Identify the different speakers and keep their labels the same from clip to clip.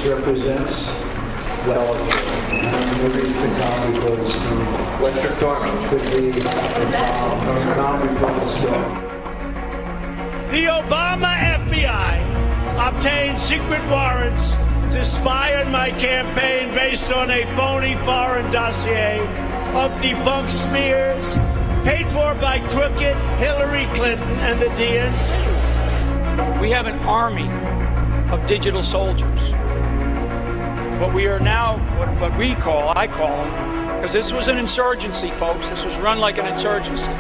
Speaker 1: misrepresents well movies to calm before the storm.
Speaker 2: What's the storming?
Speaker 1: Could be calm before the storm.
Speaker 3: The Obama FBI obtained secret warrants to spy on my campaign based on a phony foreign dossier of debunked smears paid for by crooked Hillary Clinton and the DNC.
Speaker 4: We have an army of digital soldiers. What we are now, what I call them, because this was an insurgency, folks. This was run like an insurgency.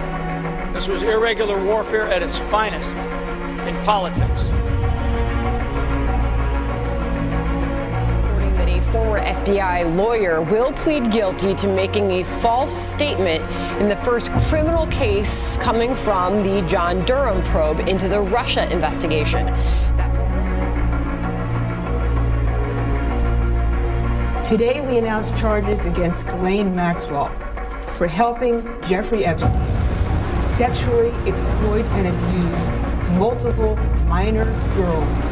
Speaker 4: This was irregular warfare at its finest in politics.
Speaker 5: Reporting that a former FBI lawyer will plead guilty to making a false statement in the first criminal case coming from the John Durham probe into the Russia investigation.
Speaker 6: Today, we announced charges against Ghislaine Maxwell for helping Jeffrey Epstein sexually exploit and abuse multiple minor girls.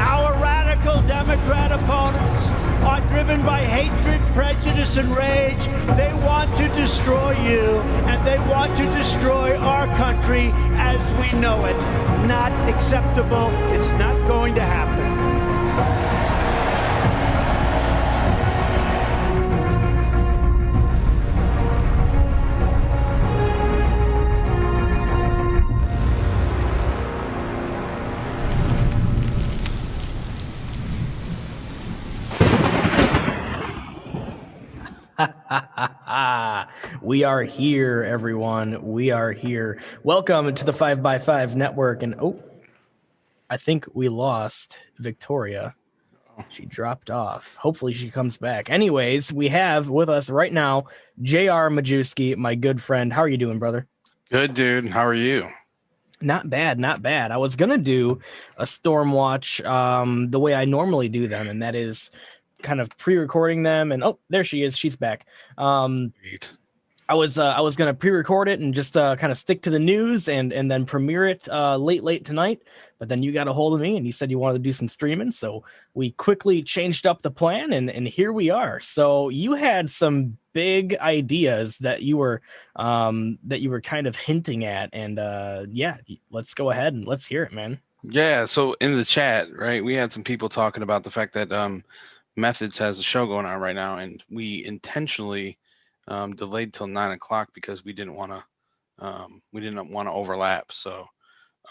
Speaker 3: Our radical Democrat opponents are driven by hatred, prejudice, and rage. They want to destroy you, and they want to destroy our country as we know it. Not acceptable. It's not going to happen.
Speaker 7: We are here, everyone. We are here. Welcome to the 5x5 network. And I think we lost Victoria. She dropped off. Hopefully she comes back. Anyways, we have with us right now J.R. Majewski, my good friend. How are you doing, brother?
Speaker 8: Good, dude. How are you?
Speaker 7: Not bad, not bad. I was gonna do a storm watch the way I normally do them, and that is kind of pre-recording them. And there she is. She's back.
Speaker 8: Great.
Speaker 7: I was gonna pre-record it and just kind of stick to the news and then premiere it late tonight. But then you got a hold of me and you said you wanted to do some streaming, so we quickly changed up the plan and here we are. So you had some big ideas that you were kind of hinting at, and yeah, let's go ahead and let's hear it, man.
Speaker 8: Yeah. So in the chat, right, we had some people talking about the fact that Methods has a show going on right now, and we intentionally delayed till 9 o'clock because we didn't want to overlap. So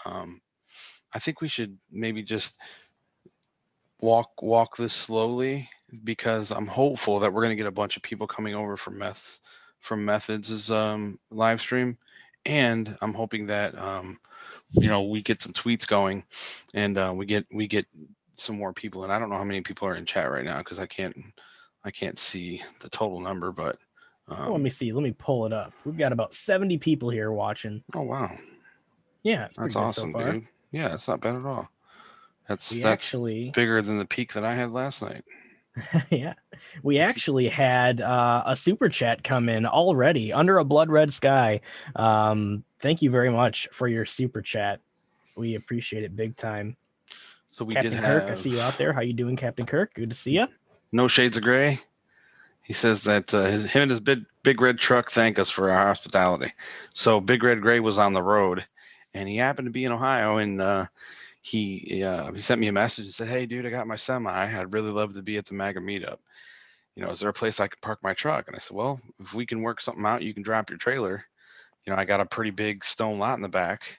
Speaker 8: I think we should maybe just walk this slowly, because I'm hopeful that we're going to get a bunch of people coming over from Methods' live stream, and I'm hoping that we get some tweets going, and we get some more people. And I don't know how many people are in chat right now because I can't see the total number, but
Speaker 7: let me see. Let me pull it up. We've got about 70 people here watching.
Speaker 8: Oh wow.
Speaker 7: Yeah,
Speaker 8: that's awesome,
Speaker 7: so
Speaker 8: dude. Yeah, it's not bad at all. That's
Speaker 7: actually
Speaker 8: bigger than the peak that I had last night.
Speaker 7: Yeah, we actually had a super chat come in already under a blood red sky. Thank you very much for your super chat. We appreciate it big time.
Speaker 8: So we
Speaker 7: Captain Kirk, I see you out there. How you doing, Captain Kirk? Good to see you.
Speaker 8: No Shades of Gray. He says that him and his big red truck thank us for our hospitality. So Big Red Gray was on the road, and he happened to be in Ohio, and he sent me a message and said, "Hey, dude, I got my semi. I'd really love to be at the MAGA meetup. Is there a place I can park my truck?" And I said, "Well, if we can work something out, you can drop your trailer. I got a pretty big stone lot in the back."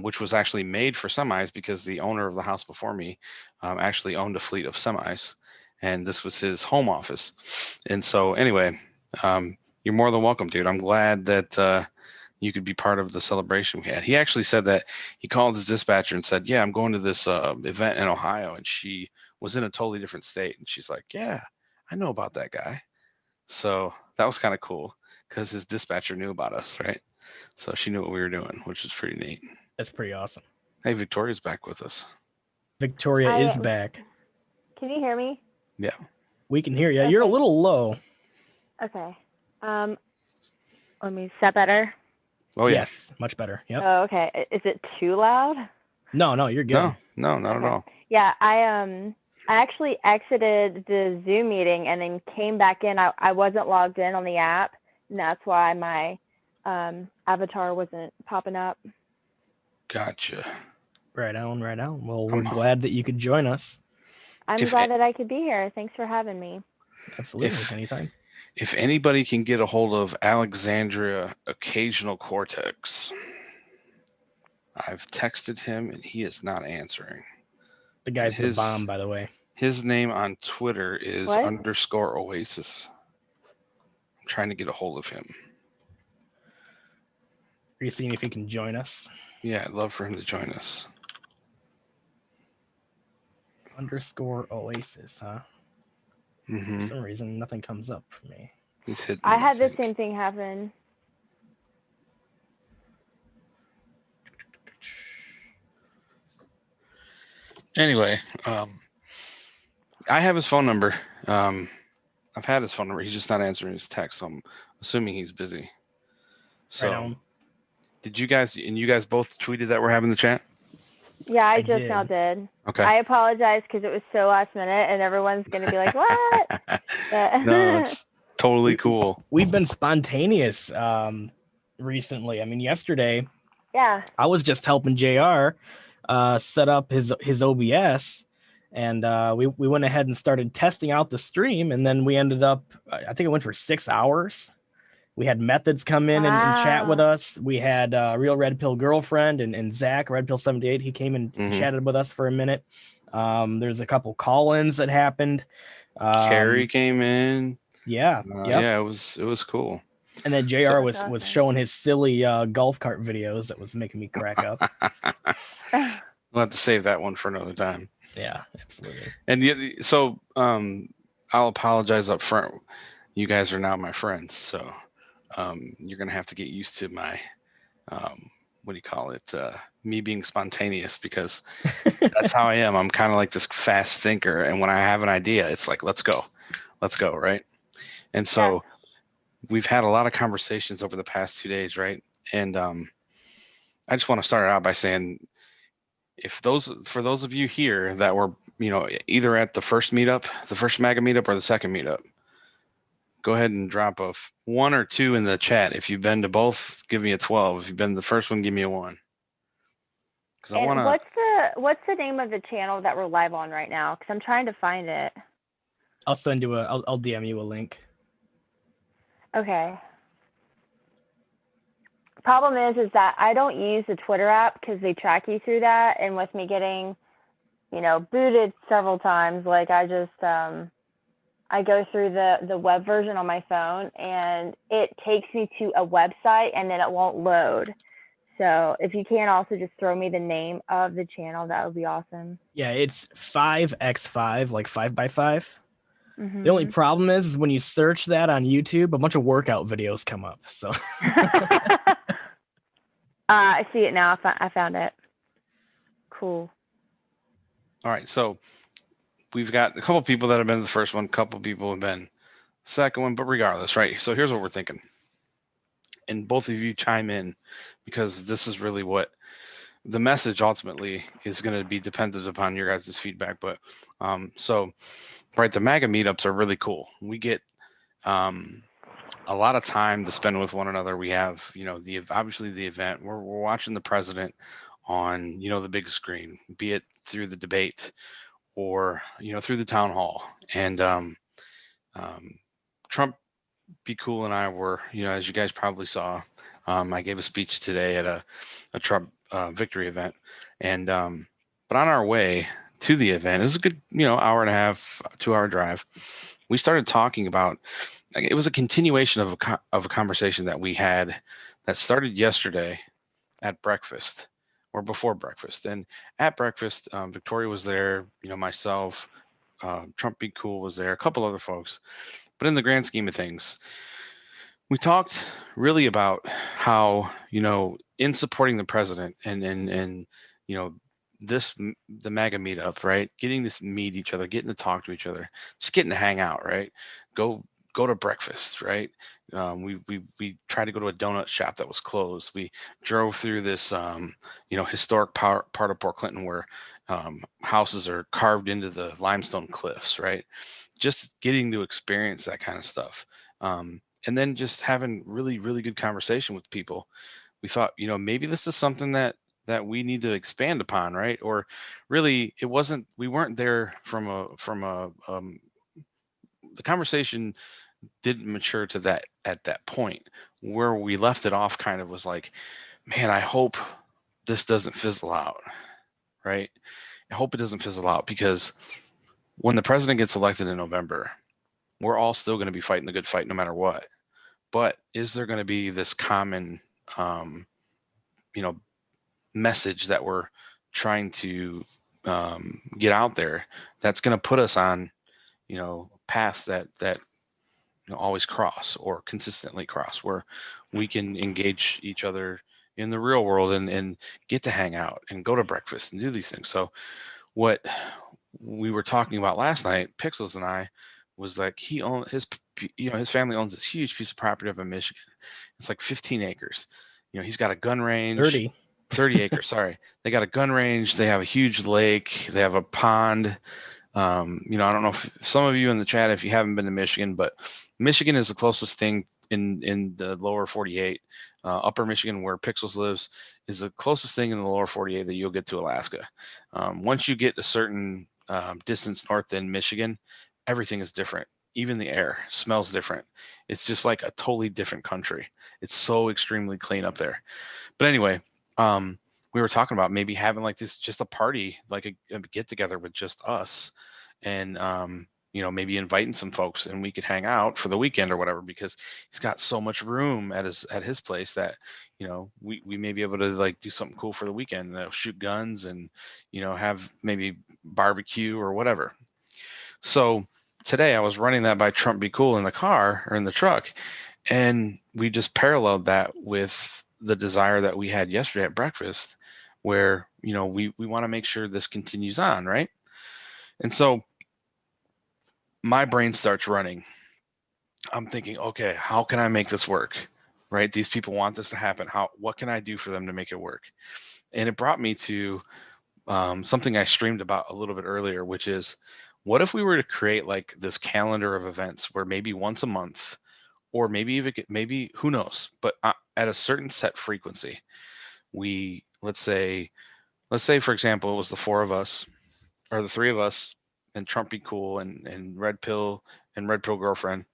Speaker 8: Which was actually made for semis because the owner of the house before me actually owned a fleet of semis, and this was his home office. And so anyway, you're more than welcome, dude. I'm glad that you could be part of the celebration we had. He actually said that he called his dispatcher and said, "Yeah, I'm going to this event in Ohio," and she was in a totally different state. And she's like, "Yeah, I know about that guy." So that was kind of cool because his dispatcher knew about us, right? So she knew what we were doing, which is pretty neat.
Speaker 7: That's pretty awesome.
Speaker 8: Hey, Victoria's back with us.
Speaker 7: Victoria is back.
Speaker 9: Can you hear me?
Speaker 8: Yeah.
Speaker 7: We can hear you.
Speaker 9: Okay.
Speaker 7: You're a little low.
Speaker 9: Okay. Let me, is that better?
Speaker 8: Oh yeah.
Speaker 7: Yes, much better. Yep.
Speaker 2: Oh, okay. Is it too loud?
Speaker 7: No, you're good.
Speaker 8: No, not at all.
Speaker 2: Yeah, I actually exited the Zoom meeting and then came back in. I wasn't logged in on the app, and that's why my avatar wasn't popping up.
Speaker 8: Gotcha.
Speaker 7: Right on. Well, we're glad that you could join us.
Speaker 2: I'm glad that I could be here. Thanks for having me.
Speaker 7: Absolutely, anytime.
Speaker 8: If anybody can get a hold of Alexandria Occasional Cortex, I've texted him and he is not answering.
Speaker 7: The guy's the bomb, by the way.
Speaker 8: His name on Twitter is _Oasis. I'm trying to get a hold of him.
Speaker 7: Are you seeing if he can join us?
Speaker 8: Yeah, I'd love for him to join us.
Speaker 7: _Oasis, huh?
Speaker 8: Mm-hmm.
Speaker 7: For some reason, nothing comes up for me.
Speaker 8: He's hidden.
Speaker 2: I had the same thing happen.
Speaker 8: Anyway, I have his phone number. I've had his phone number. He's just not answering his text, so I'm assuming he's busy. So,
Speaker 7: right
Speaker 8: did you guys both tweeted that we're having the chat?
Speaker 2: Yeah, I just now did.
Speaker 8: Okay.
Speaker 2: I apologize because it was so last minute, and everyone's going to be like, what?
Speaker 8: No, it's totally cool.
Speaker 7: We've been spontaneous recently. I mean, yesterday, I was just helping JR set up his OBS, and we went ahead and started testing out the stream, and then we ended up, I think it went for 6 hours. We had Methods come in and chat with us. We had Real Red Pill Girlfriend and Zach, Red Pill 78. He came and chatted with us for a minute. There's a couple call-ins that happened.
Speaker 8: Carrie came in.
Speaker 7: Yeah.
Speaker 8: Yeah, it was cool.
Speaker 7: And then JR was showing his silly golf cart videos that was making me crack up.
Speaker 8: We'll have to save that one for another time.
Speaker 7: Yeah, absolutely.
Speaker 8: And so I'll apologize up front. You guys are now my friends, so you're gonna have to get used to my me being spontaneous, because that's how I am. I'm kind of like this fast thinker, and when I have an idea, it's like let's go, right? And so we've had a lot of conversations over the past 2 days, right? And I just want to start out by saying, for those of you here that were either at the first meetup, the first MAGA meetup, or the second meetup, go ahead and drop a 1 or 2 in the chat. If you've been to both, give me a 12. If you've been to the first one, give me a 1. Because I want to.
Speaker 2: What's the name of the channel that we're live on right now? Because I'm trying to find it.
Speaker 7: I'll send you I'll DM you a link.
Speaker 2: Okay. Problem is that I don't use the Twitter app because they track you through that, and with me getting, booted several times, like I just I go through the web version on my phone, and it takes me to a website, and then it won't load. So if you can also just throw me the name of the channel, that would be awesome.
Speaker 7: Yeah, it's 5x5, like 5x5. The only problem is when you search that on YouTube, a bunch of workout videos come up. So
Speaker 2: I see it now. I found it. Cool.
Speaker 8: All right, so we've got a couple people that have been to the first one, a couple people have been the second one, but regardless, right? So here's what we're thinking. And both of you chime in, because this is really what the message ultimately is going to be dependent upon your guys' feedback. But so, right, the MAGA meetups are really cool. We get a lot of time to spend with one another. We have, obviously the event. We're watching the president on, the big screen, be it through the debate or, through the town hall. And Trump Be Cool and I were, as you guys probably saw, I gave a speech today at a Trump victory event. And but on our way to the event, it was a good, hour and a half, 2-hour drive. We started talking about, it was a continuation of a conversation that we had that started yesterday at breakfast, or before breakfast. And at breakfast, Victoria was there, myself, Trump Be Cool was there, a couple other folks. But in the grand scheme of things, we talked really about how, in supporting the president and the MAGA meetup, right? Getting to meet each other, getting to talk to each other, just getting to hang out, right? Go go to breakfast, right? We tried to go to a donut shop that was closed. We drove through this historic part of Port Clinton where houses are carved into the limestone cliffs, right? Just getting to experience that kind of stuff. And then just having really, really good conversation with people. We thought, maybe this is something that we need to expand upon, right? Or really, we weren't there from the conversation didn't mature to that at that point. Where we left it off kind of was like, man, I hope this doesn't fizzle out, right? I hope it doesn't fizzle out, because when the president gets elected in November, we're all still going to be fighting the good fight no matter what. But is there going to be this common, message that we're trying to get out there that's going to put us on, paths that always cross or consistently cross, where we can engage each other in the real world and get to hang out and go to breakfast and do these things. So what we were talking about last night, Pixels and I, was like his family owns this huge piece of property up in Michigan. It's like 15 acres. He's got a gun range. 30 acres. Sorry. They got a gun range. They have a huge lake. They have a pond. I don't know if some of you in the chat, if you haven't been to Michigan, but Michigan is the closest thing in the lower 48. Upper Michigan, where Pixels lives, is the closest thing in the lower 48 that you'll get to Alaska. Once you get a certain distance north in Michigan, everything is different. Even the air smells different. It's just like a totally different country. It's so extremely clean up there. But anyway, we were talking about maybe having like this, just a party, like a get together with just us, and maybe inviting some folks, and we could hang out for the weekend or whatever, because he's got so much room at his place that we may be able to like do something cool for the weekend, shoot guns and have maybe barbecue or whatever. So today I was running that by Trump Be Cool in the car or in the truck, and we just paralleled that with the desire that we had yesterday at breakfast, where we want to make sure this continues on, right? And so my brain starts running. I'm thinking, okay, how can I make this work, right? These people want this to happen. What can I do for them to make it work? And it brought me to something I streamed about a little bit earlier, which is, what if we were to create like this calendar of events where maybe once a month, or maybe who knows, but at a certain set frequency, let's say for example, it was the four of us or the three of us and Trump Be Cool and Red Pill and Red Pill Girlfriend,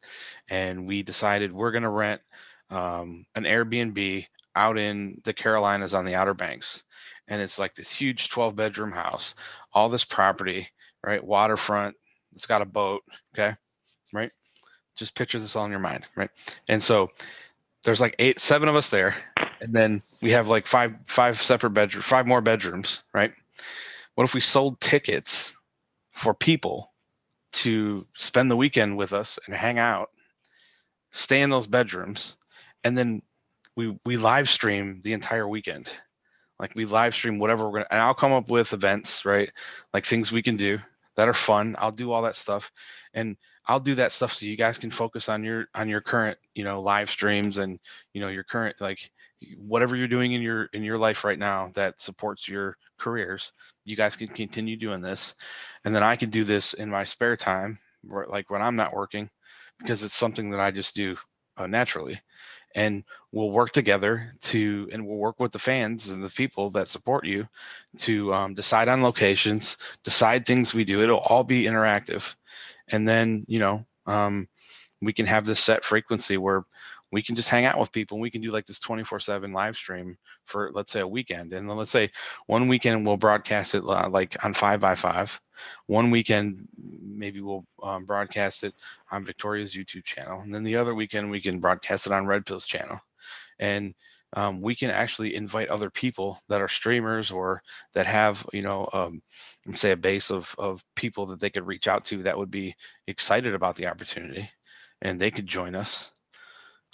Speaker 8: and we decided we're going to rent an Airbnb out in the Carolinas on the Outer Banks. And it's like this huge 12-bedroom house, all this property, right? Waterfront, it's got a boat, okay, right? Just picture this all in your mind, right? And so there's like 7 of us there, and then we have like five separate bedrooms, 5 more bedrooms, right? What if we sold tickets for people to spend the weekend with us and hang out, stay in those bedrooms, and then we live stream the entire weekend? Like, we live stream whatever we're gonna, and I'll come up with events, right? Like things we can do that are fun. I'll do all that stuff, and I'll do that stuff so you guys can focus on your current, live streams and, your current, like, whatever you're doing in your life right now that supports your careers. You guys can continue doing this, and then I can do this in my spare time, like when I'm not working, because it's something that I just do naturally. And we'll work together and we'll work with the fans and the people that support you to decide on locations, decide things we do. It'll all be interactive. And then, we can have this set frequency where we can just hang out with people. We can do like this 24/7 live stream for, let's say, a weekend. And then let's say one weekend we'll broadcast it like on 5x5. One weekend maybe we'll broadcast it on Victoria's YouTube channel. And then the other weekend we can broadcast it on Red Pill's channel. And we can actually invite other people that are streamers or that have, say a base of people that they could reach out to that would be excited about the opportunity, and they could join us.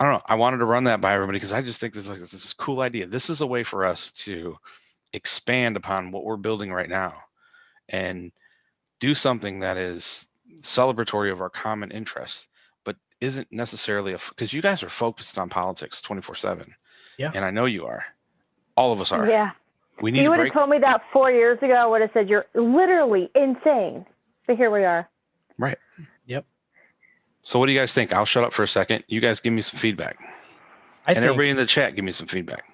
Speaker 8: I don't know. I wanted to run that by everybody because I just think this is a cool idea. This is a way for us to expand upon what we're building right now and do something that is celebratory of our common interests, but isn't necessarily because you guys are focused on politics 24/7.
Speaker 7: Yeah.
Speaker 8: And I know you are. All of us are.
Speaker 2: Yeah.
Speaker 8: We
Speaker 2: If
Speaker 8: need
Speaker 2: you
Speaker 8: to
Speaker 2: would have
Speaker 8: break.
Speaker 2: told me that 4 years ago, I would have said you're literally insane. But here we are.
Speaker 8: Right.
Speaker 7: Yep.
Speaker 8: So what do you guys think? I'll shut up for a second. You guys give me some feedback. And everybody in the chat, give me some feedback.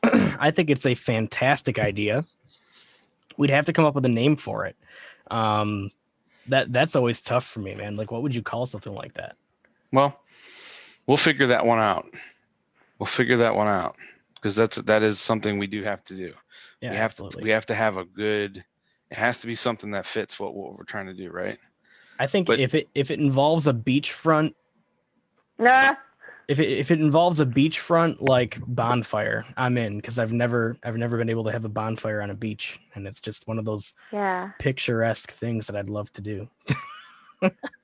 Speaker 7: I think it's a fantastic idea. We'd have to come up with a name for it. That's always tough for me, man. Like, what would you call something like that?
Speaker 8: Well, we'll figure that one out. Because that is something we do have to do.
Speaker 7: Yeah,
Speaker 8: absolutely. We have to have it has to be something that fits what we're trying to do, right?
Speaker 7: I think if it involves a beachfront,
Speaker 2: Nah.
Speaker 7: if it involves a beachfront like bonfire, I'm in, because I've never been able to have a bonfire on a beach, and it's just one of those picturesque things that I'd love to do.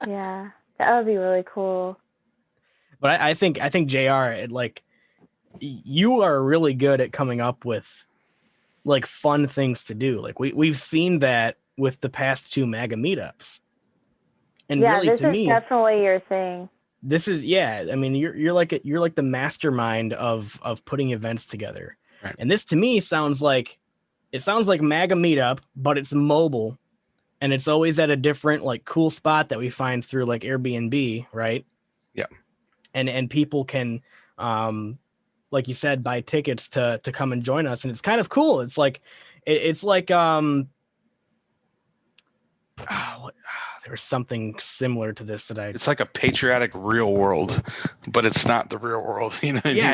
Speaker 2: Yeah, that would be really cool.
Speaker 7: But I think JR, you are really good at coming up with like fun things to do. Like we've seen that with the past 2 MAGA meetups. And really,
Speaker 2: this
Speaker 7: to
Speaker 2: is
Speaker 7: me,
Speaker 2: definitely your thing.
Speaker 7: This is I mean, you're like the mastermind of putting events together.
Speaker 8: Right.
Speaker 7: And this to me sounds like MAGA meetup, but it's mobile, and it's always at a different like cool spot that we find through like Airbnb, right?
Speaker 8: Yeah.
Speaker 7: And people can like you said, buy tickets to come and join us, and it's kind of cool. It's like there was something similar to this that
Speaker 8: it's like a patriotic real world, but it's not the real world. You know what I mean?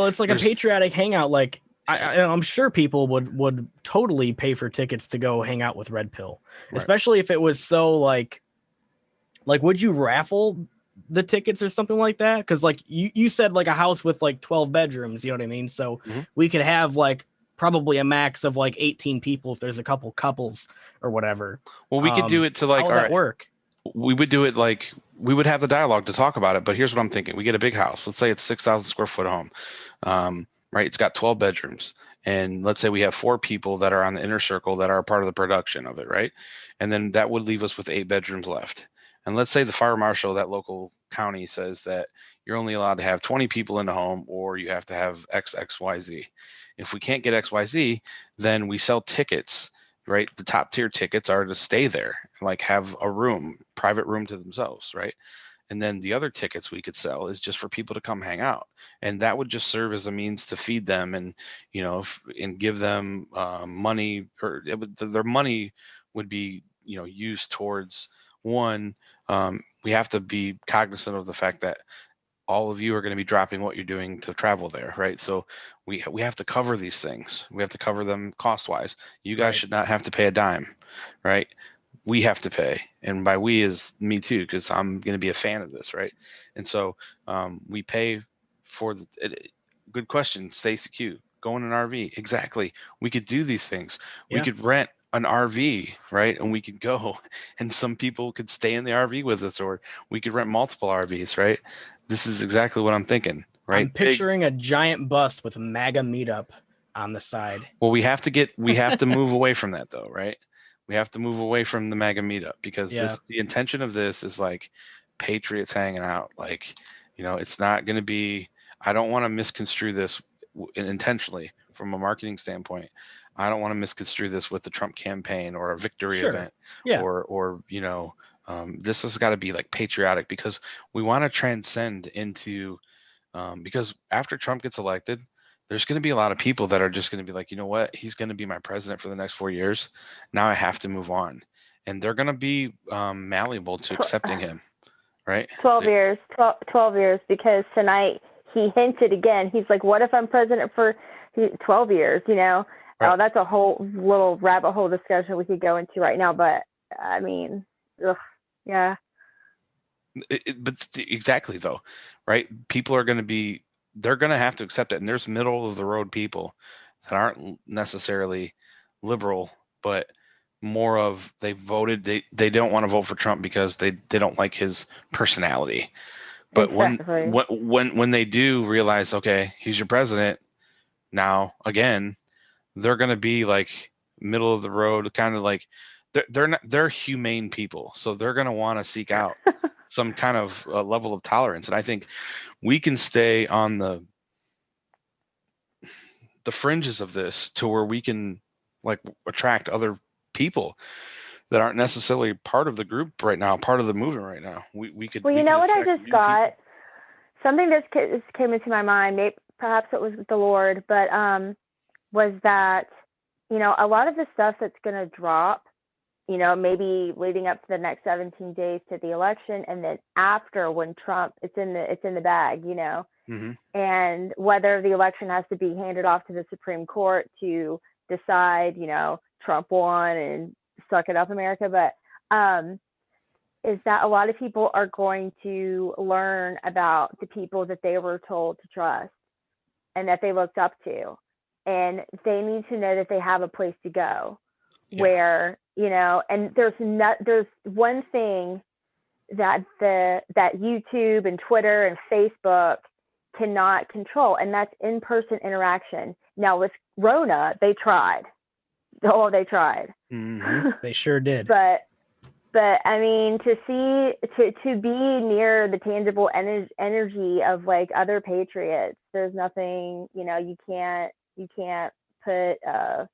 Speaker 7: It's like a patriotic hangout. Like I'm sure people would totally pay for tickets to go hang out with Red Pill, especially if it was so like would you raffle the tickets or something like that? Because like you said, like a house with like 12 bedrooms, you know what I mean? So we could have like probably a max of like 18 people if there's a couple couples or whatever.
Speaker 8: Well, we could do it to like,
Speaker 7: how would that work?
Speaker 8: We would do it like, we would have the dialogue to talk about it, but here's what I'm thinking. We get a big house. Let's say it's 6,000 square foot home. Right. It's got 12 bedrooms. And let's say we have 4 people that are on the inner circle that are a part of the production of it. Right. And then that would leave us with 8 bedrooms left. And let's say the fire marshal, that local county, says that you're only allowed to have 20 people in the home, or you have to have XYZ. If we can't get XYZ, then we sell tickets, right? The top tier tickets are to stay there, like have a room, private room to themselves, right? And then the other tickets we could sell is just for people to come hang out. And that would just serve as a means to feed them and, and give them money, or their money would be, used towards one. We have to be cognizant of the fact that all of you are going to be dropping what you're doing to travel there, right? So we have to cover these things. We have to cover them cost-wise. You guys should not have to pay a dime, right? We have to pay, and by we is me too, because I'm going to be a fan of this, right? And so we pay for good question, Stacey Q. Go in an RV, exactly. We could do these things.
Speaker 7: Yeah.
Speaker 8: We could rent an RV, right? And we could go, and some people could stay in the RV with us, or we could rent multiple RVs, right? This is exactly what I'm thinking, right?
Speaker 7: I'm picturing a giant bus with MAGA meetup on the side.
Speaker 8: Well, we have to move away from that though, right? We have to move away from the MAGA meetup, because the intention of this is like patriots hanging out. Like, it's not going to be, I don't want to misconstrue this intentionally from a marketing standpoint. I don't want to misconstrue this with the Trump campaign or a victory event, or this has got to be like patriotic, because we want to transcend into, because after Trump gets elected, there's going to be a lot of people that are just going to be like, you know what, he's going to be my president for the next 4 years. Now I have to move on. And they're going to be malleable to accepting him, right?
Speaker 2: 12 years, 12 years, because tonight he hinted again. He's like, what if I'm president for 12 years, Right. Oh, that's a whole little rabbit hole discussion we could go into right now. But I mean, yeah.
Speaker 8: But exactly though, right? People are going to they're going to have to accept it. And there's middle of the road people that aren't necessarily liberal, but more of they voted. They don't want to vote for Trump because they don't like his personality. But when they do realize, okay, he's your president now again, they're going to be like middle of the road, kind of like they're humane people. So they're going to want to seek out some kind of level of tolerance. And I think we can stay on the fringes of this to where we can like attract other people that aren't necessarily part of the group right now, part of the movement right now. We could.
Speaker 2: Well,
Speaker 8: we
Speaker 2: you
Speaker 8: could
Speaker 2: know what I
Speaker 8: attract
Speaker 2: just
Speaker 8: new
Speaker 2: got?
Speaker 8: people.
Speaker 2: Something that came into my mind, maybe, perhaps it was the Lord, but was that, you know, a lot of the stuff that's going to drop, you know, maybe leading up to the next 17 days to the election, and then after, when Trump, it's in the bag, you know, and whether the election has to be handed off to the Supreme Court to decide, you know, Trump won and suck it up, America, but is that a lot of people are going to learn about the people that they were told to trust and that they looked up to, and they need to know that they have a place to go where, you know, and there's one thing that that YouTube and Twitter and Facebook cannot control, and that's in-person interaction. Now with Rona, they tried. Oh, they tried.
Speaker 7: They sure did.
Speaker 2: But I mean, to be near the tangible energy of like other patriots, there's nothing, you know, you can't put a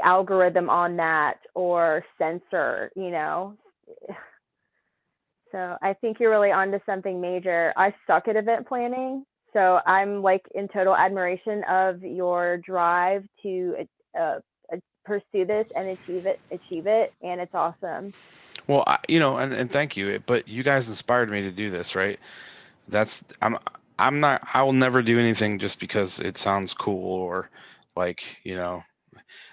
Speaker 2: algorithm on that or censor, you know. So I think you're really onto something major. I suck at event planning, so I'm like in total admiration of your drive to pursue this and achieve it, and it's awesome.
Speaker 8: Well, you know, and thank you, but you guys inspired me to do this, right? I'm not, I will never do anything just because it sounds cool, or like, you know,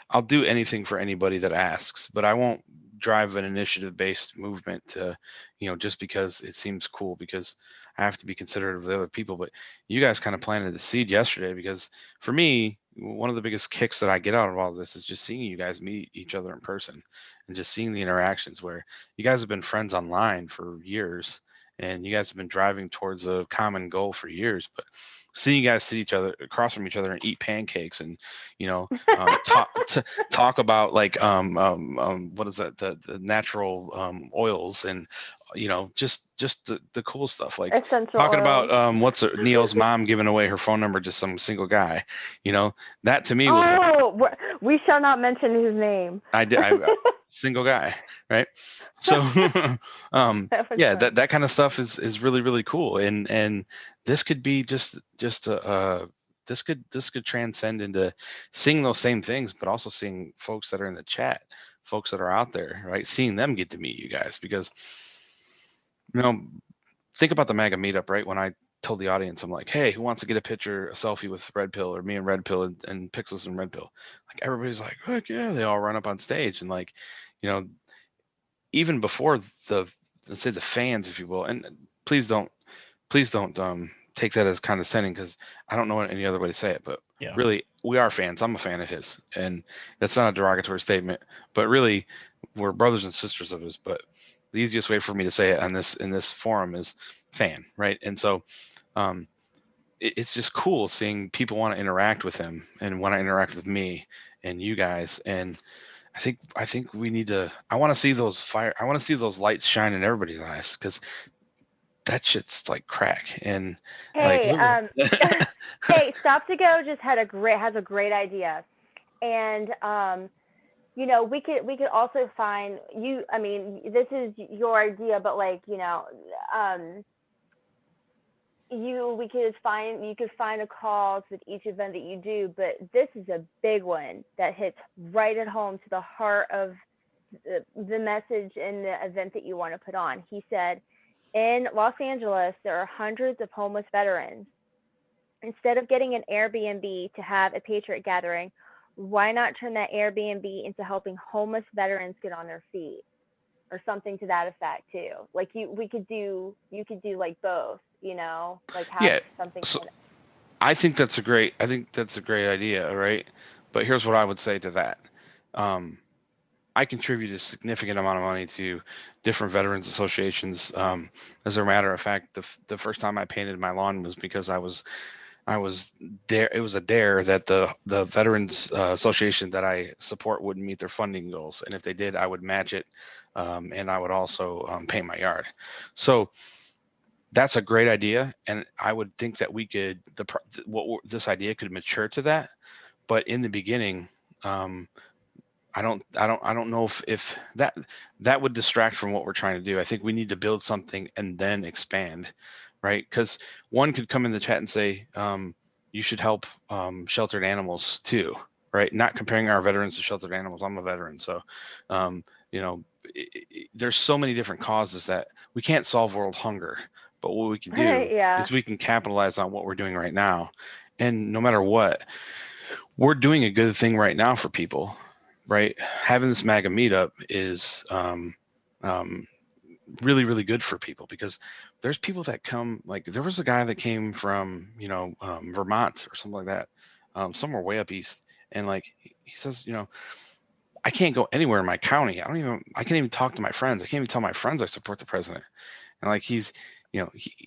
Speaker 8: I'll do anything for anybody that asks, but I won't drive an initiative based movement to, you know, just because it seems cool, because I have to be considerate of the other people. But you guys kind of planted the seed yesterday, because for me, one of the biggest kicks that I get out of all of this is just seeing you guys meet each other in person and just seeing the interactions where you guys have been friends online for years and you guys have been driving towards a common goal for years. But seeing you guys sit each other across from each other and eat pancakes and, you know, talk about like what is that, the natural oils, and you know, just the cool stuff, like
Speaker 2: Essential
Speaker 8: talking
Speaker 2: oils.
Speaker 8: about what's Neil's mom giving away her phone number to some single guy, you know, that to me was like,
Speaker 2: we shall not mention his name.
Speaker 8: I single guy, right? So yeah,
Speaker 2: fun.
Speaker 8: that kind of stuff is really, really cool, and this could be just this could transcend into seeing those same things, but also seeing folks that are in the chat, folks that are out there, right? Seeing them get to meet you guys, because, you know, think about the MAGA meetup, right? When I told the audience, I'm like, hey, who wants to get a picture, a selfie with Red Pill, or me and Red Pill and Pixels and Red Pill? Like everybody's like, heck yeah, they all run up on stage, and like, you know, even before let's say the fans, if you will, and please don't take that as condescending, because I don't know any other way to say it, but really, we are fans. I'm a fan of his, and that's not a derogatory statement, but really, we're brothers and sisters of his. But the easiest way for me to say it in this forum is fan, right? And so it's just cool seeing people want to interact with him and want to interact with me and you guys. And I think we need to, I want to see those lights shine in everybody's eyes, because that shit's like crack. And
Speaker 2: hey,
Speaker 8: like,
Speaker 2: hey, Stop to Go just has a great idea. And you know, we could also find you, I mean, this is your idea, but like, you know, you could find a cause with each event that you do, but this is a big one that hits right at home to the heart of the message and the event that you want to put on. He said, in Los Angeles, there are hundreds of homeless veterans. Instead of getting an Airbnb to have a Patriot gathering, why not turn that Airbnb into helping homeless veterans get on their feet, or something to that effect too? Like you could do like both, you know, like have something.
Speaker 8: So I think that's a great idea, right? But here's what I would say to that. I contribute a significant amount of money to different veterans associations. As a matter of fact, the first time I painted my lawn was because I was I was dare. It was a dare that the Veterans Association that I support wouldn't meet their funding goals, and if they did, I would match it, and I would also paint my yard. So that's a great idea, and I would think that we could this idea could mature to that. But in the beginning, I don't know if that would distract from what we're trying to do. I think we need to build something and then expand, right? Because one could come in the chat and say, you should help sheltered animals too, right? Not comparing our veterans to sheltered animals. I'm a veteran, so there's so many different causes that we can't solve world hunger, but what we can do
Speaker 2: Yeah.
Speaker 8: is we can capitalize on what we're doing right now, and no matter what, we're doing a good thing right now for people, right? Having this MAGA meetup is really, really good for people, because there's people that come, like there was a guy that came from, Vermont or something like that, somewhere way up east. And like, he says, I can't go anywhere in my county. I can't even talk to my friends. I can't even tell my friends I support the president. And like, he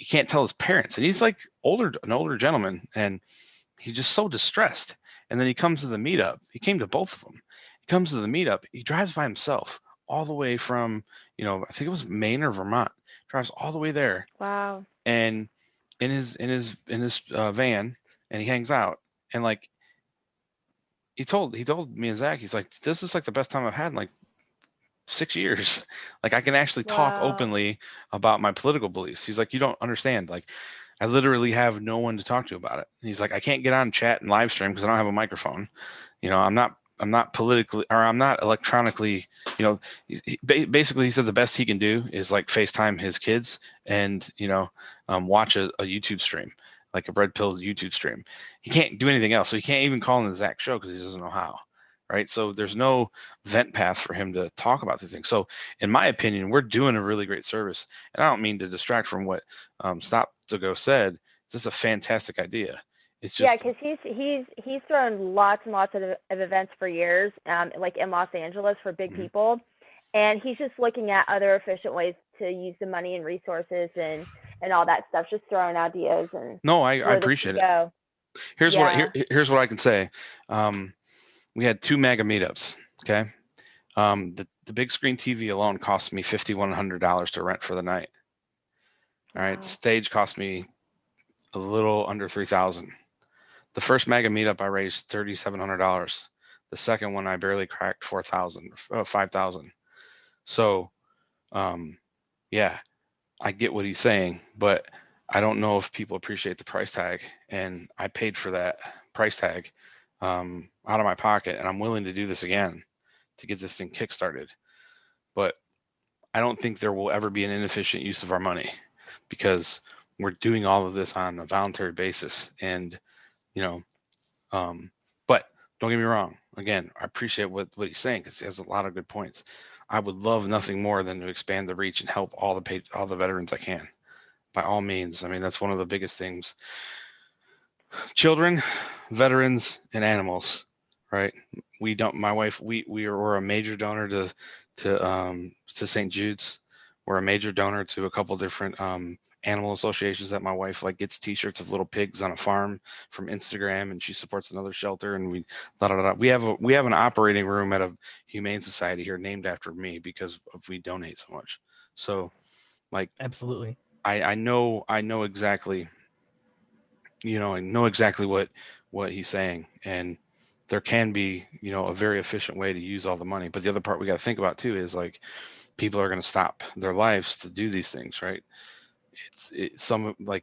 Speaker 8: can't tell his parents, and he's like an older gentleman, and he's just so distressed. And then he comes to the meetup. He came to both of them. He comes to the meetup. He drives by himself all the way from, I think it was Maine or Vermont. Drives all the way there,
Speaker 2: Wow.
Speaker 8: and in his van, and he hangs out. And like, he told me and Zach, he's like, this is like the best time I've had in like 6 years. Like, I can actually talk
Speaker 2: Wow.
Speaker 8: openly about my political beliefs. He's like, you don't understand. Like, I literally have no one to talk to about it. And he's like, I can't get on chat and live stream because I don't have a microphone. I'm not politically, or I'm not electronically, basically he said the best he can do is like FaceTime his kids and, watch a YouTube stream, like a red pill YouTube stream. He can't do anything else. So he can't even call in the Zach show because he doesn't know how. Right. So there's no vent path for him to talk about the thing. So in my opinion, we're doing a really great service. And I don't mean to distract from what Stop to Go said. It's just a fantastic idea. It's just,
Speaker 2: Yeah, because he's thrown lots and lots of events for years, like in Los Angeles for big people, and he's just looking at other efficient ways to use the money and resources and all that stuff. Just throwing ideas and
Speaker 8: no, I appreciate it. Here's what I can say. We had 2 MAGA meetups. Okay. The big screen TV alone cost me $5,100 to rent for the night. All right. The stage cost me a little under $3,000. The first MAGA meetup, I raised $3,700. The second one, I barely cracked $5,000. So, yeah, I get what he's saying, but I don't know if people appreciate the price tag, and I paid for that price tag out of my pocket, and I'm willing to do this again to get this thing kickstarted. But I don't think there will ever be an inefficient use of our money, because we're doing all of this on a voluntary basis. And but don't get me wrong, again, I appreciate what he's saying, because he has a lot of good points. I would love nothing more than to expand the reach and help all the veterans I can, by all means. I mean, that's one of the biggest things. Children, veterans, and animals, right? My wife, we're a major donor to St. Jude's. We're a major donor to a couple different animal associations that my wife gets t-shirts of little pigs on a farm from Instagram, and she supports another shelter, and we have an operating room at a humane society here named after me because we donate so much. So
Speaker 7: absolutely,
Speaker 8: I know exactly, I know exactly what he's saying, and there can be, a very efficient way to use all the money. But the other part we got to think about too is people are going to stop their lives to do these things, right? It's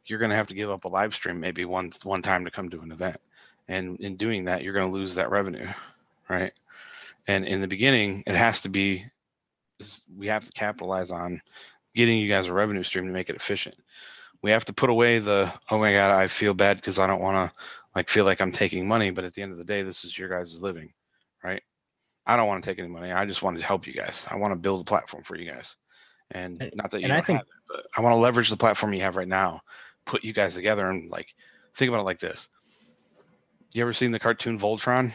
Speaker 8: you're going to have to give up a live stream maybe one time to come to an event, and in doing that, you're going to lose that revenue, right? And in the beginning, we have to capitalize on getting you guys a revenue stream to make it efficient. We have to put away oh my God, I feel bad because I don't want to feel like I'm taking money, but at the end of the day, this is your guys' living, right? I don't want to take any money. I just wanted to help you guys. I want to build a platform for you guys. And not that you don't have it, but I want to leverage the platform you have right now, put you guys together, and think about it like this. You ever seen the cartoon Voltron?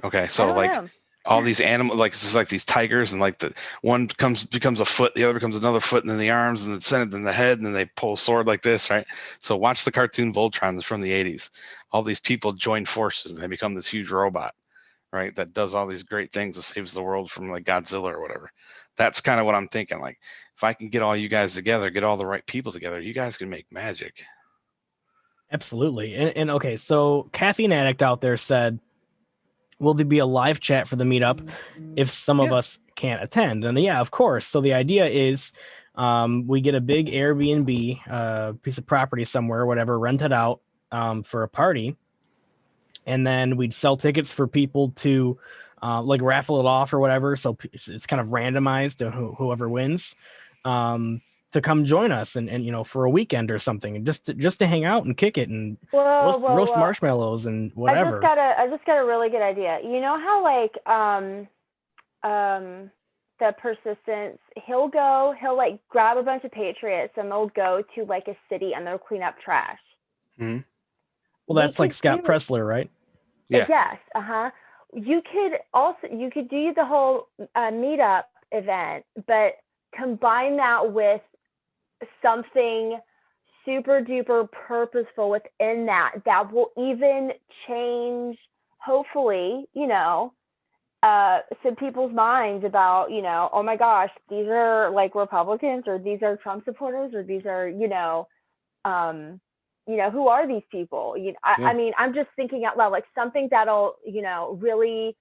Speaker 8: Okay, so all these animals, like it's just like these tigers, and like the one becomes a foot, the other becomes another foot, and then the arms, and the senate, and the head, and then they pull a sword like this, right? So watch the cartoon Voltron that's from the 80s. All these people join forces and they become this huge robot, right? That does all these great things that saves the world from like Godzilla or whatever. That's kind of what I'm thinking. Like, if I can get all you guys together, get all the right people together, you guys can make magic.
Speaker 7: Absolutely. And okay, so Caffeine Addict out there said, will there be a live chat for the meetup if some of us can't attend? And yeah, of course. So the idea is we get a big Airbnb piece of property somewhere, whatever, rent it out for a party. And then we'd sell tickets for people to like raffle it off or whatever. So it's kind of randomized to whoever wins. To come join us and you know, for a weekend or something, and just to hang out and kick it and roast marshmallows and whatever.
Speaker 2: I just got a really good idea. You know how like the persistence, he'll like grab a bunch of patriots and they'll go to like a city and they'll clean up trash.
Speaker 8: Mm-hmm.
Speaker 7: Well, that's like Scott Pressler, right?
Speaker 8: Yeah.
Speaker 2: Yes. You could do the whole meetup event, but combine that with something super duper purposeful within that will even change, hopefully, you know, some people's minds about, you know, oh my gosh, these are like Republicans, or these are Trump supporters, or these are, you know, who are these people? I mean, I'm just thinking out loud, like something that'll, you know, really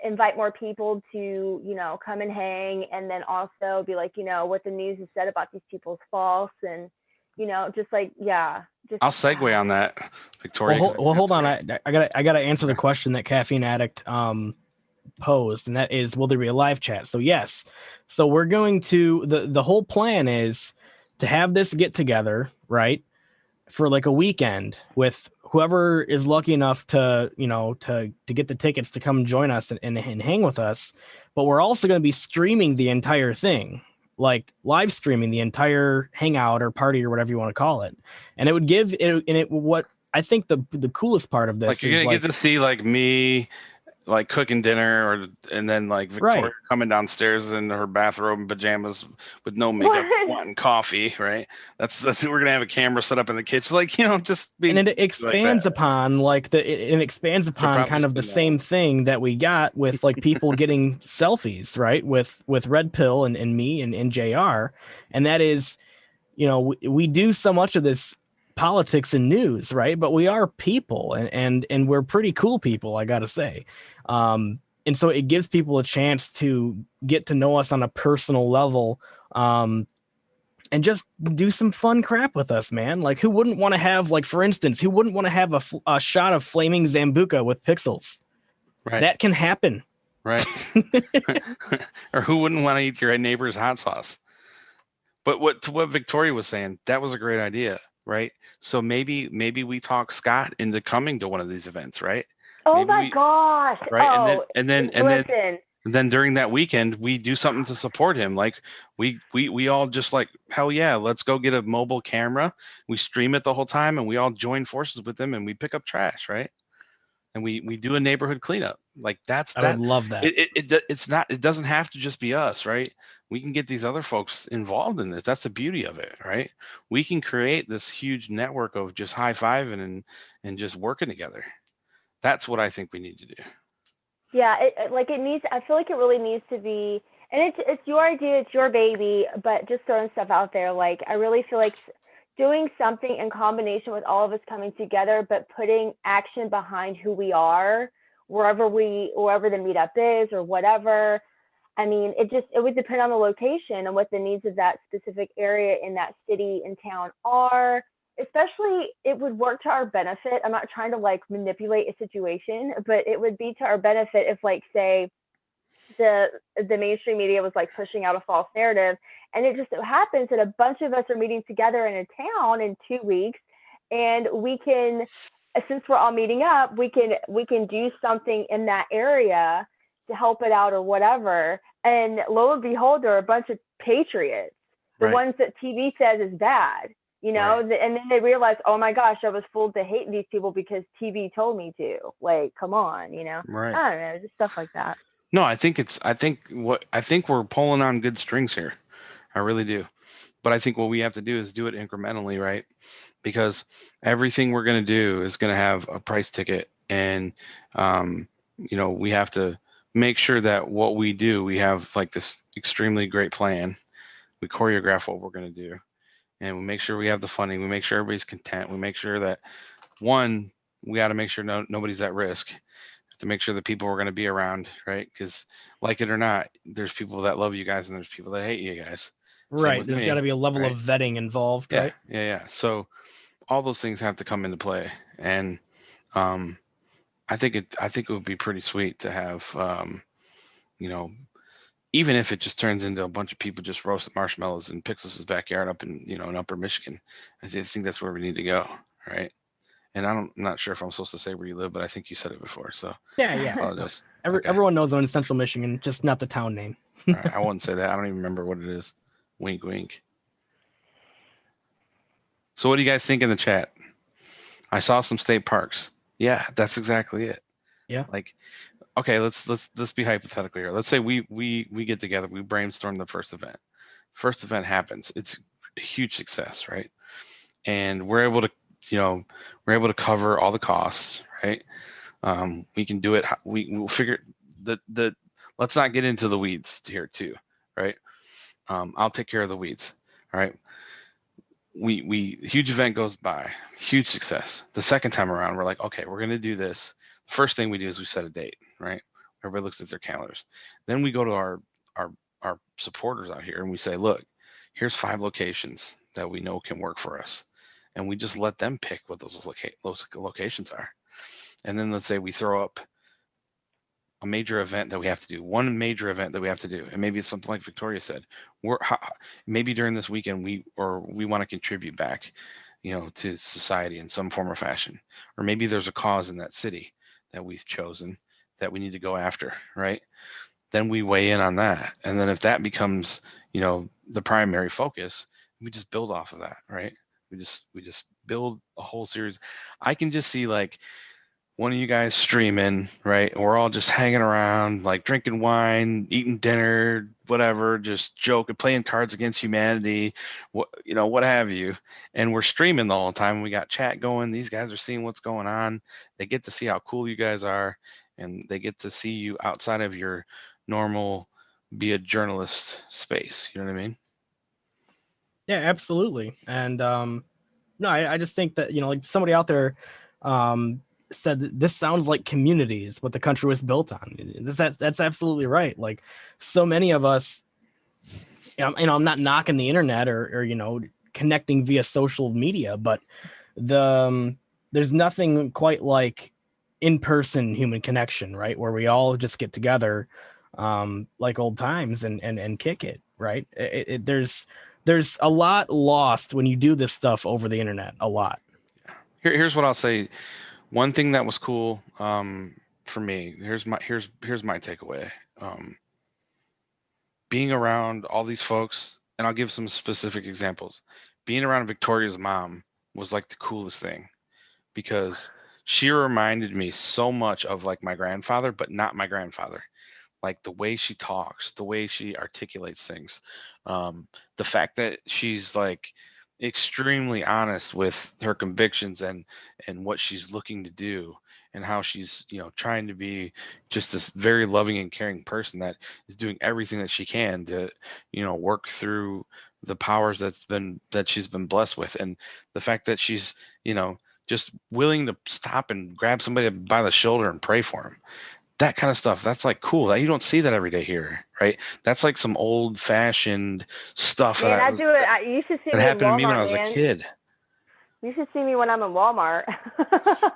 Speaker 2: invite more people to, you know, come and hang, and then also be like, you know, what the news has said about these people is false, and, you know, just like, yeah.
Speaker 8: I'll segue on that, Victoria.
Speaker 7: Well, hold on. I gotta answer the question that Caffeine Addict posed, and that is, will there be a live chat? So yes. So we're going to, the whole plan is to have this get together, right, for like a weekend with whoever is lucky enough to, you know, to get the tickets to come join us and hang with us. But we're also going to be streaming the entire thing, like live streaming the entire hangout or party or whatever you want to call it. And it would give it what I think the coolest part of this,
Speaker 8: like, you're going to get to see like me like cooking dinner, and then like Victoria coming downstairs in her bathrobe and pajamas with no makeup, wanting coffee, right? That's we're gonna have a camera set up in the kitchen, like, you know, just being,
Speaker 7: and it expands upon like it expands upon kind of the same thing that we got with like people getting selfies, right? With Red Pill and me and JR, and that is, you know, we do so much of this politics and news, right? But we are people, and we're pretty cool people, I gotta say. And so it gives people a chance to get to know us on a personal level, and just do some fun crap with us, man. Like, who wouldn't want to have, like, for instance, who wouldn't want to have a shot of flaming Zambuca with Pixels?
Speaker 8: Right.
Speaker 7: That can happen.
Speaker 8: Right. Or who wouldn't want to eat your neighbor's hot sauce? But what Victoria was saying, that was a great idea, right? So maybe we talk Scott into coming to one of these events, right?
Speaker 2: Oh my gosh!
Speaker 8: Right, and then during that weekend we do something to support him. Like we all just like, hell yeah, let's go get a mobile camera. We stream it the whole time, and we all join forces with them, and we pick up trash, right? And we do a neighborhood cleanup. Like I would
Speaker 7: love that.
Speaker 8: It doesn't have to just be us, right? We can get these other folks involved in this. That's the beauty of it, right? We can create this huge network of just high-fiving and just working together. That's what I think we need to do.
Speaker 2: Yeah, I feel like it really needs to be, and it's your idea, it's your baby, but just throwing stuff out there. Like, I really feel like doing something in combination with all of us coming together, but putting action behind who we are, wherever the meetup is or whatever. I mean, it would depend on the location and what the needs of that specific area in that city and town are. Especially, it would work to our benefit. I'm not trying to like manipulate a situation, but it would be to our benefit if, like, say, the mainstream media was like pushing out a false narrative, and it just so happens that a bunch of us are meeting together in a town in 2 weeks, and we can, since we're all meeting up, we can do something in that area to help it out or whatever. And lo and behold, there are a bunch of patriots, the ones that TV says is bad. You know,
Speaker 8: Right.
Speaker 2: and then they realize, oh my gosh, I was fooled to hate these people because TV told me to. Like, come on, you know.
Speaker 8: Right.
Speaker 2: I don't know, just stuff like that.
Speaker 8: No, I think we're pulling on good strings here. I really do. But I think what we have to do is do it incrementally, right? Because everything we're going to do is going to have a price ticket, and we have to make sure that what we do, we have like this extremely great plan. We choreograph what we're going to do, and we make sure we have the funding. We make sure everybody's content. We make sure that one, we got to make sure nobody's at risk. To make sure the people we're going to be around, right? Because like it or not, there's people that love you guys and there's people that hate you guys. Same
Speaker 7: Right.
Speaker 8: with
Speaker 7: There's
Speaker 8: me,
Speaker 7: got to be a level
Speaker 8: right?
Speaker 7: of vetting involved,
Speaker 8: Yeah,
Speaker 7: right?
Speaker 8: yeah. So all those things have to come into play, and I think it would be pretty sweet to have, you know, even if it just turns into a bunch of people just roasting marshmallows in Pixels' backyard up in Upper Michigan. I think that's where we need to go, right? And I'm not sure if I'm supposed to say where you live, but I think you said it before, so
Speaker 7: Yeah,
Speaker 8: I
Speaker 7: yeah.
Speaker 8: apologize.
Speaker 7: No.
Speaker 8: Okay.
Speaker 7: Everyone knows I'm in Central Michigan, just not the town name.
Speaker 8: All right, I wouldn't say that. I don't even remember what it is. Wink, wink. So what do you guys think in the chat? I saw some state parks. Yeah, that's exactly it.
Speaker 7: Yeah.
Speaker 8: Like, okay, let's be hypothetical here. Let's say we get together, we brainstorm the first event. First event happens. It's a huge success, right? And we're able to cover all the costs, right? We can do it. We'll figure the let's not get into the weeds here too, right? I'll take care of the weeds. All right. We huge event goes by, huge success. The second time around, we're like, okay, we're gonna do this. First thing we do is we set a date, right? Everybody looks at their calendars. Then we go to our supporters out here and we say, look, here's 5 locations that we know can work for us, and we just let them pick what those locations are. And then let's say we throw up a major event that we have to do, one major event that we have to do, and maybe it's something like Victoria said. Maybe during this weekend we want to contribute back, to society in some form or fashion, or maybe there's a cause in that city that we've chosen that we need to go after, right? Then we weigh in on that, and then if that becomes, the primary focus, we just build off of that, right? We just build a whole series. I can just see like one of you guys streaming, right? And we're all just hanging around, like drinking wine, eating dinner, whatever, just joking, playing Cards Against Humanity, what have you. And we're streaming the whole time. We got chat going. These guys are seeing what's going on. They get to see how cool you guys are, and they get to see you outside of your normal be a journalist space. You know what I mean?
Speaker 7: Yeah, absolutely. And no, I just think that, like somebody out there said this sounds like community is what the country was built on. That's absolutely right. Like so many of us, I'm not knocking the internet or connecting via social media, but there's nothing quite like in-person human connection, right? Where we all just get together like old times and kick it, right? There's a lot lost when you do this stuff over the internet, a lot.
Speaker 8: Here's what I'll say. One thing that was cool for me, here's my takeaway. Being around all these folks, and I'll give some specific examples. Being around Victoria's mom was like the coolest thing, because she reminded me so much of like my grandfather, but not my grandfather. Like the way she talks, the way she articulates things, the fact that she's like extremely honest with her convictions and what she's looking to do, and how she's trying to be just this very loving and caring person that is doing everything that she can to work through the powers that she's been blessed with, and the fact that she's just willing to stop and grab somebody by the shoulder and pray for him. That kind of stuff, that's like cool. That you don't see that every day here, right? That's like some old fashioned stuff
Speaker 2: Man, I do it. You should see me in
Speaker 8: happened to me when I
Speaker 2: Walmart,
Speaker 8: was a kid.
Speaker 2: You should see me when I'm in Walmart.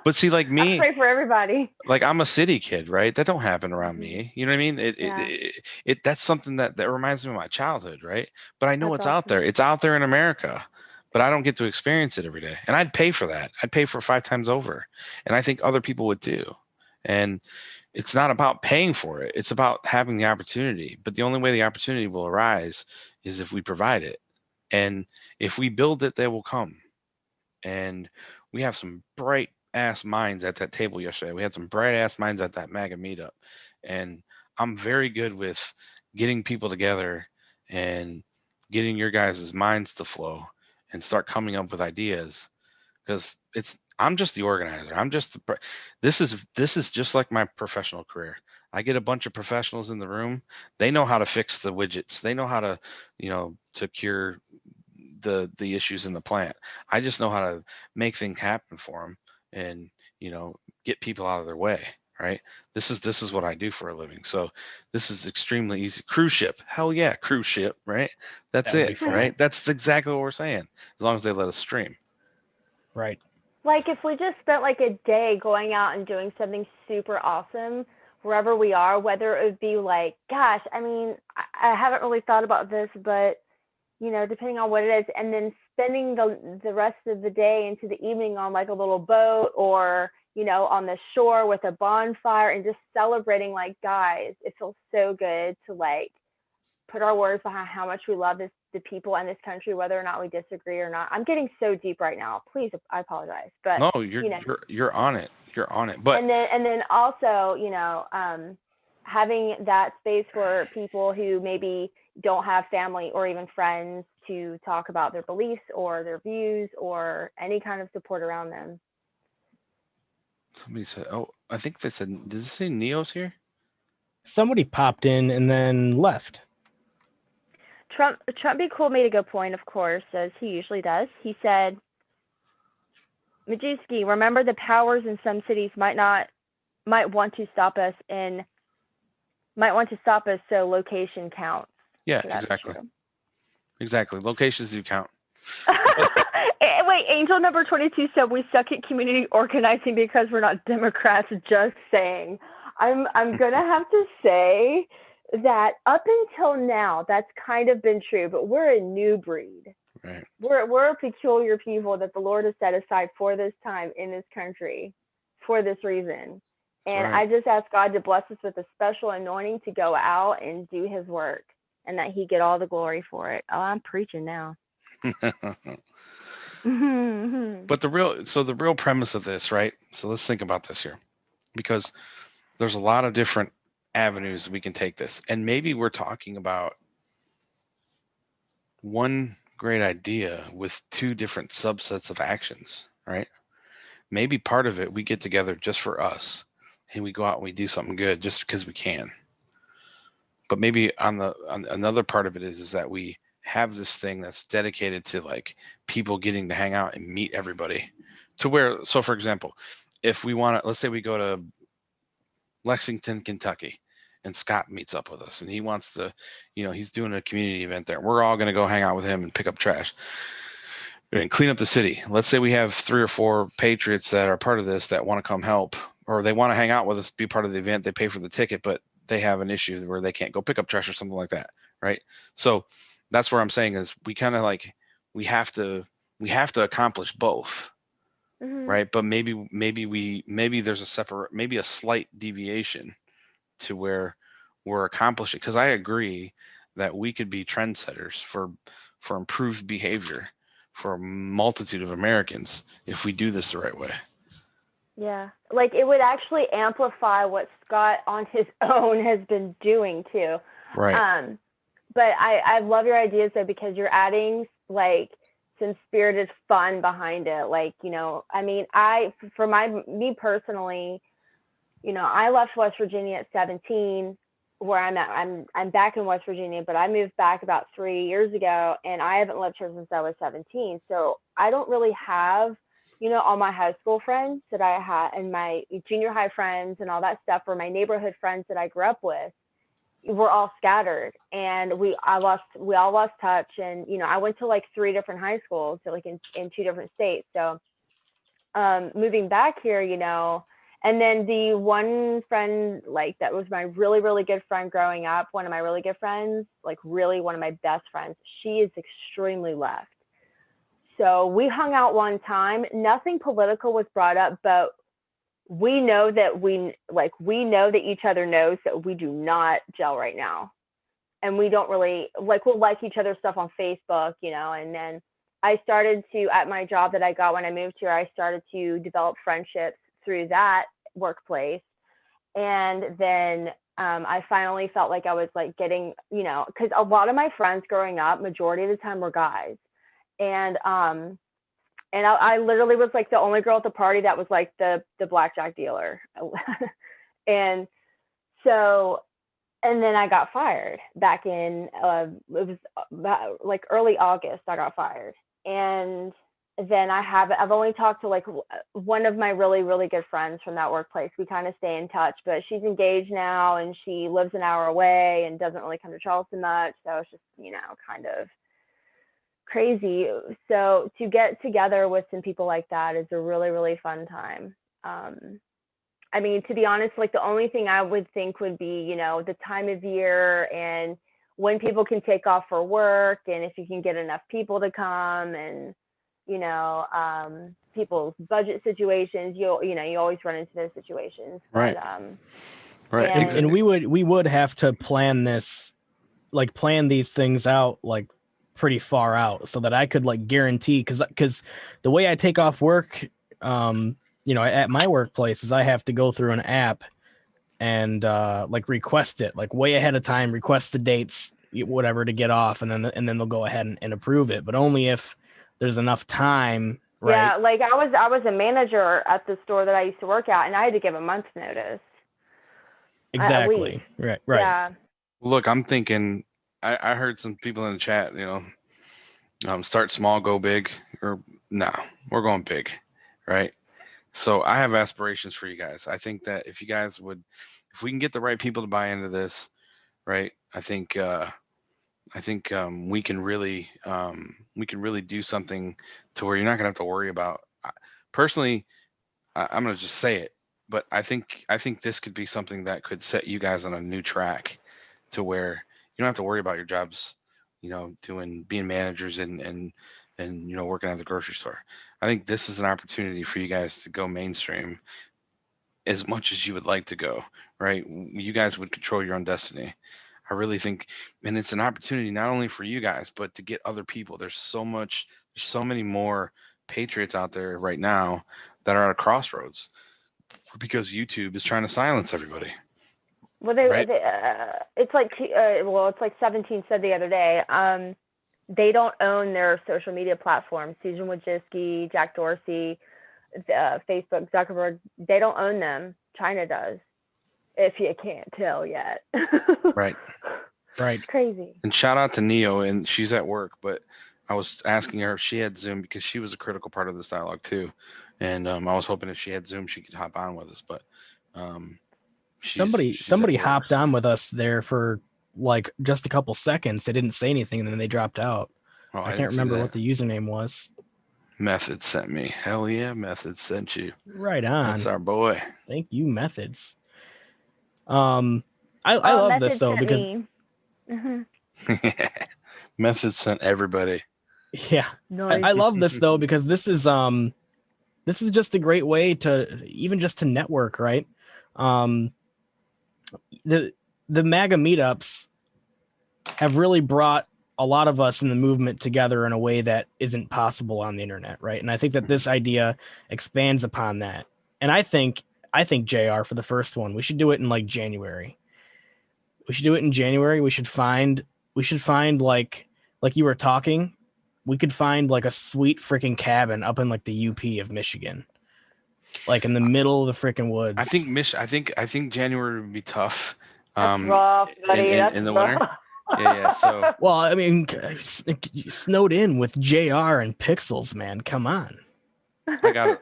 Speaker 8: But see, like
Speaker 2: I
Speaker 8: me,
Speaker 2: pray for everybody.
Speaker 8: like I'm a city kid, right? That don't happen around me. You know what I mean? It that's something that reminds me of my childhood, right? But I know
Speaker 2: That's
Speaker 8: it's out there.
Speaker 2: awesome.
Speaker 8: It's out there in America, but I don't get to experience it every day. And I'd pay for that. I'd pay for it 5 times over. And I think other people would too. And it's not about paying for it. It's about having the opportunity. But the only way the opportunity will arise is if we provide it. And if we build it, they will come. And we have some bright ass minds at that table yesterday. We had some bright ass minds at that MAGA meetup. And I'm very good with getting people together and getting your guys' minds to flow and start coming up with ideas, because I'm just the organizer. I'm just this is just like my professional career. I get a bunch of professionals in the room. They know how to fix the widgets. They know how to, to cure the issues in the plant. I just know how to make things happen for them and, get people out of their way. Right. This is what I do for a living. So this is extremely easy. Cruise ship. Hell yeah. Cruise ship. Right. That's
Speaker 7: That would be
Speaker 8: it.
Speaker 7: fun.
Speaker 8: Right. That's exactly what we're saying. As long as they let us stream.
Speaker 7: Right.
Speaker 2: Like if we just spent like a day going out and doing something super awesome wherever we are, whether it would be like, gosh, I mean, I haven't really thought about this, but depending on what it is, and then spending the rest of the day into the evening on like a little boat or, on the shore with a bonfire and just celebrating, like, guys, it feels so good to like put our words behind how much we love the people in this country, whether or not we disagree or not. I'm getting so deep right now. Please, I apologize, but
Speaker 8: No, you're on it. You're on it. But
Speaker 2: and then also, having that space for people who maybe don't have family or even friends to talk about their beliefs or their views or any kind of support around them.
Speaker 8: somebody said, oh, I think they said, does it say Neo's here?
Speaker 7: Somebody popped in and then left.
Speaker 2: Trump Be Cool made a good point, of course, as he usually does. He said, Majewski, remember the powers in some cities might want to stop us so location counts.
Speaker 8: Yeah,
Speaker 2: So that's
Speaker 8: exactly.
Speaker 2: true.
Speaker 8: Exactly. Locations do count.
Speaker 2: Wait, Angel number 22 said we suck at community organizing because we're not Democrats. Just saying. I'm gonna have to say that up until now, that's kind of been true, but we're a new breed.
Speaker 8: Right.
Speaker 2: We're a peculiar people that the Lord has set aside for this time in this country, for this reason. And
Speaker 8: right.
Speaker 2: I just ask God to bless us with a special anointing to go out and do His work, and that He get all the glory for it. Oh, I'm preaching now.
Speaker 8: But the real premise of this, right? So let's think about this here, because there's a lot of different avenues we can take this, and maybe we're talking about one great idea with two different subsets of actions, right? Maybe part of it we get together just for us, and we go out and we do something good just because we can. But maybe on another part of it is that we have this thing that's dedicated to like people getting to hang out and meet everybody, to where, so for example, if we want to, let's say we go to Lexington, Kentucky, and Scott meets up with us and he wants to, he's doing a community event there. We're all going to go hang out with him and pick up trash and clean up the city. Let's say we have 3 or 4 patriots that are part of this that want to come help, or they want to hang out with us, be part of the event. They pay for the ticket, but they have an issue where they can't go pick up trash or something like that. Right. So that's where I'm saying is we kind of like, we have to accomplish both. Mm-hmm. Right. But maybe there's a slight deviation to where we're accomplishing. Cause I agree that we could be trendsetters for improved behavior for a multitude of Americans if we do this the right way.
Speaker 2: Yeah, like it would actually amplify what Scott on his own has been doing too.
Speaker 8: Right.
Speaker 2: But I love your ideas though, because you're adding like some spirited fun behind it. Like, I mean, me personally, I left West Virginia at 17, where I'm at. I'm back in West Virginia, but I moved back about 3 years ago, and I haven't lived here since I was 17. So I don't really have, all my high school friends that I had and my junior high friends and all that stuff, or my neighborhood friends that I grew up with, we're all scattered, and we all lost touch. And, I went to like 3 different high schools, so like in 2 different states. So moving back here, and then the one friend, like that was my really, really good friend growing up, one of my really good friends, like really one of my best friends, she is extremely left. So we hung out one time, nothing political was brought up, but we know that each other knows that we do not gel right now. and we don't really we'll like each other's stuff on Facebook, you know, and then I started to, at my job that I got when I moved here, I started to develop friendships through that workplace. And then I finally felt like I was like getting, you know, because a lot of my friends growing up, majority of the time were guys. And I literally was like the only girl at the party that was like the blackjack dealer. And so, and then I got fired back in, it was like early August, I got fired. And then I've only talked to like one of my really, really good friends from that workplace. We kind of stay in touch, but she's engaged now and she lives an hour away and doesn't really come to Charleston much. So it's just, you know, kind of crazy. So to get together with some people like that is a really, really fun time. I mean, to be honest, like the only thing I would think would be, you know, the time of year and when people can take off for work and if you can get enough people to come and, you know, people's budget situations, you always run into those situations.
Speaker 8: Right.
Speaker 2: But,
Speaker 8: right.
Speaker 7: And we would have to plan these things out like pretty far out so that I could like guarantee, because the way I take off work, you know, at my workplace is I have to go through an app and like request it like way ahead of time, request the dates, whatever, to get off, and then they'll go ahead and approve it, but only if there's enough time. Right?
Speaker 2: Yeah, like I was a manager at the store that I used to work at, and I had to give a month's notice.
Speaker 7: Exactly. Right.
Speaker 2: Yeah.
Speaker 8: Look, I'm thinking. I heard some people in the chat. You know, start small, go big, or no, we're going big, right? So I have aspirations for you guys. I think that if we can get the right people to buy into this, right? I think we can really do something to where you're not gonna have to worry about. Personally, I'm gonna just say it, but I think this could be something that could set you guys on a new track, to where you don't have to worry about your jobs, you know, being managers and you know, working at the grocery store. I think this is an opportunity for you guys to go mainstream as much as you would like to go, right? You guys would control your own destiny. I really think, and it's an opportunity not only for you guys, but to get other people. There's so many more patriots out there right now that are at a crossroads because YouTube is trying to silence everybody.
Speaker 2: Well,
Speaker 8: right?
Speaker 2: it's like 17 said the other day. They don't own their social media platforms. Susan Wojcicki, Jack Dorsey, Facebook, Zuckerberg, they don't own them. China does, if you can't tell yet.
Speaker 8: Right.
Speaker 2: It's crazy.
Speaker 8: And shout out to Neo, and she's at work, but I was asking her if she had Zoom because she was a critical part of this dialogue too. And I was hoping if she had Zoom, she could hop on with us. But
Speaker 7: somebody hopped on with us there for like just a couple seconds. They didn't say anything, and then they dropped out.
Speaker 8: Oh,
Speaker 7: I can't remember what the username was.
Speaker 8: Methods sent me. Hell yeah, Methods sent you.
Speaker 7: Right on.
Speaker 8: That's our boy.
Speaker 7: Thank you, Methods. I love this though because
Speaker 8: Methods sent everybody.
Speaker 7: Yeah, nice. I love this though because this is just a great way to even just to network, right? The MAGA meetups have really brought a lot of us in the movement together in a way that isn't possible on the internet, right? And I think that this idea expands upon that. And I think JR, for the first one, we should do it in like January. We should do it in January. We should find like you were talking, we could find like a sweet freaking cabin up in like the UP of Michigan, like in the middle of the freaking woods.
Speaker 8: I think January would be tough.
Speaker 2: That's rough, buddy.
Speaker 8: In the winter. Yeah. So
Speaker 7: well, I mean, snowed in with JR and Pixels, man. Come on.
Speaker 8: I got it.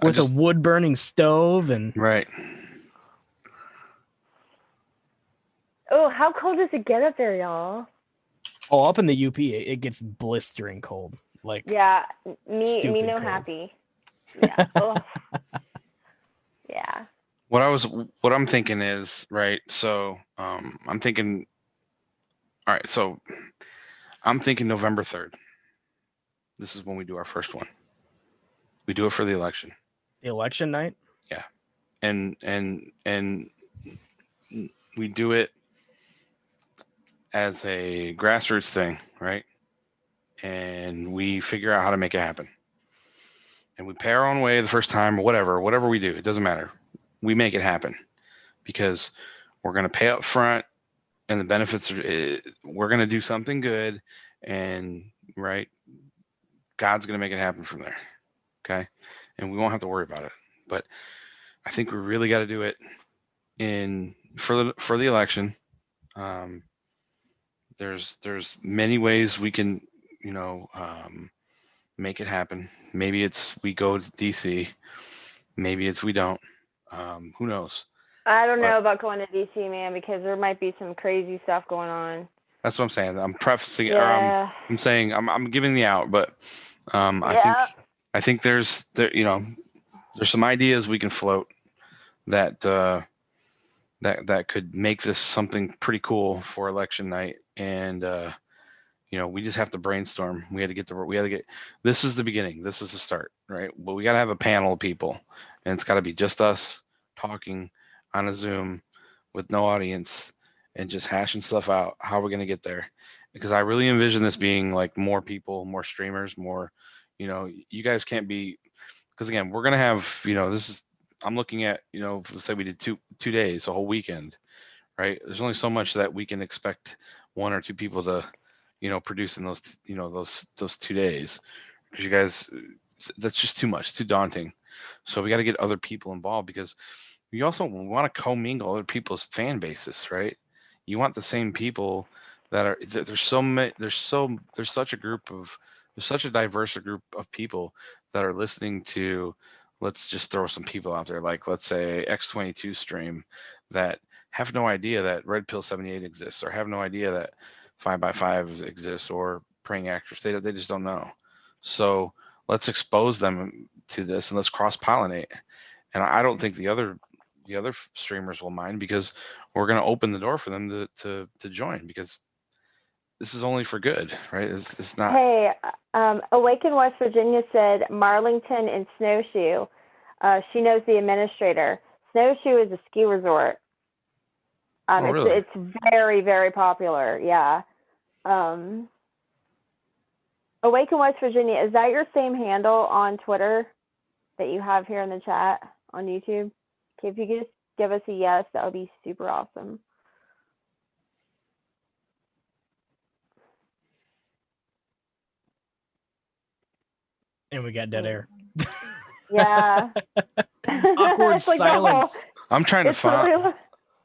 Speaker 7: With a wood burning stove and
Speaker 8: right.
Speaker 2: Oh, how cold does it get up there, y'all?
Speaker 7: Oh, up in the UP, it gets blistering cold. Like
Speaker 2: yeah, me no
Speaker 7: cold.
Speaker 2: happy. Yeah. Yeah.
Speaker 8: What I'm thinking is, right, so I'm thinking November 3rd. This is when we do our first one. We do it for the election.
Speaker 7: The election night?
Speaker 8: Yeah. And we do it as a grassroots thing, right? And we figure out how to make it happen. And we pay our own way the first time or whatever we do, it doesn't matter. We make it happen because we're going to pay up front and the benefits are, we're going to do something good and right. God's going to make it happen from there. Okay. And we won't have to worry about it. But I think we really got to do it for the election. There's many ways we can, make it happen. Maybe it's we go to DC. Maybe it's we don't. Who knows?
Speaker 2: I don't know about going to DC, man, because there might be some crazy stuff going on.
Speaker 8: That's what I'm saying. I'm prefacing,
Speaker 2: Yeah.
Speaker 8: or I'm saying I'm giving the out, but
Speaker 2: Yeah.
Speaker 8: I think there's some ideas we can float that that could make this something pretty cool for election night, and we just have to brainstorm. We had to get this is the beginning. This is the start, right? But we got to have a panel of people, and it's got to be just us talking on a Zoom with no audience and just hashing stuff out. How we're gonna get there? Because I really envision this being like more people, more streamers, more. You guys can't be, because again, we're gonna have. I'm looking at. Let's say we did two days, a whole weekend, right? There's only so much that we can expect one or two people to, produce in those, those 2 days, because you guys, that's just too much, too daunting. So we got to get other people involved, because you also want to commingle other people's fan bases, right? You want the same people that are. There's such a diverse group of people that are listening to. Let's just throw some people out there, like let's say X22 stream, that have no idea that Red Pill 78 exists, or have no idea that 5x5 exists, or Praying Actress. They just don't know. So let's expose them to this, and let's cross pollinate. And I don't think the other streamers will mind, because we're going to open the door for them to join, because this is only for good, right? It's not.
Speaker 2: Hey, Awaken West Virginia said Marlington and Snowshoe. She knows the administrator. Snowshoe is a ski resort.
Speaker 8: Really?
Speaker 2: It's very, very popular. Yeah. Awaken West Virginia, is that your same handle on Twitter that you have here in the chat on YouTube? Okay, if you could just give us a yes, that would be super awesome.
Speaker 7: And we got dead air.
Speaker 2: Yeah.
Speaker 7: Awkward silence.
Speaker 8: I'm trying to follow.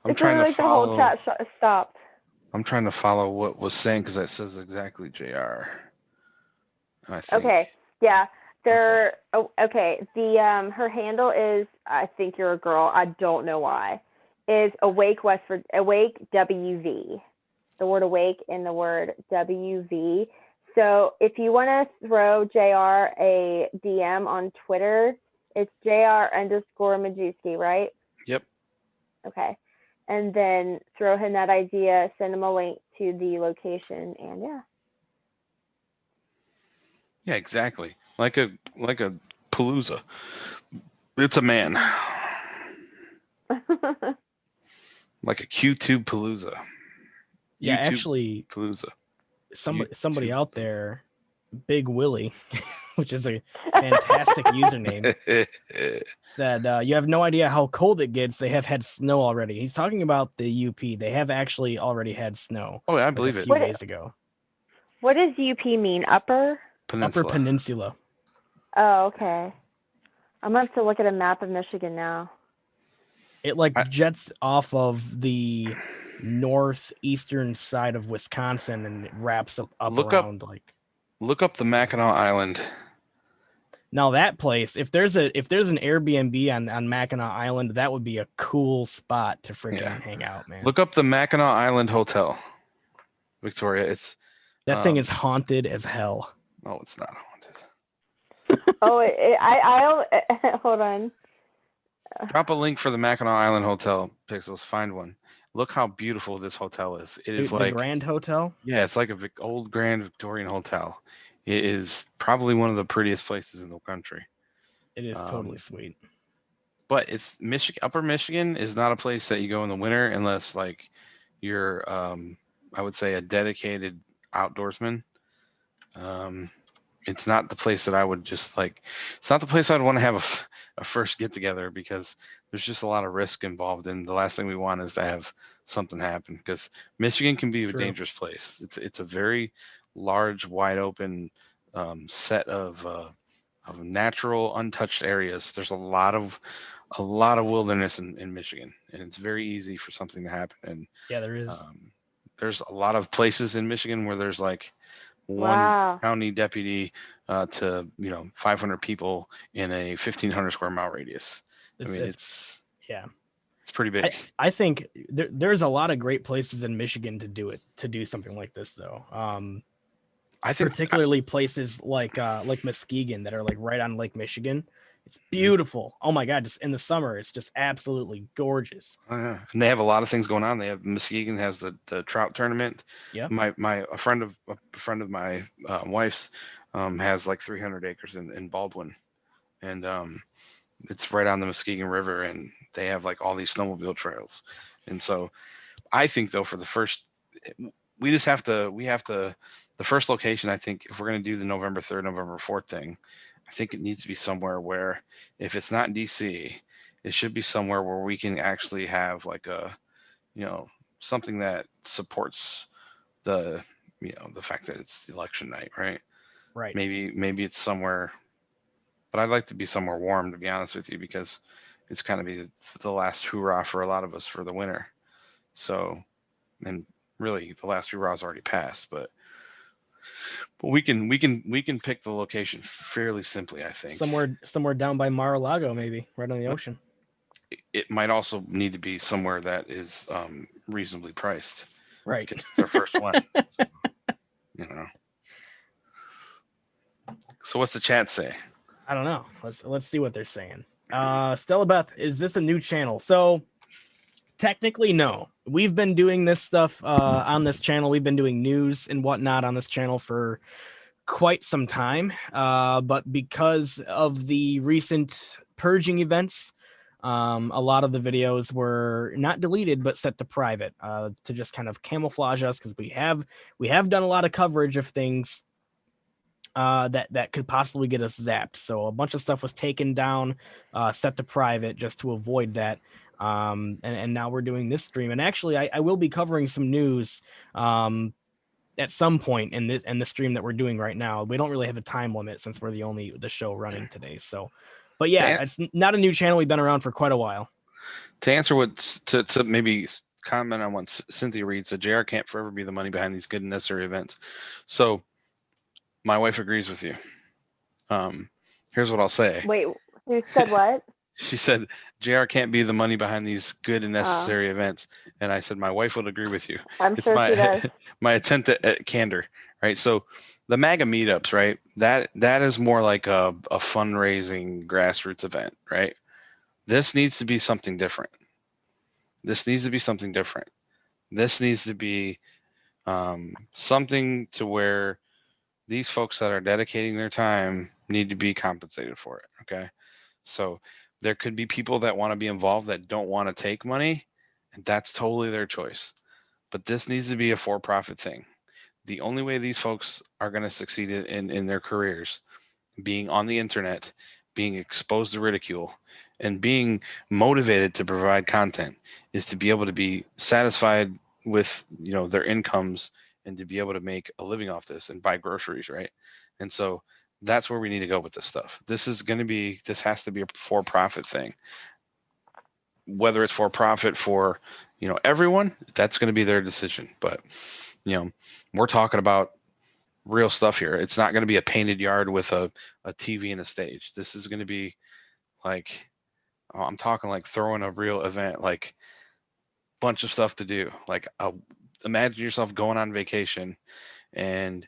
Speaker 8: I'm trying to follow.
Speaker 2: The whole chat stopped.
Speaker 8: I'm trying to follow what was saying, because it says exactly JR. I think.
Speaker 2: Okay. Yeah. They're okay. The her handle is, I think you're a girl. I don't know why. Is Awake WV. The word awake and the word WV. So if you want to throw JR a DM on Twitter, it's JR_Majewski, right?
Speaker 8: Yep.
Speaker 2: Okay. And then throw him that idea, send him a link to the location, and yeah.
Speaker 8: Yeah, exactly. Like a palooza. It's a man. Like a Q-tube palooza.
Speaker 7: Yeah,
Speaker 8: YouTube
Speaker 7: actually,
Speaker 8: palooza.
Speaker 7: Somebody out there, Big Willie, which is a fantastic username, said, you have no idea how cold it gets. They have had snow already. He's talking about the UP. They have actually already had snow.
Speaker 8: Oh, yeah, I believe
Speaker 7: a
Speaker 8: it.
Speaker 7: few days ago.
Speaker 2: What does UP mean? Upper
Speaker 7: Peninsula.
Speaker 2: Oh, okay. I'm going to have to look at a map of Michigan now.
Speaker 7: It jets off of the northeastern side of Wisconsin and it wraps up around
Speaker 8: Look up the Mackinac Island.
Speaker 7: Now that place, if there's an Airbnb on Mackinac Island, that would be a cool spot to freaking hang out, man.
Speaker 8: Look up the Mackinac Island Hotel, Victoria.
Speaker 7: That thing is haunted as hell.
Speaker 8: Oh, it's not haunted.
Speaker 2: I hold on.
Speaker 8: Drop a link for the Mackinac Island Hotel, Pixels. Find one. Look how beautiful this hotel is. It is
Speaker 7: the Grand Hotel?
Speaker 8: Yeah, it's like a old Grand Victorian hotel. It is probably one of the prettiest places in the country.
Speaker 7: It is totally sweet.
Speaker 8: But it's Michigan. Upper Michigan is not a place that you go in the winter unless you're I would say, a dedicated outdoorsman. It's not the place that I would just like. It's not the place I'd want to have a first get together, because there's just a lot of risk involved, and the last thing we want is to have something happen, because Michigan can be a
Speaker 7: True.
Speaker 8: dangerous place. It's a very large, wide open set of natural, untouched areas. There's a lot of wilderness in Michigan, and it's very easy for something to happen. And
Speaker 7: Yeah, there is.
Speaker 8: there's a lot of places in Michigan where there's like one
Speaker 2: Wow.
Speaker 8: county deputy to 500 people in a 1,500 square mile radius. I mean, it's
Speaker 7: yeah.
Speaker 8: It's pretty big.
Speaker 7: I think there's a lot of great places in Michigan to do something like this, though. I think particularly places like Muskegon that are like right on Lake Michigan. It's beautiful. Oh my God! Just in the summer, it's just absolutely gorgeous.
Speaker 8: Oh, yeah. And they have a lot of things going on. They have Muskegon has the trout tournament.
Speaker 7: Yeah.
Speaker 8: A friend of my wife's has like 300 acres in Baldwin, and it's right on the Muskegon River, and they have like all these snowmobile trails. And so I think though, for the first, we have to, the first location, I think if we're going to do the November 3rd, November 4th thing, I think it needs to be somewhere where, if it's not DC, it should be somewhere where we can actually have like a, something that supports the, the fact that it's election night, right?
Speaker 7: Right.
Speaker 8: Maybe it's somewhere, but I'd like to be somewhere warm, to be honest with you, because it's kind of be the last hoorah for a lot of us for the winter. So, and really the last hoorah's already passed, but we can pick the location fairly simply, I think.
Speaker 7: Somewhere down by Mar-a-Lago, maybe right on the ocean.
Speaker 8: It might also need to be somewhere that is reasonably priced.
Speaker 7: Right.
Speaker 8: It's our first one. So, So what's the chat say?
Speaker 7: I don't know. Let's see what they're saying. Stella Beth, is this a new channel? So technically, no. We've been doing this stuff on this channel. We've been doing news and whatnot on this channel for quite some time. But because of the recent purging events, a lot of the videos were not deleted but set to private to just kind of camouflage us, because we have done a lot of coverage of things that could possibly get us zapped. So a bunch of stuff was taken down, set to private just to avoid that. And now we're doing this stream. And actually, I will be covering some news at some point in the stream that we're doing right now. We don't really have a time limit since we're the show running today. So, but yeah, it's not a new channel. We've been around for quite a while.
Speaker 8: To answer to maybe comment on what Cynthia reads, said JR can't forever be the money behind these good and necessary events. So my wife agrees with you. Here's what I'll say.
Speaker 2: Wait, you said what?
Speaker 8: She said JR can't be the money behind these good and necessary events. And I said, my wife would agree with you.
Speaker 2: I'm sure she does.
Speaker 8: My attempt at candor, right? So the MAGA meetups, right? That is more like a fundraising grassroots event, right? This needs to be something different. This needs to be something something to where these folks that are dedicating their time need to be compensated for it. Okay. So there could be people that want to be involved that don't want to take money, and that's totally their choice. But this needs to be a for-profit thing. The only way these folks are going to succeed in their careers, being on the internet, being exposed to ridicule, and being motivated to provide content, is to be able to be satisfied with their incomes and to be able to make a living off this and buy groceries, right? And so that's where we need to go with this stuff. This has to be a for-profit thing. Whether it's for profit for, everyone, that's going to be their decision. But, we're talking about real stuff here. It's not going to be a painted yard with a TV and a stage. This is going to be like, I'm talking like throwing a real event, like bunch of stuff to do. Like imagine yourself going on vacation and,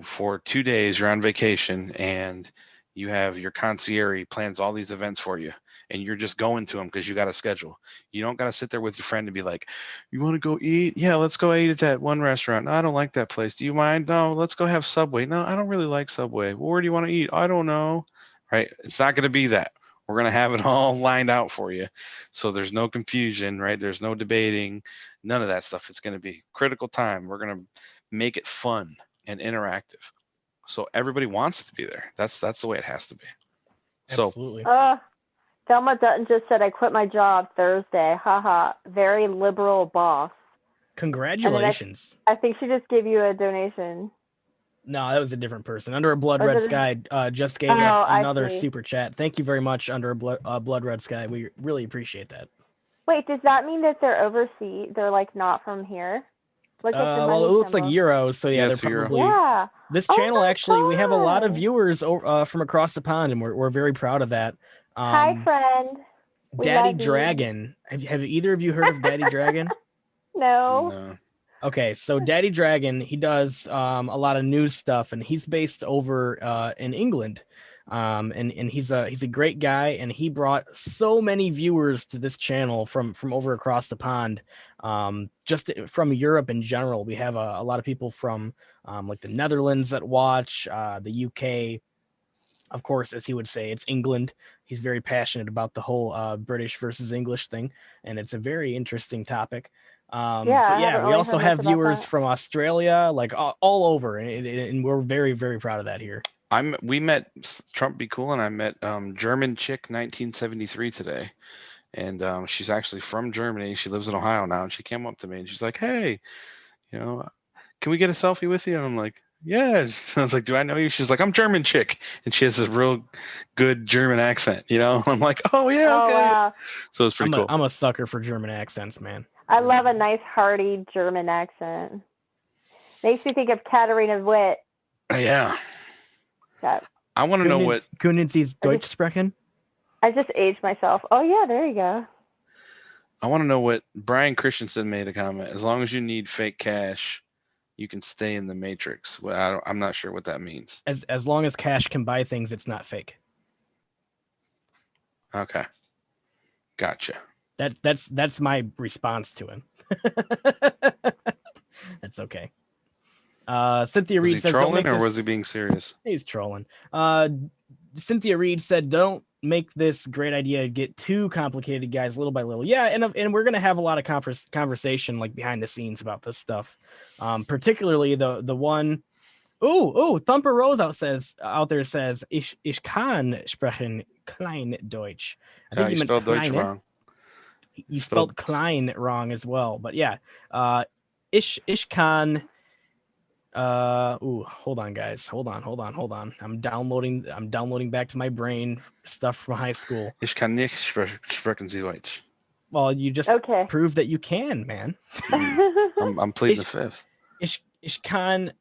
Speaker 8: for 2 days you're on vacation and you have your concierge plans all these events for you and you're just going to them because you got a schedule. You don't got to sit there with your friend and be like, you want to go eat? Yeah, let's go eat at that one restaurant. No, I don't like that place. Do you mind? No, let's go have Subway. No, I don't really like Subway. Well, where do you want to eat? I don't know. Right? It's not going to be that. We're going to have it all lined out for you. So there's no confusion, right? There's no debating, none of that stuff. It's going to be critical time. We're going to make it fun and interactive. So everybody wants to be there. That's the way it has to be. So
Speaker 7: Absolutely.
Speaker 2: Thelma Dutton just said, I quit my job Thursday. Haha. Very liberal boss.
Speaker 7: Congratulations.
Speaker 2: I think she just gave you a donation.
Speaker 7: No, that was a different person. Under a Blood Red Sky just gave us another super chat. Thank you very much, Under a Blood Red Sky. We really appreciate that.
Speaker 2: Wait, does that mean that they're overseas? They're like not from here? Look at the
Speaker 7: Well, it looks
Speaker 2: symbol.
Speaker 7: like euros, so yeah, they're probably.
Speaker 2: Yeah.
Speaker 7: This channel actually, we have a lot of viewers from across the pond, and we're very proud of that.
Speaker 2: Hi, friend.
Speaker 7: Daddy Dragon. Have either of you heard of Daddy Dragon?
Speaker 2: No.
Speaker 7: Okay, so Daddy Dragon, he does a lot of news stuff, and he's based over in England. And he's a great guy, and he brought so many viewers to this channel from over across the pond. Just from Europe in general, we have a lot of people from like the Netherlands that watch, the UK. Of course, as he would say, it's England. He's very passionate about the whole British versus English thing, and it's a very interesting topic. We also have viewers from Australia, like all over, and we're very, very proud of that here.
Speaker 8: We met Trump Be Cool, and I met German Chick 1973 today, and she's actually from Germany. She lives in Ohio now, and she came up to me and she's like, "Hey, can we get a selfie with you?" And I'm like, "Yeah." I was like, "Do I know you?" She's like, "I'm German Chick," and she has a real good German accent. I'm like, "Oh yeah, okay."
Speaker 2: Wow.
Speaker 8: So it's pretty cool.
Speaker 7: I'm a sucker for German accents, man.
Speaker 2: I love a nice, hearty German accent. Makes me think of Katharina Witt.
Speaker 8: Yeah. I want to know what.
Speaker 7: Können Sie Deutsch sprechen?
Speaker 2: I just aged myself. Oh, yeah, there you go.
Speaker 8: I want to know what Brian Christensen made a comment. As long as you need fake cash, you can stay in the Matrix. Well, I'm not sure what that means.
Speaker 7: As long as cash can buy things, it's not fake.
Speaker 8: Okay. Gotcha.
Speaker 7: That's my response to him. That's okay. Cynthia Reed says,
Speaker 8: trolling, or was he being serious?
Speaker 7: He's trolling. Cynthia Reed said, don't make this great idea get too complicated, guys, little by little. Yeah, and we're gonna have a lot of conversation like behind the scenes about this stuff. Particularly the one. Thumper Rose out there says, Ich kann sprechen klein Deutsch. I think
Speaker 8: you spelled Deutsch wrong.
Speaker 7: You spelled Klein wrong as well, but yeah. Ich kann. Hold on, guys. Hold on. I'm downloading back to my brain stuff from high school.
Speaker 8: Ich kann nicht sprechen Sie Deutsch.
Speaker 7: Well, you just proved that you can, man.
Speaker 8: I'm pleading the fifth.
Speaker 7: Ich kann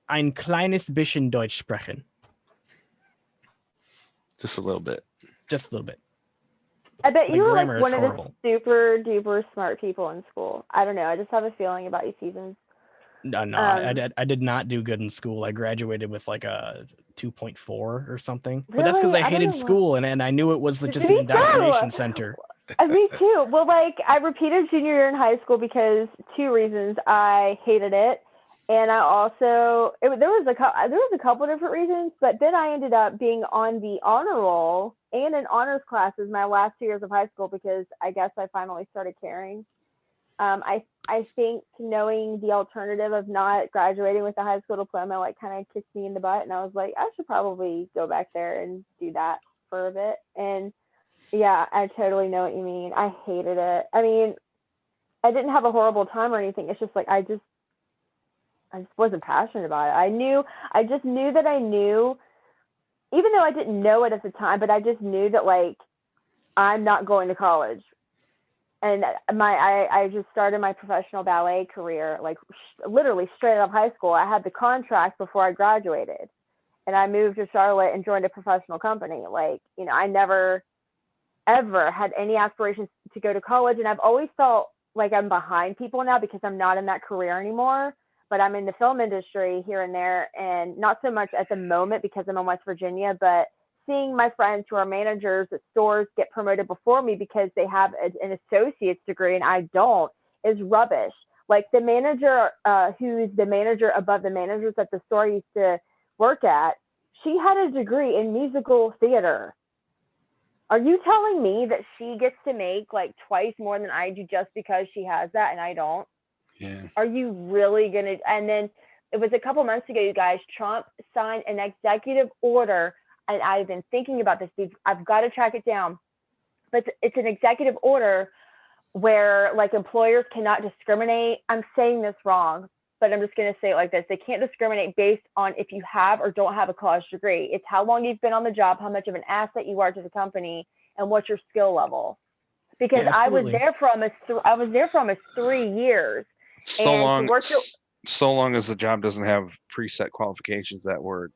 Speaker 7: ein kleines bisschen Deutsch sprechen.
Speaker 8: Just a little bit.
Speaker 2: I bet you were like one of the super duper smart people in school. I don't know. I just have a feeling about you, Seasons.
Speaker 7: No, I did not do good in school. I graduated with like a 2.4 or something. But that's because I hated school and I knew it was just an indoctrination center.
Speaker 2: Me too. Well, like I repeated junior year in high school because two reasons. I hated it, and I also there was a couple different reasons. But then I ended up being on the honor roll and in honors classes my last 2 years of high school because I guess I finally started caring. I think knowing the alternative of not graduating with a high school diploma like kind of kicked me in the butt, and I was like, I should probably go back there and do that for a bit. And yeah, I totally know what you mean. I hated it. I mean, I didn't have a horrible time or anything. It's just like I just wasn't passionate about it. I just knew that I knew, even though I didn't know it at the time, but I just knew that like I'm not going to college. And I just started my professional ballet career, like literally straight out of high school. I had the contract before I graduated, and I moved to Charlotte and joined a professional company. Like, I never, ever had any aspirations to go to college. And I've always felt like I'm behind people now because I'm not in that career anymore, but I'm in the film industry here and there, and not so much at the moment because I'm in West Virginia, but seeing my friends who are managers at stores get promoted before me because they have an associate's degree and I don't is rubbish. Like the manager who's the manager above the managers at the store I used to work at, she had a degree in musical theater. Are you telling me that she gets to make like twice more than I do just because she has that and I don't?
Speaker 8: Yeah.
Speaker 2: Are you really going to? And then it was a couple months ago, you guys, Trump signed an executive order, and I've been thinking about this. I've got to track it down. But it's an executive order where like employers cannot discriminate. I'm saying this wrong, but I'm just going to say it like this. They can't discriminate based on if you have or don't have a college degree. It's how long you've been on the job, how much of an asset you are to the company, and what's your skill level. Because
Speaker 7: Yeah,
Speaker 2: I was
Speaker 7: absolutely.
Speaker 2: there for almost 3 years.
Speaker 8: So
Speaker 2: And to
Speaker 8: long,
Speaker 2: work your-
Speaker 8: so long as the job doesn't have preset qualifications that were,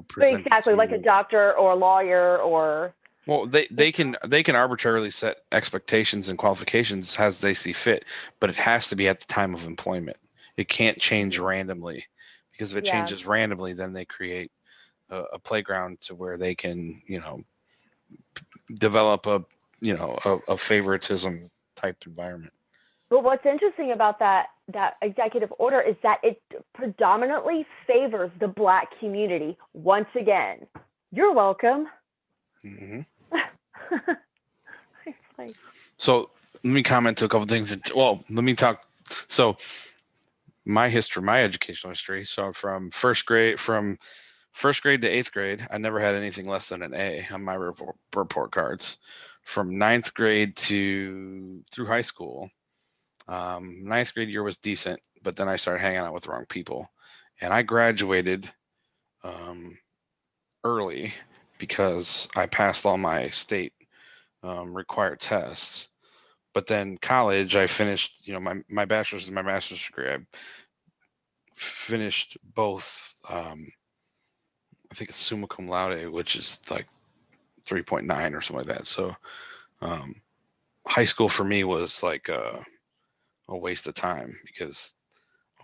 Speaker 8: presented
Speaker 2: exactly
Speaker 8: to
Speaker 2: like a
Speaker 8: you.
Speaker 2: doctor or a lawyer or
Speaker 8: Well, they can arbitrarily set expectations and qualifications as they see fit, but it has to be at the time of employment. It can't change randomly, because if it
Speaker 2: Yeah.
Speaker 8: changes randomly, then they create a playground to where they can, develop a favoritism type environment.
Speaker 2: But what's interesting about that executive order is that it predominantly favors the Black community. Once again, you're welcome.
Speaker 8: Hmm.
Speaker 2: It's like,
Speaker 8: So let me comment to a couple things. Let me talk. So my educational history. So from first grade to 8th grade, I never had anything less than an A on my report cards. From 9th grade through high school, 9th grade year was decent, but then I started hanging out with the wrong people, and I graduated early because I passed all my state required tests. But then college, I finished, my bachelor's and my master's degree. I finished both. I think it's summa cum laude, which is like 3.9 or something like that. So high school for me was like a waste of time, because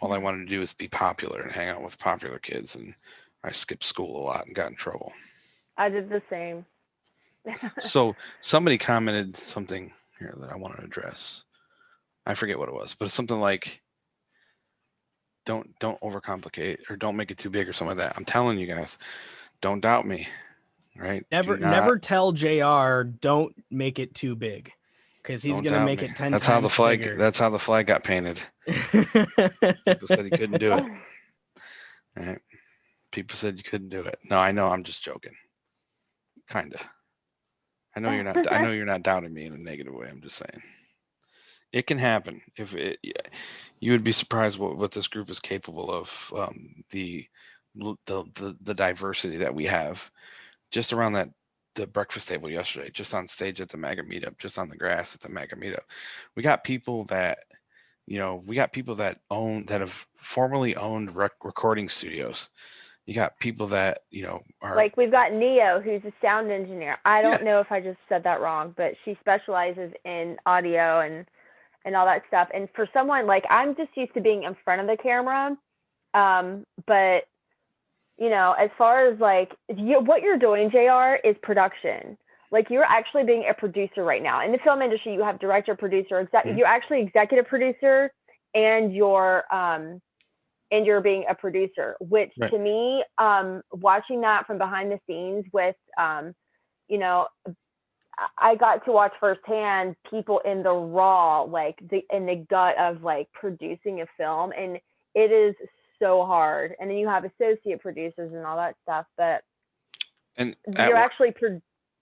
Speaker 8: all I wanted to do was be popular and hang out with popular kids, and I skipped school a lot and got in trouble.
Speaker 2: I did the same.
Speaker 8: So somebody commented something here that I want to address. I forget what it was, but it's something like, don't overcomplicate, or don't make it too big, or something like that. I'm telling you guys, don't doubt me, right?
Speaker 7: Never tell JR don't make it too big, because he's gonna make it 10
Speaker 8: That's
Speaker 7: times
Speaker 8: how the flag.
Speaker 7: bigger.
Speaker 8: That's how the flag got painted. People said he couldn't do it. Right? People said you couldn't do it. No, I know. I'm just joking. Kinda. I know you're not. I know you're not doubting me in a negative way. I'm just saying it can happen. You would be surprised what this group is capable of. The diversity that we have just around the breakfast table yesterday, just on stage at the MAGA meetup, just on the grass at the MAGA meetup. We got people that have formerly owned recording studios. You got people that, are
Speaker 2: like, we've got Neo, who's a sound engineer. I don't know if I just said that wrong, but she specializes in audio and all that stuff. And for someone like, I'm just used to being in front of the camera. But as far as like what you're doing, JR, is production. Like, you're actually being a producer right now. In the film industry, you have director, producer, you're actually executive producer, and you're being a producer, which
Speaker 8: Right.
Speaker 2: to me, watching that from behind the scenes with, I got to watch firsthand people in the raw, like in the gut of like producing a film, and it is so hard. And then you have associate producers and all that stuff, but you're actually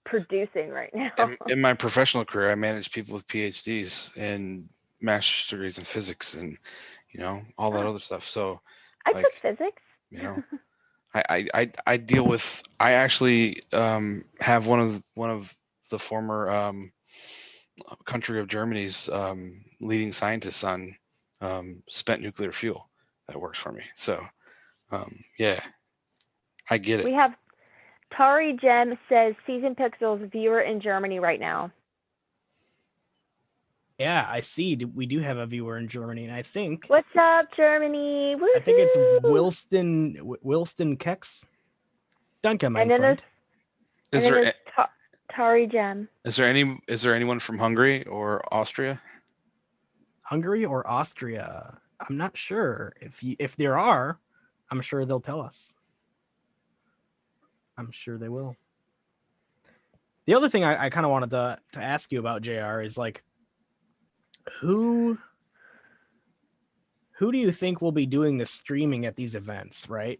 Speaker 2: producing right now.
Speaker 8: In my professional career, I managed people with PhDs and master's degrees in physics and all that other stuff. So
Speaker 2: I took physics.
Speaker 8: I deal with. I actually have one of the former country of Germany's leading scientists on spent nuclear fuel that works for me. So yeah, I get it.
Speaker 2: We have Tari Gem says SeesInPixels viewer in Germany right now.
Speaker 7: Yeah, I see. We do have a viewer in Germany, and I think.
Speaker 2: What's up, Germany? Woo-hoo!
Speaker 7: I think it's Wilston Kex. Danke, mein Freund.
Speaker 8: Is
Speaker 2: Tari Gem.
Speaker 8: Is there anyone from Hungary or Austria?
Speaker 7: Hungary or Austria? I'm not sure. If there are, I'm sure they'll tell us. I'm sure they will. The other thing I kind of wanted to ask you about, JR, is like, who do you think will be doing the streaming at these events, right?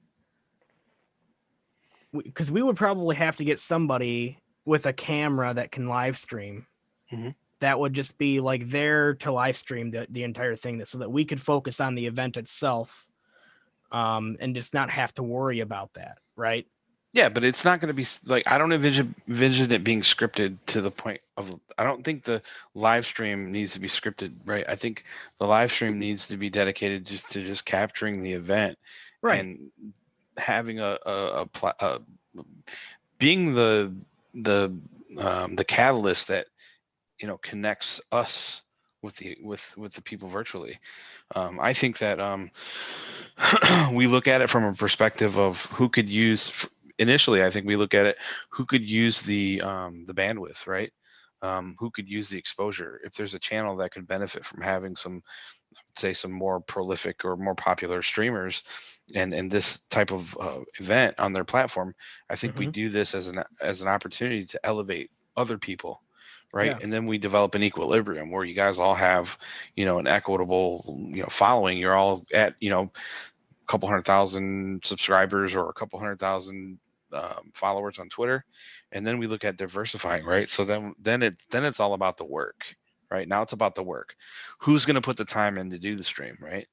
Speaker 7: Because we would probably have to get somebody with a camera that can live stream.
Speaker 8: Mm-hmm.
Speaker 7: That would just be like there to live stream the entire thing, so that we could focus on the event itself, and just not have to worry about that, right?
Speaker 8: Yeah, but it's not going to be like, I don't envision it being scripted to the point of, I don't think the live stream needs to be scripted, right? I think the live stream needs to be dedicated just capturing the event,
Speaker 7: Right.
Speaker 8: and having being the catalyst that, you know, connects us with the people virtually. I think that we look at it from a perspective of who could use. Initially, I think we look at it who could use the bandwidth, right? Who could use the exposure? If there's a channel that could benefit from having some, say, some more prolific or more popular streamers, and this type of event on their platform, I think we do this as an opportunity to elevate other people, right?
Speaker 7: Yeah.
Speaker 8: And then we develop an equilibrium where you guys all have, you know, an equitable, you know, following. You're all at, you know, a couple 100,000 subscribers or a couple 100,000 followers on Twitter, and then we look at diversifying, right? So then it's all about the work, right? Now it's about the work. Who's going to put the time in to do the stream, right?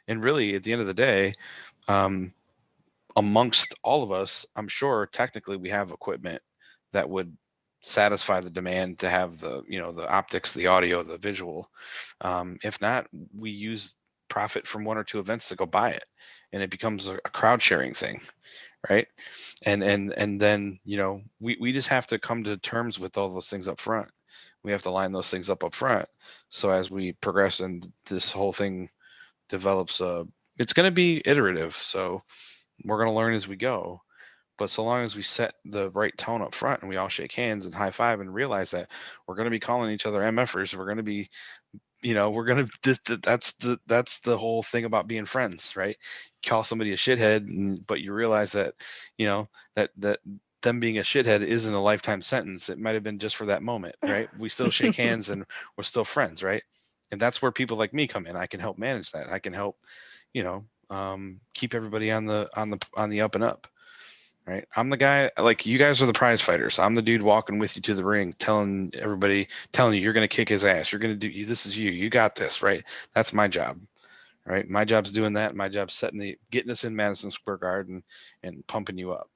Speaker 8: And really, at the end of the day, amongst all of us, I'm sure technically we have equipment that would satisfy the demand to have the, you know, the optics, the audio, the visual. If not, we profit from one or two events to go buy it, and it becomes a crowd sharing thing, right? And then, you know, we just have to come to terms with all those things up front. We have to line those things up front. So as we progress and this whole thing develops, it's going to be iterative. So we're going to learn as we go. But so long as we set the right tone up front and we all shake hands and high five and realize that we're going to be calling each other MFers, we're going to be, you know, we're going to, that's the whole thing about being friends, right? Call somebody a shithead, but you realize that, you know, that them being a shithead isn't a lifetime sentence. It might've been just for that moment, right? We still shake hands and we're still friends, right? And that's where people like me come in. I can help manage that. I can help, you know, keep everybody on the up and up. Right. I'm the guy, like, you guys are the prize fighters. I'm the dude walking with you to the ring, telling you you're going to kick his ass. You're going to do, this is you. You got this, right? That's my job. Right. My job's doing that. My job's getting us in Madison Square Garden and pumping you up.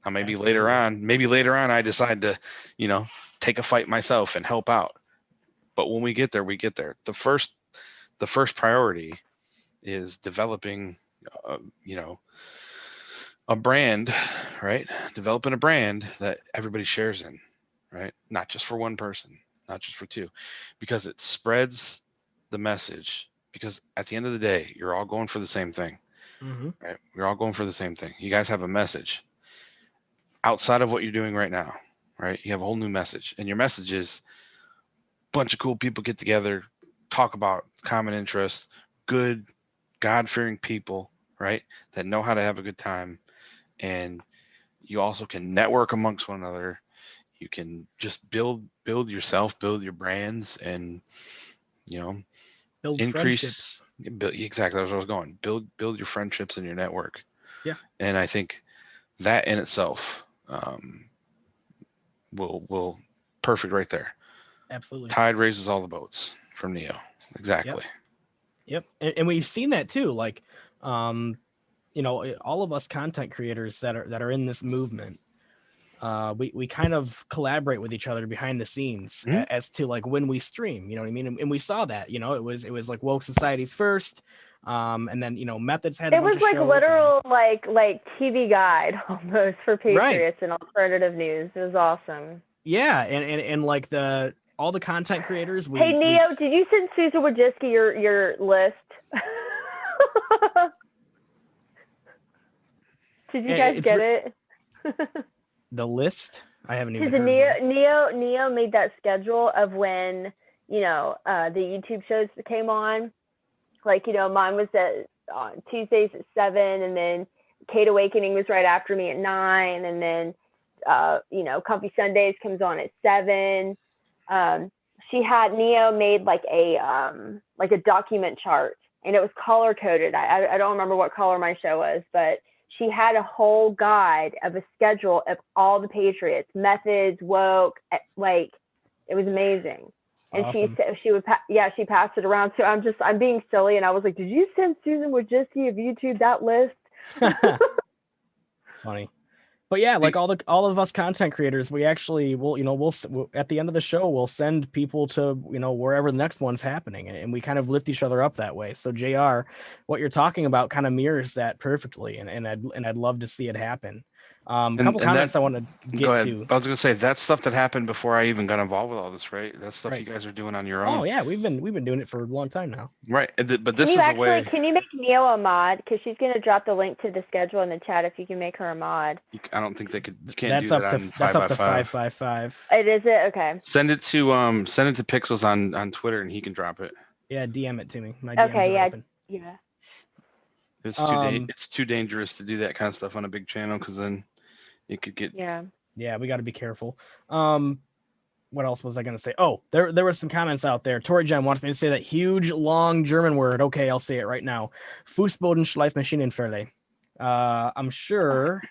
Speaker 8: Now, maybe later on, I decide to, you know, take a fight myself and help out. But when we get there, we get there. The first priority is developing, you know, a brand, right? Developing a brand that everybody shares in, right? Not just for one person, not just for two, because it spreads the message. Because at the end of the day, you're all going for the same thing, right? We're all going for the same thing. You guys have a message outside of what you're doing right now, right? You have a whole new message, and your message is a bunch of cool people get together, talk about common interests, good, God-fearing people, right? That know how to have a good time. And you also can network amongst one another. You can just build yourself, build your brands, and, you know,
Speaker 7: build friendships.
Speaker 8: Exactly, that's where I was going. Build your friendships and your network.
Speaker 7: Yeah.
Speaker 8: And I think that in itself will perfect right there.
Speaker 7: Absolutely.
Speaker 8: Tide raises all the boats from Neo. Exactly.
Speaker 7: Yep. And we've seen that too. Like, you know, all of us content creators that are in this movement, we kind of collaborate with each other behind the scenes as to like when we stream, you know what I mean? And we saw that, you know, it was like Woke Societies first, and then, you know, Methods had.
Speaker 2: It was like literal like TV guide almost for Patriots and alternative news. It was awesome.
Speaker 7: Yeah, and like all the content creators.
Speaker 2: Hey Neo, did you send Susan Wojcicki your list? Did you guys get it?
Speaker 7: The list? I haven't even heard
Speaker 2: Neo made that schedule of when, you know, the YouTube shows that came on. Like, you know, mine was on Tuesdays at 7, and then Kate Awakening was right after me at 9, and then Comfy Sundays comes on at 7. She had Neo made like a document chart, and it was color coded. I don't remember what color my show was, but she had a whole guide of a schedule of all the Patriots, methods, woke, like it was amazing. And
Speaker 7: Awesome.
Speaker 2: she passed it around. So I'm being silly, and I was like, did you send Susan Wojcicki of YouTube that list?
Speaker 7: Funny. But yeah, like all of us content creators, we actually we'll at the end of the show we'll send people to wherever the next one's happening, and we kind of lift each other up that way. So JR, what you're talking about kind of mirrors that perfectly, and I'd love to see it happen. A couple comments I want to get to.
Speaker 8: I was gonna say that's stuff that happened before I even got involved with all this, right? That's stuff
Speaker 7: Right.
Speaker 8: you guys are doing on your own.
Speaker 7: Oh yeah, we've been doing it for a long time now.
Speaker 8: Right, but this is a way.
Speaker 2: Can you make Neo a mod? Because she's gonna drop the link to the schedule in the chat. If you can make her a mod.
Speaker 8: I don't think they could. You can't
Speaker 7: That's
Speaker 8: do
Speaker 7: up
Speaker 8: that
Speaker 7: to
Speaker 8: on 5x5.
Speaker 7: 5x5.
Speaker 2: It is it okay.
Speaker 8: Send it to Pixels on Twitter, and he can drop it.
Speaker 7: Yeah, DM it to me. My DMs
Speaker 2: Okay,
Speaker 7: are
Speaker 2: yeah,
Speaker 7: open.
Speaker 2: yeah.
Speaker 8: It's too dangerous to do that kind of stuff on a big channel, because then it could get.
Speaker 7: Yeah, we got to be careful. What else was I going to say? Oh, there were some comments out there. Tori Jen wants me to say that huge, long German word. Okay, I'll say it right now. Fußbodenschleifmaschinenverleih. I'm sure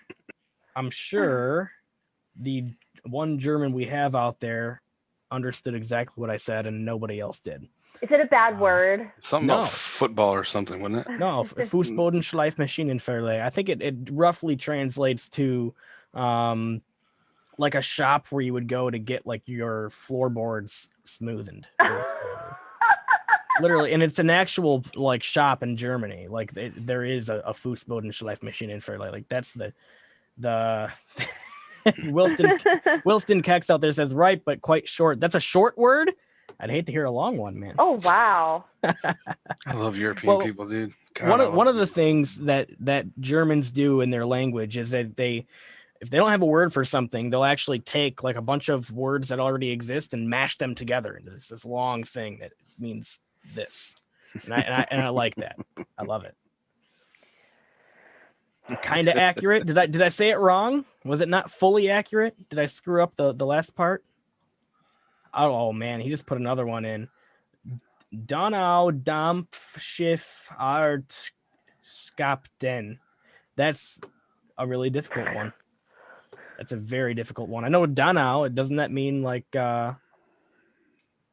Speaker 7: the one German we have out there understood exactly what I said, and nobody else did.
Speaker 2: Is it a bad word?
Speaker 8: Something about football or something, wouldn't it?
Speaker 7: No, Fußbodenschleifmaschinenverleih. I think it roughly translates to like a shop where you would go to get like your floorboards smoothened. Literally, and it's an actual like shop in Germany. Like there is a Fußbodenschleifmaschinenverleih. Like that's the Wilston Kex out there says right, but quite short. That's a short word. I'd hate to hear a long one, man.
Speaker 2: Oh wow!
Speaker 8: I love European people, dude.
Speaker 7: God, one of the things that Germans do in their language is that if they don't have a word for something, they'll actually take like a bunch of words that already exist and mash them together into this long thing that means this. And I like that. I love it. Kind of accurate. Did I say it wrong? Was it not fully accurate? Did I screw up the last part? Oh man, he just put another one in. Donau Dampfschiff Art Skapten. That's a really difficult one. That's a very difficult one. I know Donau. Doesn't that mean like? Doesn't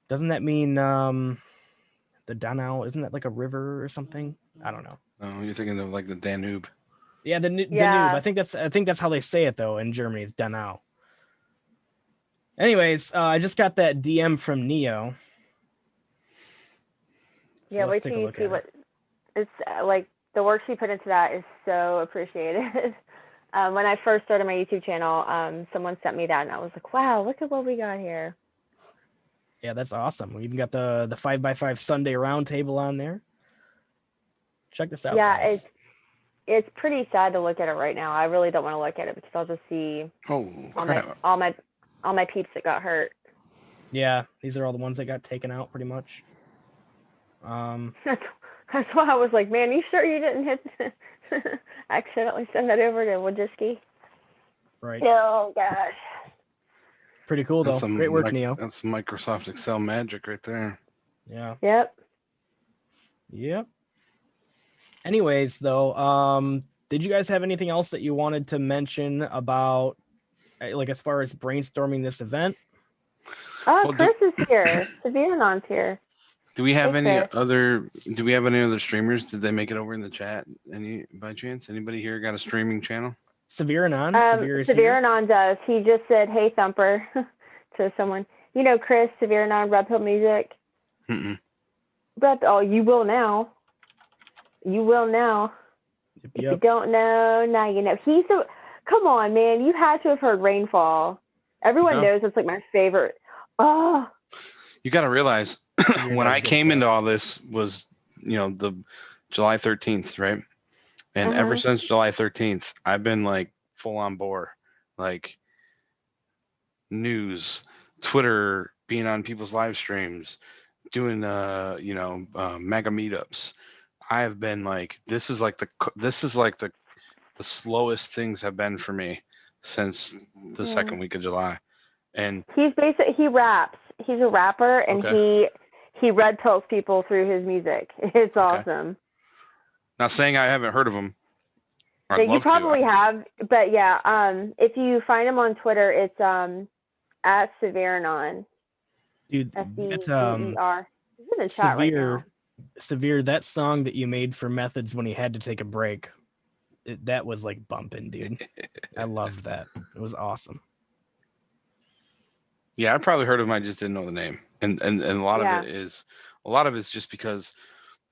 Speaker 7: that mean the Donau? Isn't that like a river or something? I don't know.
Speaker 8: Oh, you're thinking of like the Danube.
Speaker 7: Yeah, the Danube. I think that's how they say it though in Germany. It's Donau. Anyways, I just got that DM from Neo.
Speaker 2: So yeah, wait till you see what it's like. The work she put into that is so appreciated. When I first started my YouTube channel, someone sent me that, and I was like, "Wow, look at what we got here."
Speaker 7: Yeah, that's awesome. We even got the 5x5 Sunday roundtable on there. Check this out.
Speaker 2: Yeah,
Speaker 7: guys.
Speaker 2: it's pretty sad to look at it right now. I really don't want to look at it because I'll just see all my peeps that got hurt.
Speaker 7: Yeah, these are all the ones that got taken out pretty much.
Speaker 2: That's why I was like, man, you sure you didn't accidentally send that over to Wojcicki?
Speaker 7: Right.
Speaker 2: Oh gosh.
Speaker 7: Pretty cool though. Great work, Neo.
Speaker 8: That's Microsoft Excel magic right there.
Speaker 7: Yeah.
Speaker 2: Yep.
Speaker 7: Anyways, though, did you guys have anything else that you wanted to mention about, like, as far as brainstorming this event?
Speaker 2: Chris is here. Saviranon's here.
Speaker 8: Do we have any other streamers? Did they make it over in the chat? By chance? Anybody here got a streaming channel?
Speaker 7: Saviranon?
Speaker 2: Saviranon does. He just said, "Hey, Thumper," to someone. You know, Chris, Saviranon, Red Pill Music. Oh, you will now. You will now.
Speaker 7: Yep.
Speaker 2: If you don't know, now you know. Come on, man. You had to have heard Rainfall. Everyone knows it's like my favorite. Oh.
Speaker 8: You got to realize when I came into all this was, the July 13th, right? And ever since July 13th, I've been like full on bore, like news, Twitter, being on people's live streams, doing, mega meetups. I have been like, this is like the slowest things have been for me since the
Speaker 2: Yeah.
Speaker 8: second week of July. And
Speaker 2: he raps. He's a rapper, and
Speaker 8: Okay.
Speaker 2: he red pills people through his music. It's
Speaker 8: Okay.
Speaker 2: awesome.
Speaker 8: Not saying I haven't heard of him. I'd
Speaker 2: Yeah, you
Speaker 8: love
Speaker 2: probably
Speaker 8: to.
Speaker 2: have, but yeah, if you find him on Twitter, it's at Severanon.
Speaker 7: Dude, that's
Speaker 2: SEVER. He's in the chat right now.
Speaker 7: Severe, that song that you made for Methods when he had to take a break, that was like bumping, dude. I loved that. It was awesome.
Speaker 8: Yeah, I probably heard of him. I just didn't know the name. And a lot of it's just because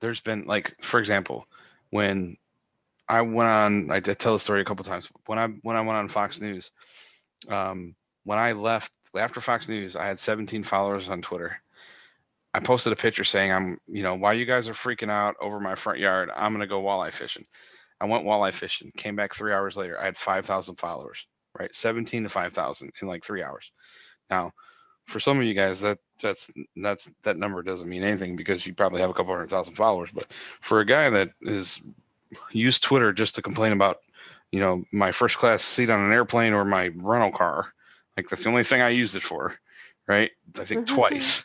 Speaker 8: there's been, like, for example, when I went on, I did tell the story a couple times. When I went on Fox News, when I left after Fox News, I had 17 followers on Twitter. I posted a picture saying, while you guys are freaking out over my front yard, I'm gonna go walleye fishing. I went walleye fishing. Came back 3 hours later. I had 5,000 followers. Right, 17 to 5,000 in like 3 hours. Now, for some of you guys, that number doesn't mean anything because you probably have a couple 100,000 followers. But for a guy that is used Twitter just to complain about, my first class seat on an airplane or my rental car, like that's the only thing I used it for, right? I think twice.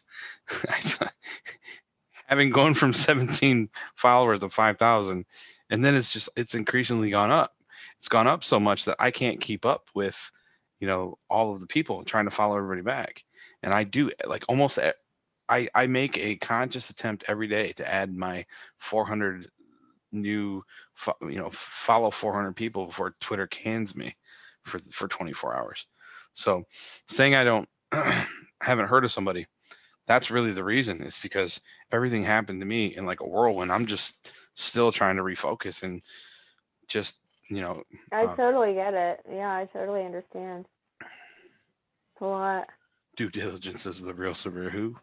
Speaker 8: Having gone from 17 followers to 5,000, and then it's increasingly gone up. It's gone up so much that I can't keep up with, all of the people trying to follow everybody back. And I do, like, almost, I make a conscious attempt every day to add my 400 new, follow 400 people before Twitter cans me for 24 hours. So saying I don't, haven't heard of somebody, that's really the reason. It's because everything happened to me in like a whirlwind. I'm just still trying to refocus and just,
Speaker 2: I totally get it. Yeah, I totally understand. It's a lot.
Speaker 8: Due diligence is the real severe who.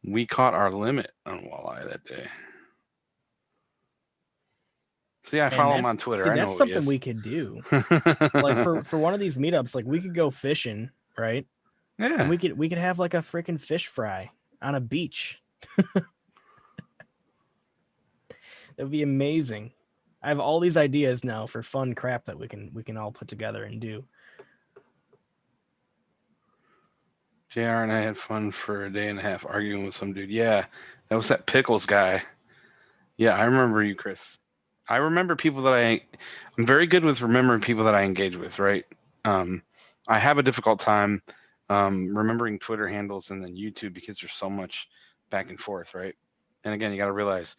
Speaker 8: We caught our limit on walleye that day. See, I follow him on Twitter. I know
Speaker 7: that's something we could do. Like for one of these meetups, like we could go fishing, right?
Speaker 8: Yeah.
Speaker 7: And we could have like a freaking fish fry on a beach. That would be amazing. I have all these ideas now for fun crap that we can all put together and do.
Speaker 8: JR and I had fun for a day and a half arguing with some dude. Yeah, that was that Pickles guy. Yeah, I remember you, Chris. I remember people that I'm very good with remembering people that I engage with, right? I have a difficult time remembering Twitter handles and then YouTube because there's so much back and forth, right? And again, you got to realize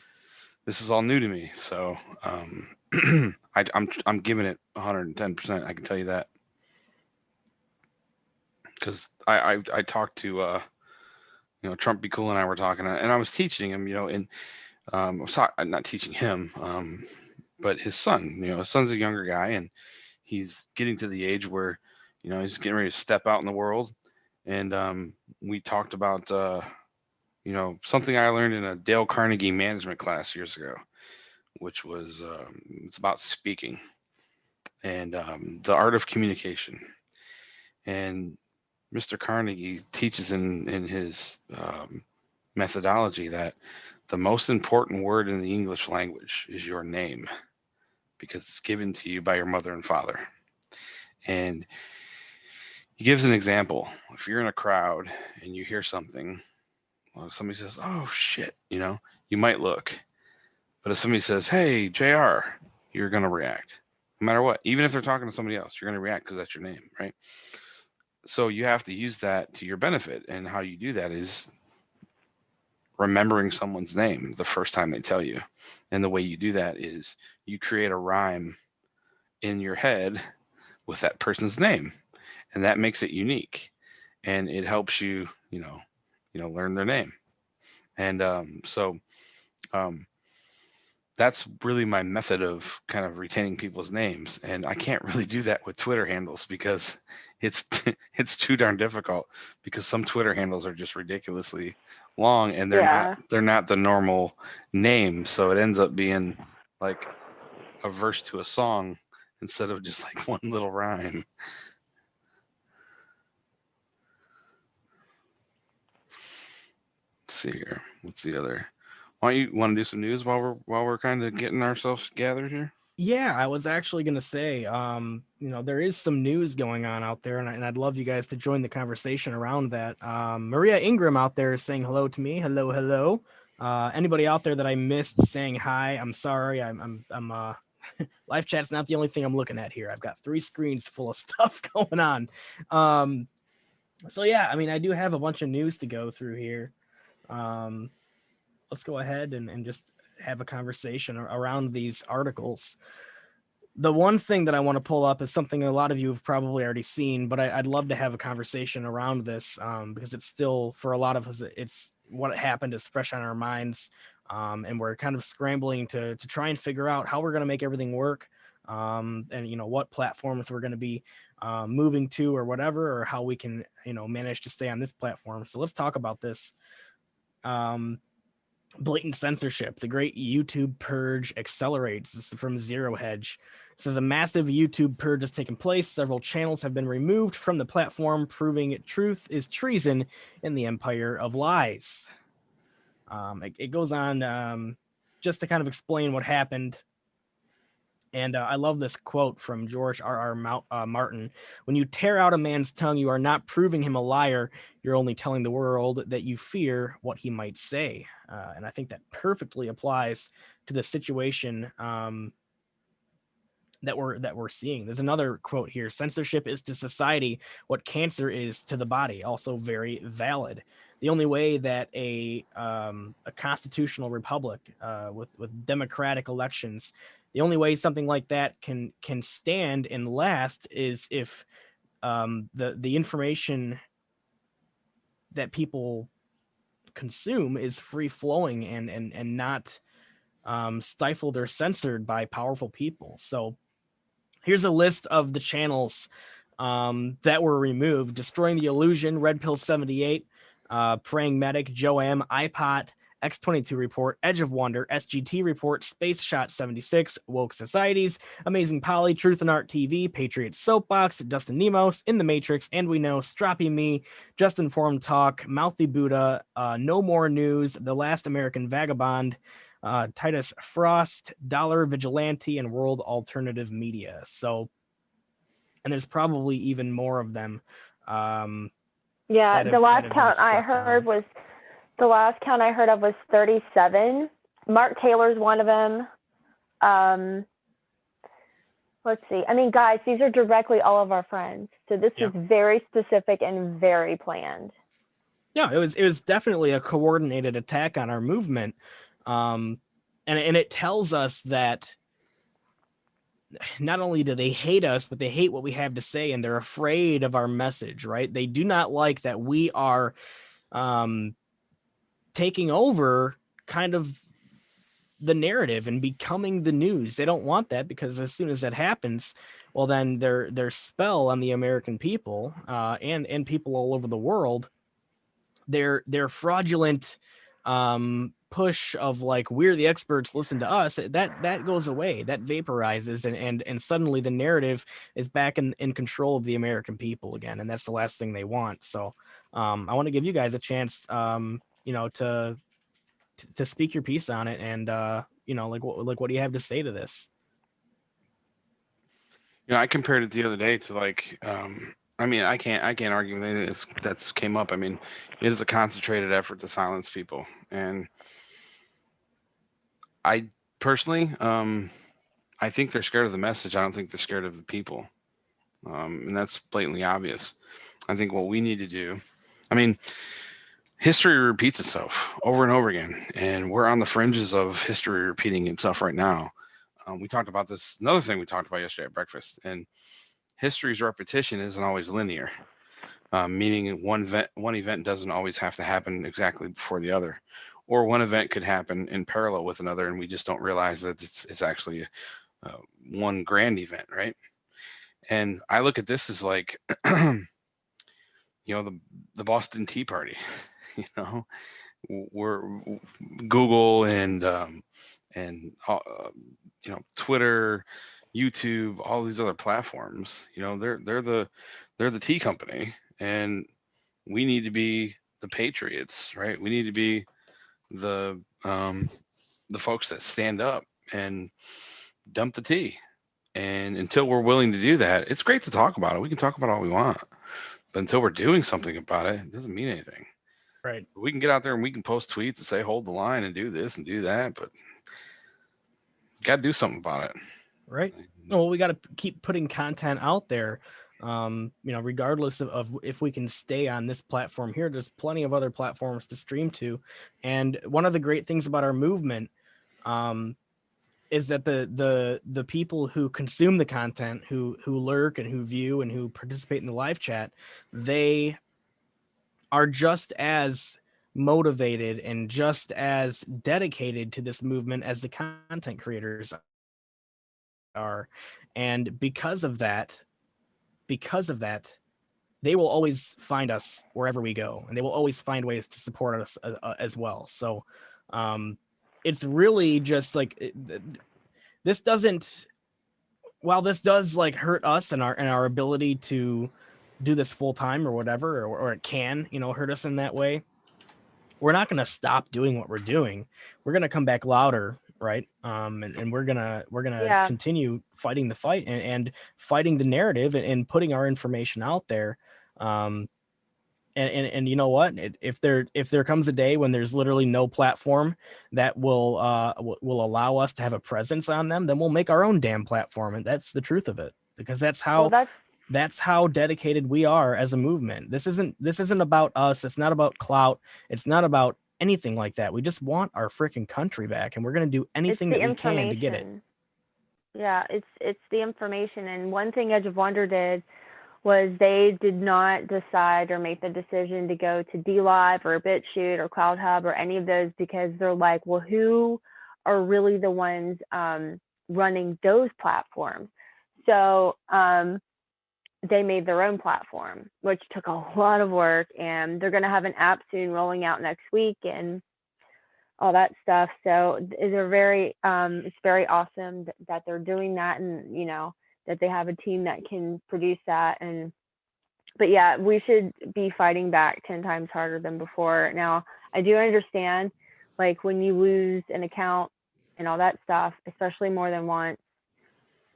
Speaker 8: this is all new to me, so I'm giving it 110%. I can tell you that, because I talked to Trump Be Cool and I were talking, and I was teaching him, and I'm not teaching him, but his son, his son's a younger guy, and he's getting to the age where he's getting ready to step out in the world, and we talked about something I learned in a Dale Carnegie management class years ago, which was it's about speaking and the art of communication. And Mr. Carnegie teaches in his methodology that the most important word in the English language is your name, because it's given to you by your mother and father. And he gives an example. If you're in a crowd and you hear something, well, if somebody says, "Oh shit," you might look. But if somebody says, "Hey, JR," you're going to react. No matter what. Even if they're talking to somebody else, you're going to react because that's your name, right? So you have to use that to your benefit. And how you do that is remembering someone's name the first time they tell you. And the way you do that is you create a rhyme in your head with that person's name. And that makes it unique. And it helps you, learn their name. And so that's really my method of kind of retaining people's names. And I can't really do that with Twitter handles because it's too darn difficult, because some Twitter handles are just ridiculously long and they're not the normal name. So it ends up being like a verse to a song instead of just like one little rhyme. Let's see here. What's the other? Why don't you want to do some news while we're kind of getting ourselves gathered here?
Speaker 7: Yeah, I was actually going to say, there is some news going on out there, and I'd love you guys to join the conversation around that. Maria Ingram out there is saying hello to me. Hello, hello. Anybody out there that I missed saying hi, I'm sorry. I'm live chat's not the only thing I'm looking at here. I've got 3 screens full of stuff going on. So yeah, I mean, I do have a bunch of news to go through here. Let's go ahead and just have a conversation around these articles. The one thing that I want to pull up is something a lot of you have probably already seen, but I'd love to have a conversation around this because it's still, for a lot of us, it's what happened is fresh on our minds, and we're kind of scrambling to try and figure out how we're going to make everything work, and what platforms we're going to be moving to or whatever, or how we can manage to stay on this platform. So let's talk about this. Blatant censorship. The great YouTube purge accelerates. This is from Zero Hedge. It says a massive YouTube purge has taken place. Several channels have been removed from the platform, proving truth is treason in the empire of lies. It goes on just to kind of explain what happened. And I love this quote from George R.R. Martin. When you tear out a man's tongue, you are not proving him a liar. You're only telling the world that you fear what he might say. And I think that perfectly applies to the situation that we're seeing. There's another quote here. Censorship is to society what cancer is to the body. Also very valid. The only way that a constitutional republic with democratic elections, the only way something like that can stand and last is if the information that people consume is free flowing and not stifled or censored by powerful people. So here's a list of the channels that were removed: Destroying the Illusion, Red Pill 78, Praying Medic, Joam, iPot, X22 Report, Edge of Wonder, SGT Report, Space Shot 76, Woke Societies, Amazing Polly, Truth and Art TV, Patriot Soapbox, Dustin Nemos, In the Matrix, And We Know, Stroppy Me, Just Informed Talk, Mouthy Buddha, No More News, The Last American Vagabond, Titus Frost, Dollar Vigilante, and World Alternative Media. So, and there's probably even more of them.
Speaker 2: The last count I heard of was 37. Mark Taylor's one of them. Let's see. I mean, guys, these are directly all of our friends. So this is very specific and very planned.
Speaker 7: Yeah, it was definitely a coordinated attack on our movement. And it tells us that not only do they hate us, but they hate what we have to say, and they're afraid of our message, right? They do not like that we are taking over kind of the narrative and becoming the news. They don't want that, because as soon as that happens, well, then their spell on the American people and people all over the world, their fraudulent push of like, we're the experts, listen to us, that goes away, that vaporizes, and suddenly the narrative is back in control of the American people again, and that's the last thing they want. So I want to give you guys a chance to speak your piece on it, and what do you have to say to this?
Speaker 8: I compared it the other day to I mean, I can't argue with anything that's came up. I mean, it is a concentrated effort to silence people, and I personally, I think they're scared of the message. I don't think they're scared of the people, and that's blatantly obvious. I think what we need to do, I mean, history repeats itself over and over again, and we're on the fringes of history repeating itself right now. We talked about this. Another thing we talked about yesterday at breakfast, and history's repetition isn't always linear, meaning one event doesn't always have to happen exactly before the other, or one event could happen in parallel with another, and we just don't realize that it's actually one grand event, right? And I look at this as like, the Boston Tea Party. We're Google and Twitter, YouTube, all these other platforms. They're the tea company, and we need to be the patriots, right? We need to be the folks that stand up and dump the tea. And until we're willing to do that, it's great to talk about it. We can talk about all we want, but until we're doing something about it, it doesn't mean anything.
Speaker 7: Right.
Speaker 8: We can get out there and we can post tweets and say hold the line and do this and do that, but got to do something about it.
Speaker 7: Right. Well, we got to keep putting content out there. Regardless of if we can stay on this platform here, there's plenty of other platforms to stream to. And one of the great things about our movement is that the people who consume the content, who lurk and who view and who participate in the live chat, they are just as motivated and just as dedicated to this movement as the content creators are. And because of that, they will always find us wherever we go, and they will always find ways to support us as well. So it's really just like this doesn't, while this does like hurt us and our ability to do this full time or whatever, or it can, hurt us in that way. We're not going to stop doing what we're doing. We're going to come back louder. Right. And we're gonna continue fighting the fight and fighting the narrative and putting our information out there. And you know what? If there comes a day when there's literally no platform that will allow us to have a presence on them, then we'll make our own damn platform. And that's the truth of it, because that's how dedicated we are as a movement. This isn't about us. It's not about clout. It's not about anything like that. We just want our freaking country back, and we're going to do anything that we can to get it.
Speaker 2: Yeah, it's the information. And one thing Edge of Wonder did was they did not decide or make the decision to go to DLive or BitChute or CloudHub or any of those, because they're like, well, who are really the ones running those platforms? So they made their own platform, which took a lot of work, and they're going to have an app soon rolling out next week and all that stuff. So they're very, it's very awesome that they're doing that, and, that they have a team that can produce that. But yeah, we should be fighting back 10 times harder than before. Now, I do understand, like, when you lose an account and all that stuff, especially more than once,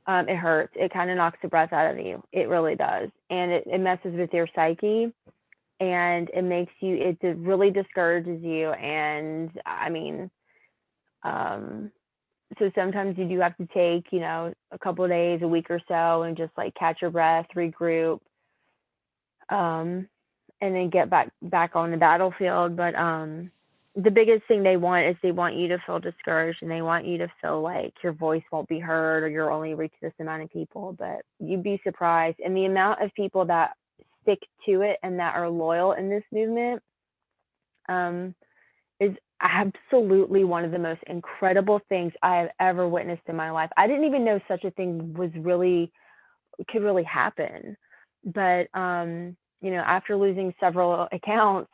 Speaker 2: it hurts. It kind of knocks the breath out of you. It really does. And it messes with your psyche, and it really discourages you. And I mean, so sometimes you do have to take, a couple of days, a week or so, and just like catch your breath, regroup, and then get back on the battlefield. But the biggest thing they want you to feel discouraged, and they want you to feel like your voice won't be heard, or you'll only reach this amount of people. But you'd be surprised. And the amount of people that stick to it and that are loyal in this movement is absolutely one of the most incredible things I have ever witnessed in my life. I didn't even know such a thing could really happen. But after losing several accounts,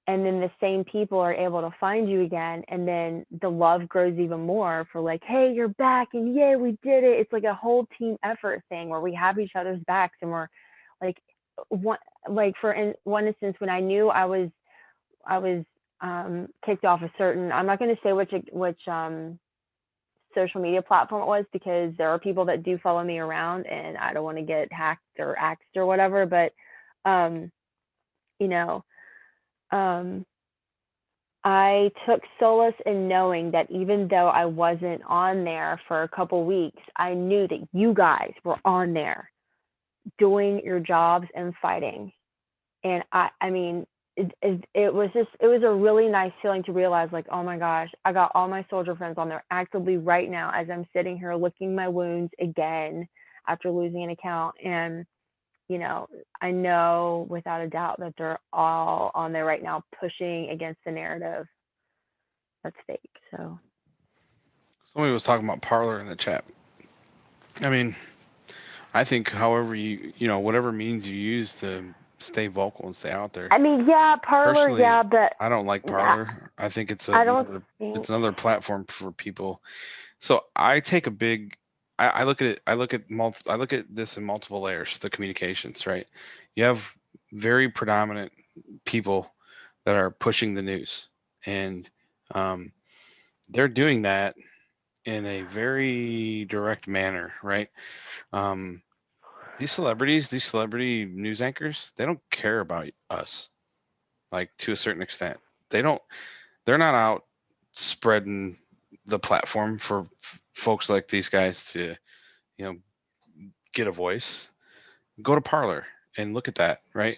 Speaker 2: and then the same people are able to find you again, and then the love grows even more for like, hey, you're back, and yay, we did it. It's like a whole team effort thing where we have each other's backs, and we're like, for one instance, when I knew I was kicked off a certain, I'm not going to say which social media platform it was, because there are people that do follow me around, and I don't want to get hacked or axed or whatever. But I took solace in knowing that even though I wasn't on there for a couple weeks, I knew that you guys were on there doing your jobs and fighting. And I mean, it was a really nice feeling to realize, like, oh my gosh, I got all my soldier friends on there actively right now as I'm sitting here licking my wounds again after losing an account. And I know without a doubt that they're all on there right now pushing against the narrative that's fake. So
Speaker 8: Somebody was talking about Parler in the chat. I mean, I think however whatever means you use to stay vocal and stay out there.
Speaker 2: I mean, yeah, Parler,
Speaker 8: personally,
Speaker 2: yeah, but
Speaker 8: I don't like Parler. I think it's another platform for people. So I take a big I look at it. I look at this in multiple layers. The communications, right? You have very predominant people that are pushing the news, and they're doing that in a very direct manner, right? These celebrity news anchors, they don't care about us, like to a certain extent. They're not out spreading the platform for folks like these guys to, you know, get a voice. Go to Parlor and look at that, right?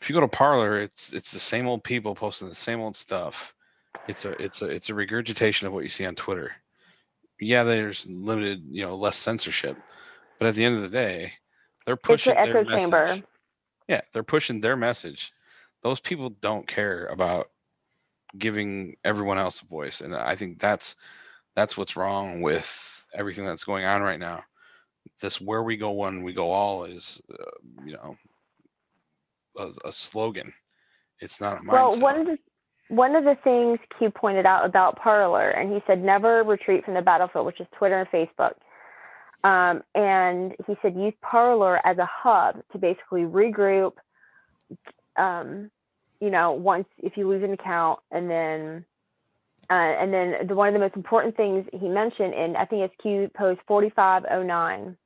Speaker 8: If you go to Parlor, it's the same old people posting the same old stuff. It's a regurgitation of what you see on Twitter. Yeah, there's limited, less censorship, but at the end of the day, they're
Speaker 2: It's an
Speaker 8: pushing their
Speaker 2: echo chamber.
Speaker 8: message. Yeah, they're pushing their message. Those people don't care about giving everyone else a voice, and I think that's what's wrong with everything that's going on right now. This "where we go one, we go all" is, a slogan. It's not a
Speaker 2: Well,
Speaker 8: mindset.
Speaker 2: one of the things Q pointed out about Parler, and he said never retreat from the battlefield, which is Twitter and Facebook. And he said use Parler as a hub to basically regroup. Once if you lose an account, and then one of the most important things he mentioned, and I think it's Q post 4509.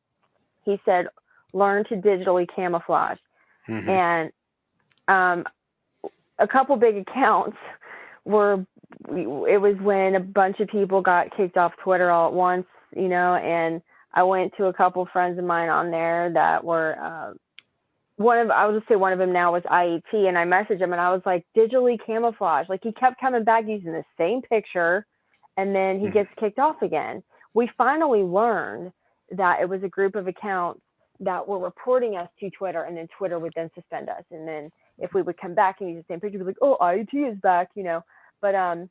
Speaker 2: He said learn to digitally camouflage,
Speaker 8: Mm-hmm.
Speaker 2: and a couple big accounts it was when a bunch of people got kicked off Twitter all at once, and I went to a couple friends of mine on there that were, I would just say one of them now was IET, and I messaged him and I was like, digitally camouflage. Like he kept coming back using the same picture, and then he gets kicked off again. We finally learned that it was a group of accounts that were reporting us to Twitter, and then Twitter would then suspend us. And then if we would come back and use the same picture, we'd be like, oh, IET is back, But I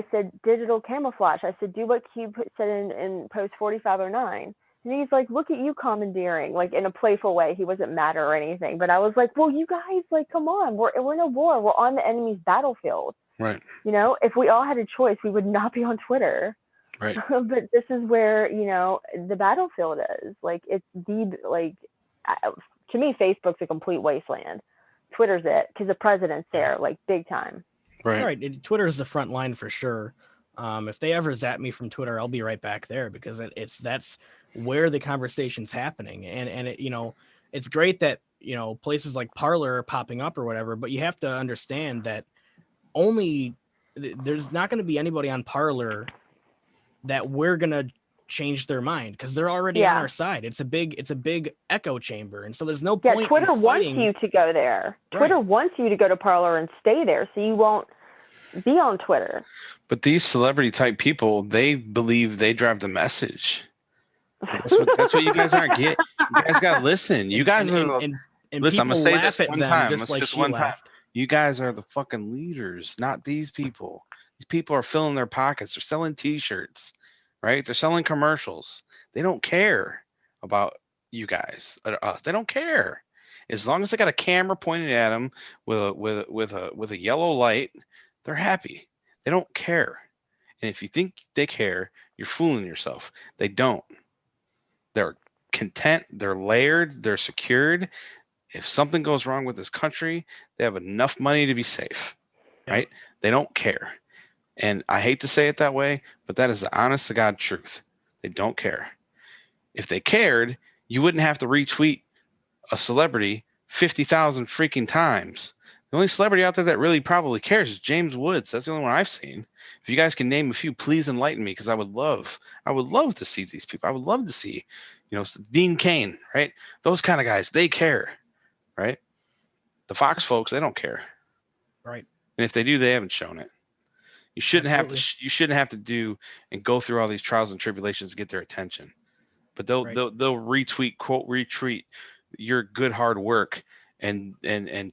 Speaker 2: said, digital camouflage. I said, do what Q said in post 4509. And he's like, look at you commandeering, like in a playful way. He wasn't mad or anything. But I was like, well, you guys, like, come on. We're in a war. We're on the enemy's battlefield.
Speaker 8: Right.
Speaker 2: If we all had a choice, we would not be on Twitter.
Speaker 8: Right.
Speaker 2: But this is where, the battlefield is. Like, it's to me, Facebook's a complete wasteland. Twitter's it, because the president's there, like, big time.
Speaker 7: Right. Twitter is the front line for sure. If they ever zap me from Twitter, I'll be right back there, because that's where the conversation's happening. And it, it's great that, places like Parler are popping up or whatever, but you have to understand that there's not going to be anybody on Parler that we're going to change their mind, because they're already on our side. It's a big echo chamber. And so there's no point.
Speaker 2: Yeah, Twitter wants you to go there. Right. Twitter wants you to go to Parler and stay there, so you won't be on Twitter.
Speaker 8: But these celebrity type people, they believe they drive the message. That's what you guys aren't getting. You guys got to listen. You guys listen. I'm gonna say this one time.
Speaker 7: Just like
Speaker 8: one time. You guys are the fucking leaders, not these people. These people are filling their pockets. They're selling T-shirts, right? They're selling commercials. They don't care about you guys or us. They don't care. As long as they got a camera pointed at them with a yellow light, they're happy. They don't care. And if you think they care, you're fooling yourself. They don't. They're content. They're layered. They're secured. If something goes wrong with this country, they have enough money to be safe, right? They don't care. And I hate to say it that way, but that is the honest to God truth. They don't care. If they cared, you wouldn't have to retweet a celebrity 50,000 freaking times. The only celebrity out there that really probably cares is James Woods. That's the only one I've seen. If you guys can name a few, please enlighten me, because I would love to see these people. I would love to see, Dean Cain, right? Those kind of guys, they care, right? The Fox folks, they don't care.
Speaker 7: Right.
Speaker 8: And if they do, they haven't shown it. You shouldn't have to do and go through all these trials and tribulations to get their attention. But they'll retweet, quote, retweet your good hard work and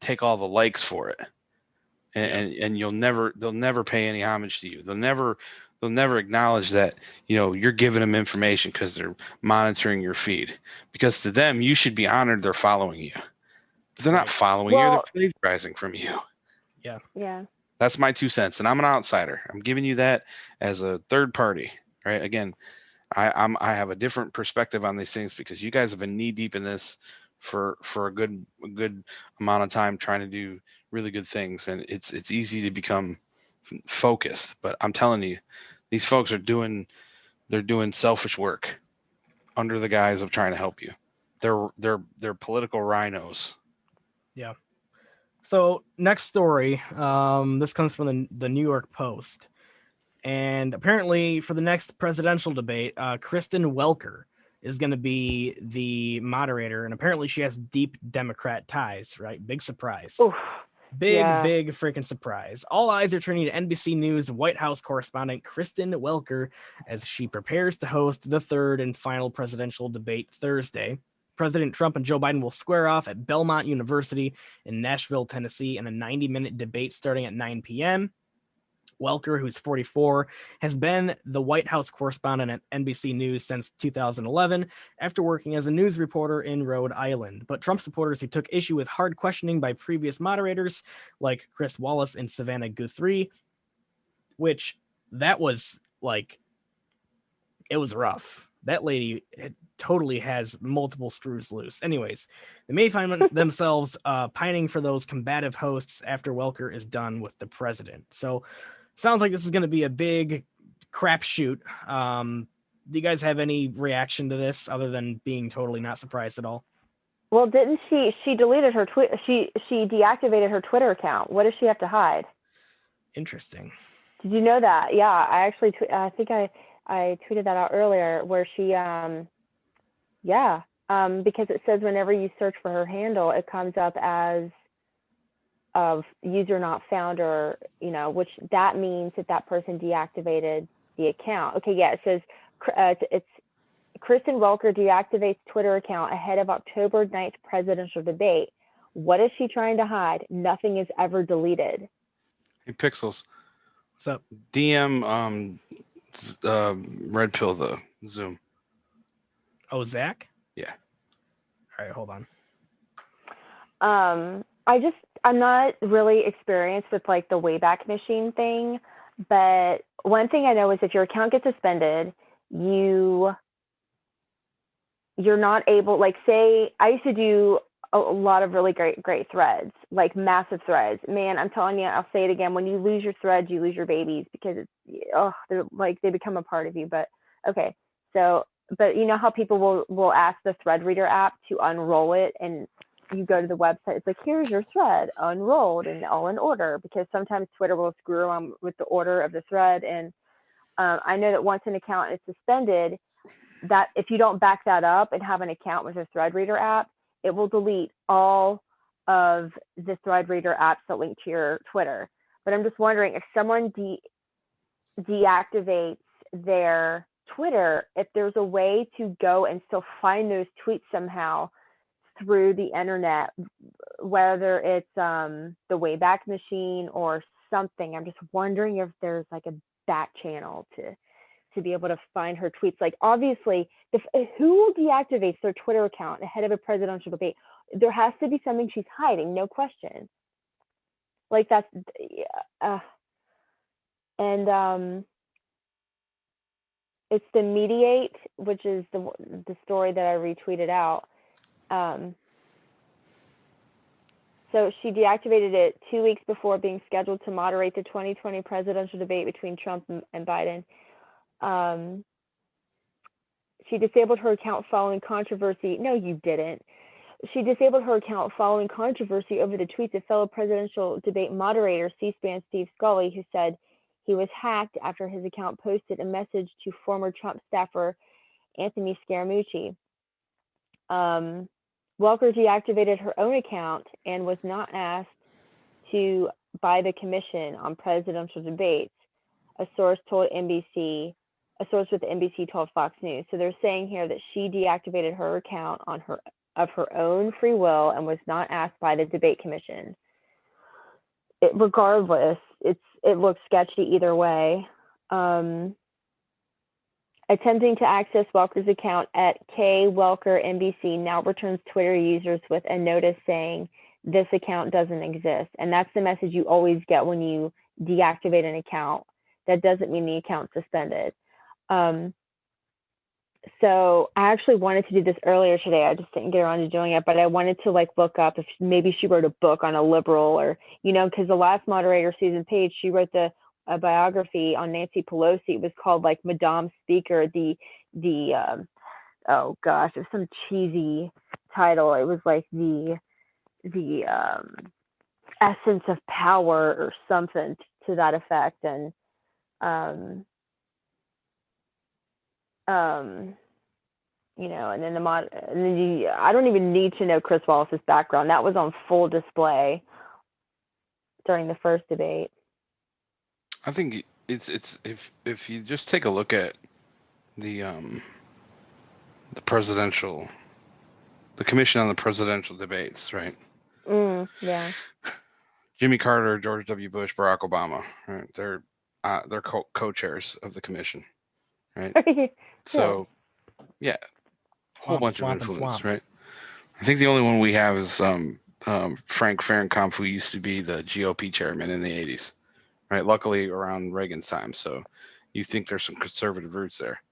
Speaker 8: take all the likes for it. And they'll never pay any homage to you. They'll never acknowledge that, you're giving them information because they're monitoring your feed. Because to them, you should be honored they're following you. But they're not following you, they're plagiarizing from you.
Speaker 7: Yeah.
Speaker 2: Yeah.
Speaker 8: That's my 2 cents, and I'm an outsider. I'm giving you that as a third party, right? Again, I have a different perspective on these things, because you guys have been knee deep in this for a good amount of time, trying to do really good things, and it's easy to become focused. But I'm telling you, these folks are doing they're doing selfish work under the guise of trying to help you. They're political rhinos.
Speaker 7: Yeah. So next story, this comes from the New York Post. And apparently for the next presidential debate, Kristen Welker is going to be the moderator. And apparently she has deep Democrat ties, right? Big surprise.
Speaker 2: Oof.
Speaker 7: Big
Speaker 2: Yeah.
Speaker 7: freaking surprise. All eyes are turning to NBC News White House correspondent Kristen Welker as she prepares to host the third and final presidential debate Thursday. President Trump and Joe Biden will square off at Belmont University in Nashville, Tennessee, in a 90-minute debate starting at 9 p.m. Welker, who's 44, has been the White House correspondent at NBC News since 2011 after working as a news reporter in Rhode Island. But Trump supporters who took issue with hard questioning by previous moderators like Chris Wallace and Savannah Guthrie, which that was like, it was rough. That lady totally has multiple screws loose. Anyways, they may find themselves pining for those combative hosts after Welker is done with the president. So sounds like this is going to be a big crapshoot. Do you guys have any reaction to this other than being totally not surprised at all?
Speaker 2: Well, didn't she deleted her tweet? She deactivated her Twitter account. What does she have to hide?
Speaker 7: Interesting.
Speaker 2: Did you know that? Yeah, I actually I think I tweeted that out earlier where she because it says whenever you search for her handle, it comes up as of user not found, or which that means that person deactivated the account. Okay, yeah, it says it's Kristen Welker deactivates Twitter account ahead of October 9th presidential debate. What is she trying to hide? Nothing is ever deleted.
Speaker 8: Hey, Pixels.
Speaker 7: What's up?
Speaker 8: DM Red Pill the Zoom.
Speaker 7: Oh, Zach?
Speaker 8: Yeah.
Speaker 7: All right, hold on.
Speaker 2: I'm not really experienced with like the Wayback Machine thing, but one thing I know is if your account gets suspended, you're not able, like, say I used to do a lot of really great threads, like massive threads. Man, I'm telling you, I'll say it again, when you lose your threads, you lose your babies, because they're like, they become a part of you. But okay, so, but you know how people will ask the thread reader app to unroll it, and you go to the website, it's like, here's your thread unrolled and all in order, because sometimes Twitter will screw around with the order of the thread. And I know that once an account is suspended, that if you don't back that up and have an account with a thread reader app, it will delete all of the thread reader apps that link to your Twitter. But I'm just wondering if someone deactivates their Twitter, if there's a way to go and still find those tweets somehow through the internet, whether it's the Wayback Machine or something. I'm just wondering if there's like a back channel to be able to find her tweets. Like, obviously, who deactivates their Twitter account ahead of a presidential debate? There has to be something she's hiding, no question. Like, that's it's the Mediate, which is the story that I retweeted out. So she deactivated it 2 weeks before being scheduled to moderate the 2020 presidential debate between Trump and Biden. She disabled her account following controversy. No, you didn't. She disabled her account following controversy over the tweets of fellow presidential debate moderator C-SPAN Steve Scully, who said he was hacked after his account posted a message to former Trump staffer Anthony Scaramucci. Welker deactivated her own account and was not asked by the commission on presidential debates. A source with NBC told Fox News. So they're saying here that she deactivated her account of her own free will and was not asked by the debate commission. Regardless, it looks sketchy either way. Attempting to access Welker's account at K Welker NBC now returns Twitter users with a notice saying this account doesn't exist. And that's the message you always get when you deactivate an account. That doesn't mean the account's suspended. So I actually wanted to do this earlier today. I just didn't get around to doing it, but I wanted to like look up if maybe she wrote a book on a liberal, or, because the last moderator, Susan Page, she wrote the a biography on Nancy Pelosi. It was called like Madame Speaker. Oh gosh, it was some cheesy title. It was like the essence of power or something to that effect. And you know, and then I don't even need to know Chris Wallace's background. That was on full display during the first debate.
Speaker 8: I think it's if you just take a look at the commission on the presidential debates, right?
Speaker 2: Yeah.
Speaker 8: Jimmy Carter, George W. Bush, Barack Obama, right? They're co-chairs of the commission, right? So, yeah, a whole bunch of influence, right? I think the only one we have is Frank Fahrenkampf, who used to be the GOP chairman in the 80s, right? Luckily around Reagan's time, so you think there's some conservative roots there.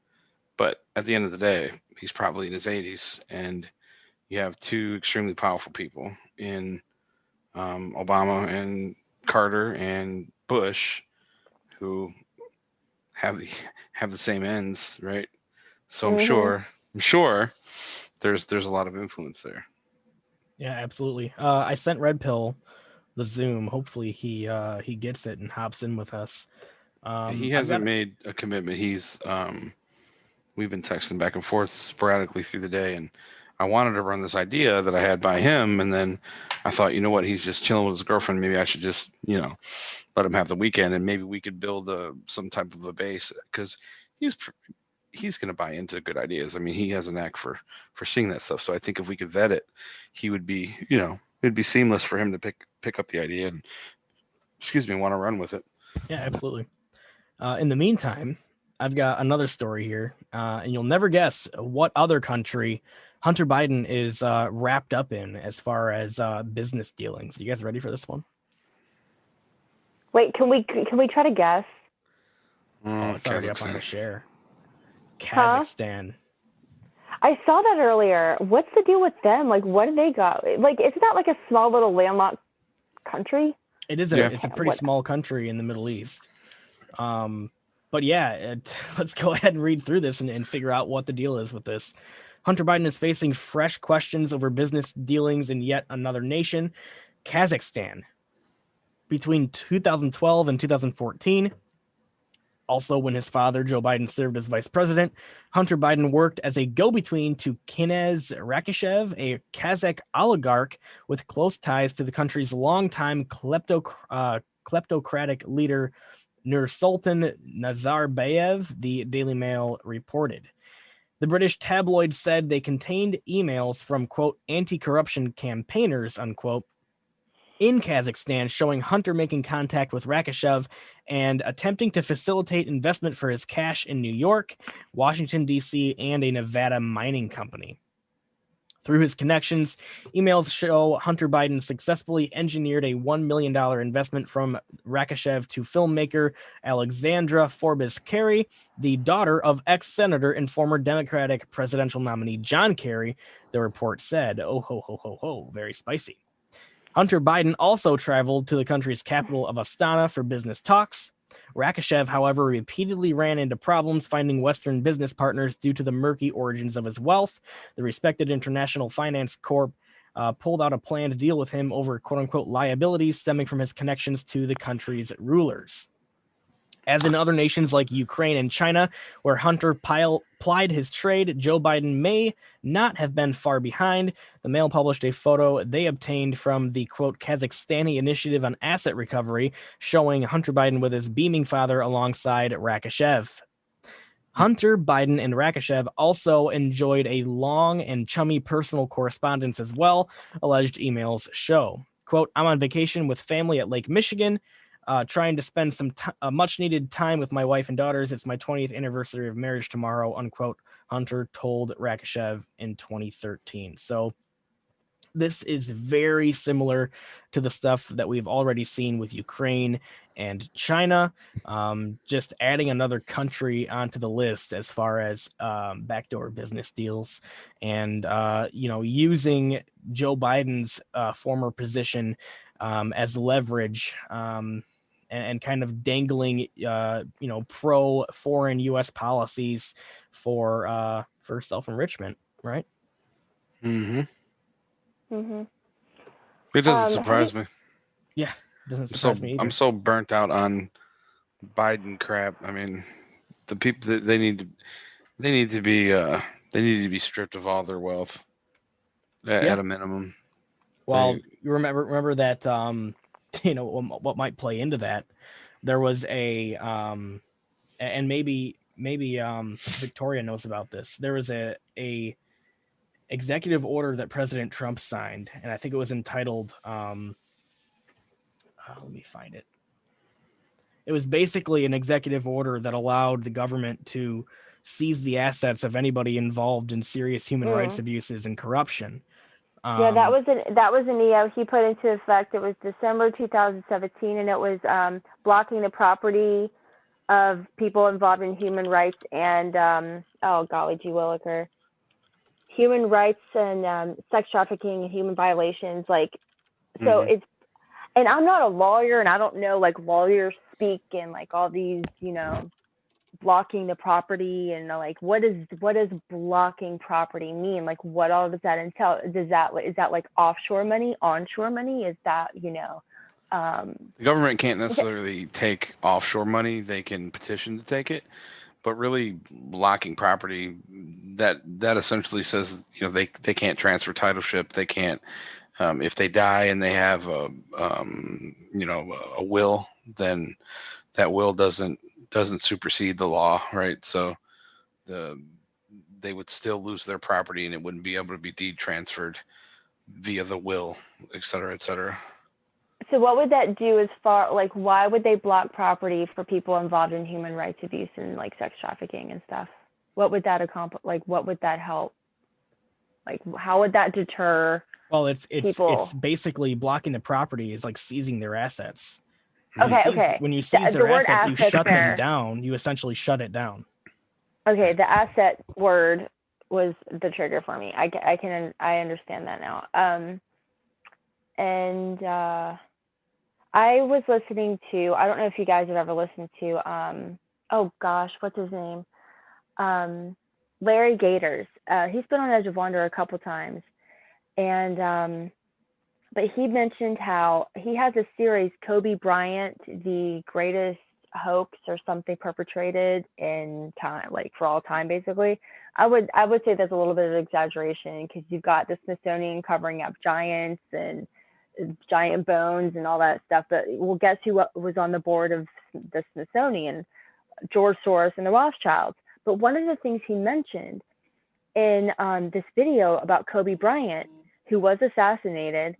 Speaker 8: But at the end of the day, he's probably in his 80s, and you have two extremely powerful people in Obama and Carter and Bush, who have the same ends, right? So I'm sure there's a lot of influence there.
Speaker 7: Yeah, absolutely. I sent Red Pill the Zoom. Hopefully he gets it and hops in with us.
Speaker 8: He hasn't made a commitment. He's we've been texting back and forth sporadically through the day, and I wanted to run this idea that I had by him, and then I thought, you know what, he's just chilling with his girlfriend. Maybe I should just, let him have the weekend, and maybe we could build some type of a base, because he's going to buy into good ideas. I mean, he has a knack for seeing that stuff. So I think if we could vet it, he would be, it'd be seamless for him to pick up the idea and, want to run with it.
Speaker 7: Yeah, absolutely. In the meantime, I've got another story here, and you'll never guess what other country Hunter Biden is wrapped up in as far as business dealings. You guys ready for this one?
Speaker 2: Wait, can we try to guess?
Speaker 7: Oh, it's already up on the share. Kazakhstan.
Speaker 2: I saw that earlier. What's the deal with them? Like, what do they got? Like, isn't that like a small little landlocked country?
Speaker 7: It is. It's a pretty small country in the Middle East. But yeah, let's go ahead and read through this and figure out what the deal is with this. Hunter Biden is facing fresh questions over business dealings in yet another nation, Kazakhstan. Between 2012 and 2014, also when his father, Joe Biden, served as vice president, Hunter Biden worked as a go-between to Kynaz Rakishev, a Kazakh oligarch with close ties to the country's longtime kleptocratic leader, Nursultan Nazarbayev, the Daily Mail reported. The British tabloid said they contained emails from, quote, anti-corruption campaigners, unquote, in Kazakhstan showing Hunter making contact with Rakishev and attempting to facilitate investment for his cash in New York, Washington, D.C., and a Nevada mining company. Through his connections, emails show Hunter Biden successfully engineered a $1 million investment from Rakishev to filmmaker Alexandra Forbes Kerry, the daughter of ex-senator and former Democratic presidential nominee John Kerry, the report said. Oh, ho, ho, ho, ho, very spicy. Hunter Biden also traveled to the country's capital of Astana for business talks. Rakishev, however, repeatedly ran into problems finding Western business partners due to the murky origins of his wealth. The respected international finance corp pulled out a plan to deal with him over quote-unquote liabilities stemming from his connections to the country's rulers. As in other nations like Ukraine and China, where Hunter plied his trade, Joe Biden may not have been far behind. The Mail published a photo they obtained from the, quote, Kazakhstani Initiative on Asset Recovery, showing Hunter Biden with his beaming father alongside Rakishev. Hunter Biden and Rakishev also enjoyed a long and chummy personal correspondence as well, alleged emails show. Quote, I'm on vacation with family at Lake Michigan, trying to spend some much needed time with my wife and daughters. It's my 20th anniversary of marriage tomorrow, unquote, Hunter told Rakishev in 2013. So this is very similar to the stuff that we've already seen with Ukraine and China, just adding another country onto the list as far as backdoor business deals and, using Joe Biden's former position as leverage and kind of dangling, pro foreign U.S. policies for self-enrichment, right?
Speaker 8: Mm-hmm.
Speaker 2: Mm-hmm.
Speaker 8: It doesn't surprise me.
Speaker 7: Yeah, it doesn't surprise me either.
Speaker 8: I'm so burnt out on Biden crap. I mean, the people that they need to be stripped of all their wealth at a minimum.
Speaker 7: Well, you remember that what might play into that. There was a and maybe Victoria knows about this. There was a executive order that President Trump signed, and I think it was entitled let me find it. It was basically an executive order that allowed the government to seize the assets of anybody involved in serious human rights abuses and corruption.
Speaker 2: Yeah, that was an EO he put into effect. It was December 2017, and it was blocking the property of people involved in human rights and oh golly gee williker, human rights and sex trafficking and human violations. Like, so it's, and I'm not a lawyer, and I don't know like lawyers speak and like all these, blocking the property and like what does blocking property mean? Like what all does that entail? Is that like offshore money, onshore money? Is that
Speaker 8: the government can't necessarily take offshore money. They can petition to take it, but really blocking property, that essentially says they can't transfer titleship. They can't if they die and they have a will, then that will doesn't supersede the law, right? So they would still lose their property and it wouldn't be able to be deed transferred via the will, et cetera, et cetera.
Speaker 2: So what would that do as far, like, why would they block property for people involved in human rights abuse and like sex trafficking and stuff? What would that accomplish? Like, what would that help? Like, how would that deter?
Speaker 7: Well, it's
Speaker 2: people?
Speaker 7: basically blocking the property is like seizing their assets. When you seize
Speaker 2: the
Speaker 7: their assets, you shut
Speaker 2: there.
Speaker 7: them down. You essentially shut it down.
Speaker 2: Okay, the asset word was the trigger for me. I understand that now. I was listening to, I don't know if you guys have ever listened to, oh gosh, what's his name? Larry Gators. He's been on Edge of Wonder a couple times. And, but he mentioned how he has a series, Kobe Bryant, the greatest hoax or something perpetrated in time, like for all time, basically. I would say there's a little bit of exaggeration because you've got the Smithsonian covering up giants and giant bones and all that stuff. But well, guess who was on the board of the Smithsonian? George Soros and the Rothschilds. But one of the things he mentioned in this video about Kobe Bryant, who was assassinated,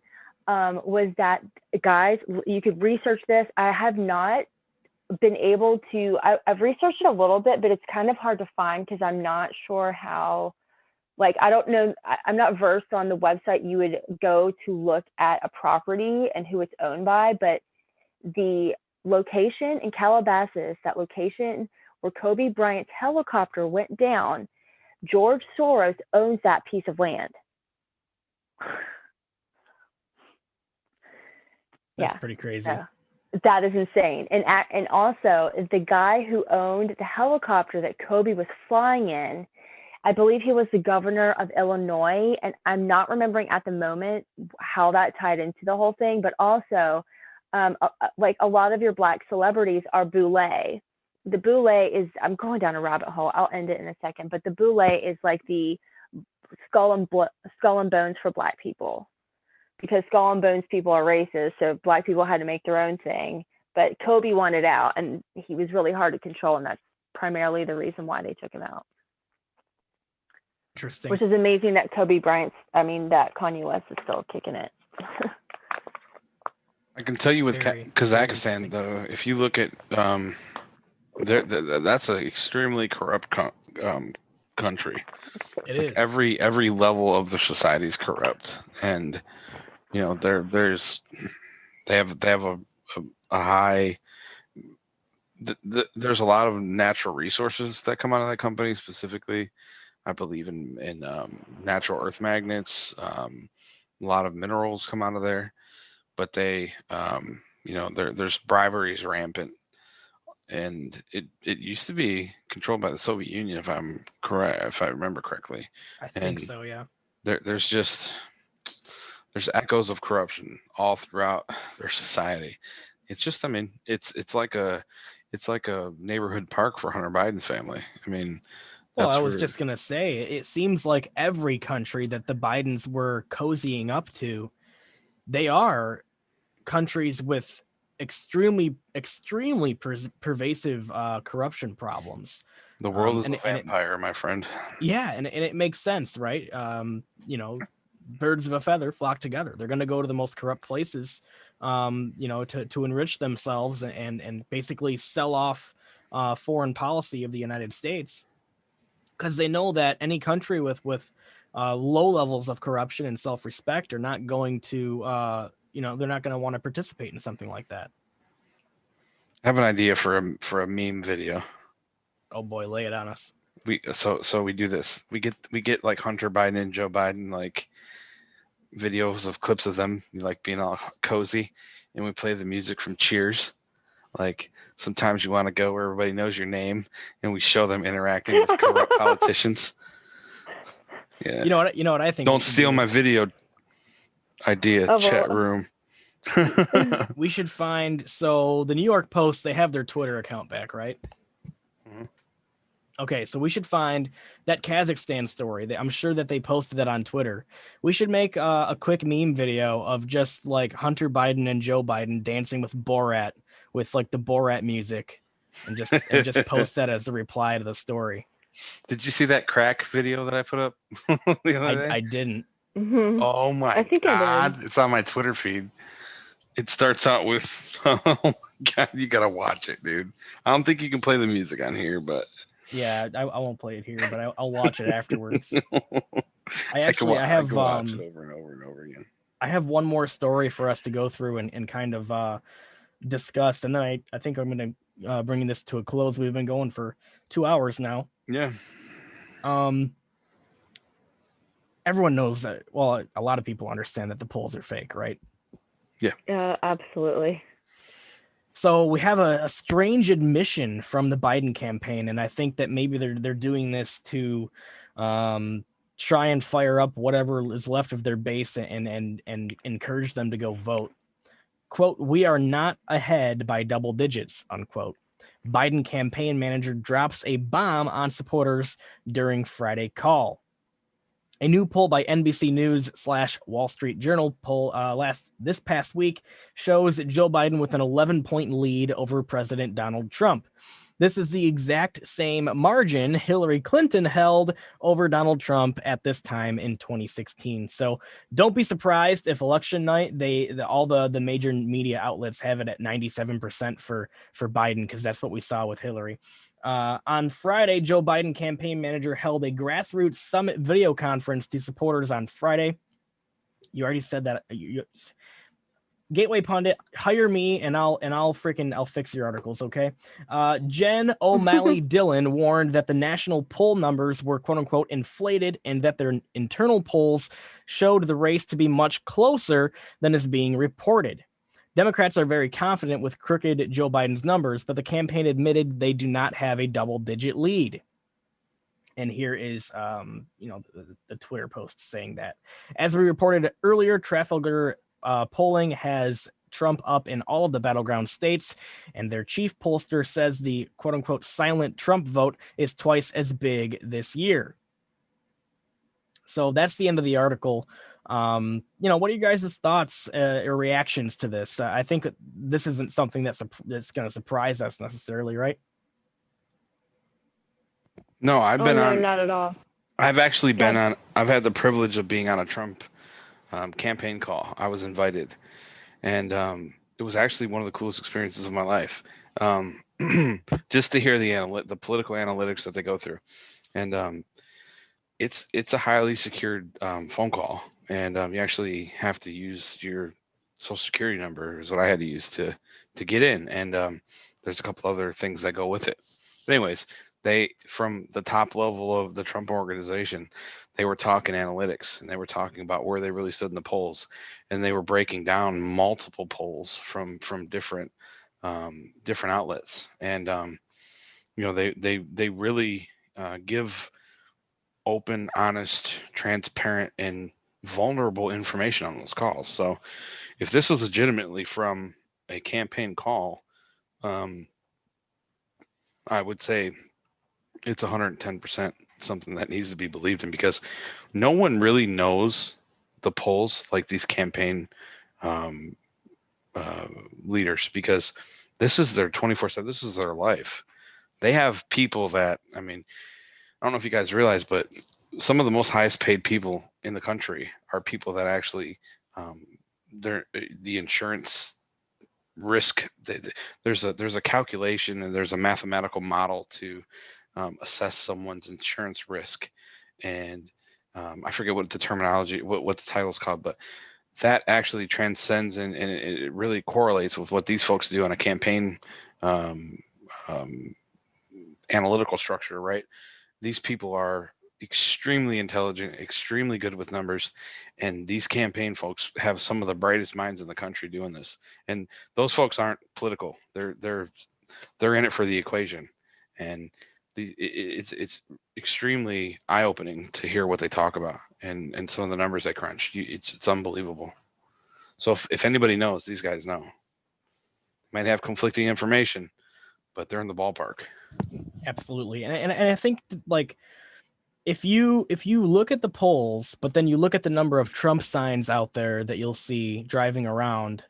Speaker 2: was that, guys, you could research this. I have not been able to, I've researched it a little bit, but it's kind of hard to find because I'm not sure how, like, I don't know, I'm not versed on the website you would go to look at a property and who it's owned by, but the location in Calabasas, that location where Kobe Bryant's helicopter went down, George Soros owns that piece of land.
Speaker 7: That's pretty crazy.
Speaker 2: That is insane. And also the guy who owned the helicopter that Kobe was flying in, I believe he was the governor of Illinois. And I'm not remembering at the moment how that tied into the whole thing, but also like a lot of your Black celebrities are boule. The boule is, I'm going down a rabbit hole. I'll end it in a second, but the boule is like the skull and bones for Black people. Because skull and bones people are racist, so Black people had to make their own thing. But Kobe wanted out, and he was really hard to control, and that's primarily the reason why they took him out.
Speaker 7: Interesting.
Speaker 2: Which is amazing that that Kanye West is still kicking it.
Speaker 8: I can tell you with Kazakhstan, though, if you look at, that's an extremely corrupt country.
Speaker 7: It is.
Speaker 8: Every level of the society is corrupt, and they have a high. There's a lot of natural resources that come out of that company. Specifically, I believe in natural earth magnets. A lot of minerals come out of there, but they there's briberies rampant, and it used to be controlled by the Soviet Union, if I'm correct, if I remember correctly.
Speaker 7: I think so, yeah.
Speaker 8: There's echoes of corruption all throughout their society. It's just, I mean, it's like a neighborhood park for Hunter Biden's family. I mean,
Speaker 7: Well,
Speaker 8: that's
Speaker 7: I was
Speaker 8: for
Speaker 7: just gonna say, it seems like every country that the Bidens were cozying up to, they are countries with extremely pervasive corruption problems.
Speaker 8: the world is
Speaker 7: and
Speaker 8: a vampire, my friend.
Speaker 7: Yeah, and it makes sense, right? Birds of a feather flock together. They're going to go to the most corrupt places, to enrich themselves and basically sell off foreign policy of the United States, because they know that any country with low levels of corruption and self-respect are not going to, they're not going to want to participate in something like that.
Speaker 8: I have an idea for a meme video.
Speaker 7: Oh boy, lay it on us.
Speaker 8: We do this. We get like Hunter Biden and Joe Biden, like videos of clips of them like being all cozy, and we play the music from Cheers. Like, sometimes you want to go where everybody knows your name, and we show them interacting with corrupt politicians. Yeah.
Speaker 7: You know what I think?
Speaker 8: Don't steal my video idea, chat room.
Speaker 7: We should find, so the New York Post, they have their Twitter account back, right?
Speaker 8: Mhm.
Speaker 7: Okay, so we should find that Kazakhstan story. I'm sure that they posted that on Twitter. We should make a quick meme video of just like Hunter Biden and Joe Biden dancing with Borat, with like the Borat music, and just post that as a reply to the story.
Speaker 8: Did you see that crack video that I put up the other day?
Speaker 7: I didn't.
Speaker 2: Mm-hmm.
Speaker 8: Oh my
Speaker 2: I think I
Speaker 8: God.
Speaker 2: did.
Speaker 8: It's on my Twitter feed. It starts out with, oh my God, you gotta watch it, dude. I don't think you can play the music on here, but
Speaker 7: Yeah, I won't play it here, but I'll watch it afterwards. I
Speaker 8: I could
Speaker 7: have
Speaker 8: watch it over and over and over again.
Speaker 7: I have one more story for us to go through and kind of discuss, and then I think I'm going to bring this to a close. We've been going for 2 hours now.
Speaker 8: Yeah.
Speaker 7: Everyone knows that. Well, a lot of people understand that the polls are fake, right?
Speaker 2: Yeah, absolutely.
Speaker 7: So we have a strange admission from the Biden campaign, and I think that maybe they're doing this to try and fire up whatever is left of their base and encourage them to go vote. Quote, "We are not ahead by double digits," unquote. Biden campaign manager drops a bomb on supporters during Friday call. A new poll by NBC News / Wall Street Journal poll this past week shows Joe Biden with an 11-point lead over President Donald Trump. This is the exact same margin Hillary Clinton held over Donald Trump at this time in 2016. So don't be surprised if election night, all the major media outlets have it at 97% for Biden, because that's what we saw with Hillary. On Friday, Joe Biden campaign manager held a grassroots summit video conference to supporters on Friday. You already said that. Gateway Pundit, hire me and I'll fix your articles, okay? Jen O'Malley Dillon warned that the national poll numbers were quote unquote inflated and that their internal polls showed the race to be much closer than is being reported. Democrats are very confident with crooked Joe Biden's numbers, but the campaign admitted they do not have a double-digit lead. And here is, the Twitter post saying that. As we reported earlier, Trafalgar polling has Trump up in all of the battleground states, and their chief pollster says the quote-unquote silent Trump vote is twice as big this year. So that's the end of the article. What are you guys' thoughts or reactions to this? I think this isn't something that's going to surprise us necessarily, right?
Speaker 8: No, I've been on.
Speaker 2: Not at all.
Speaker 8: I've actually been on. I've had the privilege of being on a Trump campaign call. I was invited, and it was actually one of the coolest experiences of my life. Just to hear the political analytics that they go through, and it's a highly secured phone call, and you actually have to use your social security number is what I had to use to get in, and there's a couple other things that go with it. But anyways, from the top level of the Trump organization, they were talking analytics, and they were talking about where they really stood in the polls, and they were breaking down multiple polls from different different outlets. And they really give open, honest, transparent, and vulnerable information on those calls. So if this is legitimately from a campaign call, I would say it's 110% something that needs to be believed in, because no one really knows the polls like these campaign um, leaders, because this is their 24/7. This is their life. They have people that, I mean, I don't know if you guys realize, but some of the most highest paid people in the country are people that actually, they're the insurance risk. There's a calculation, and there's a mathematical model to assess someone's insurance risk, and I forget what the terminology, what the title is called, but that actually transcends, and it really correlates with what these folks do on a campaign um, um, analytical structure, right? These people are extremely intelligent, extremely good with numbers, and these campaign folks have some of the brightest minds in the country doing this. And those folks aren't political; they're in it for the equation, and it's extremely eye-opening to hear what they talk about, and some of the numbers they crunch. It's unbelievable. So if anybody knows, these guys know. Might have conflicting information, but they're in the ballpark.
Speaker 7: Absolutely. And I think, like, if you look at the polls, but then you look at the number of Trump signs out there that you'll see driving around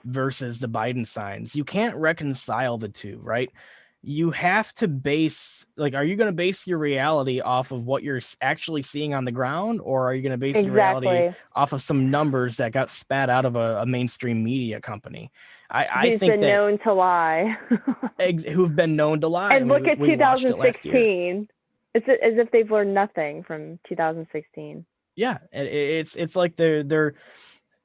Speaker 7: versus the Biden signs, you can't reconcile the two, right? You have to base, like, are you going to base your reality off of what you're actually seeing on the ground, or are you going to base your reality
Speaker 2: Exactly.
Speaker 7: off of some numbers that got spat out of a mainstream media company? I
Speaker 2: Who's
Speaker 7: think
Speaker 2: been
Speaker 7: that
Speaker 2: known to lie.
Speaker 7: who've been known to lie.
Speaker 2: And look at
Speaker 7: we watched it last year.
Speaker 2: 2016. It's as if they've learned nothing from 2016.
Speaker 7: Yeah, it's like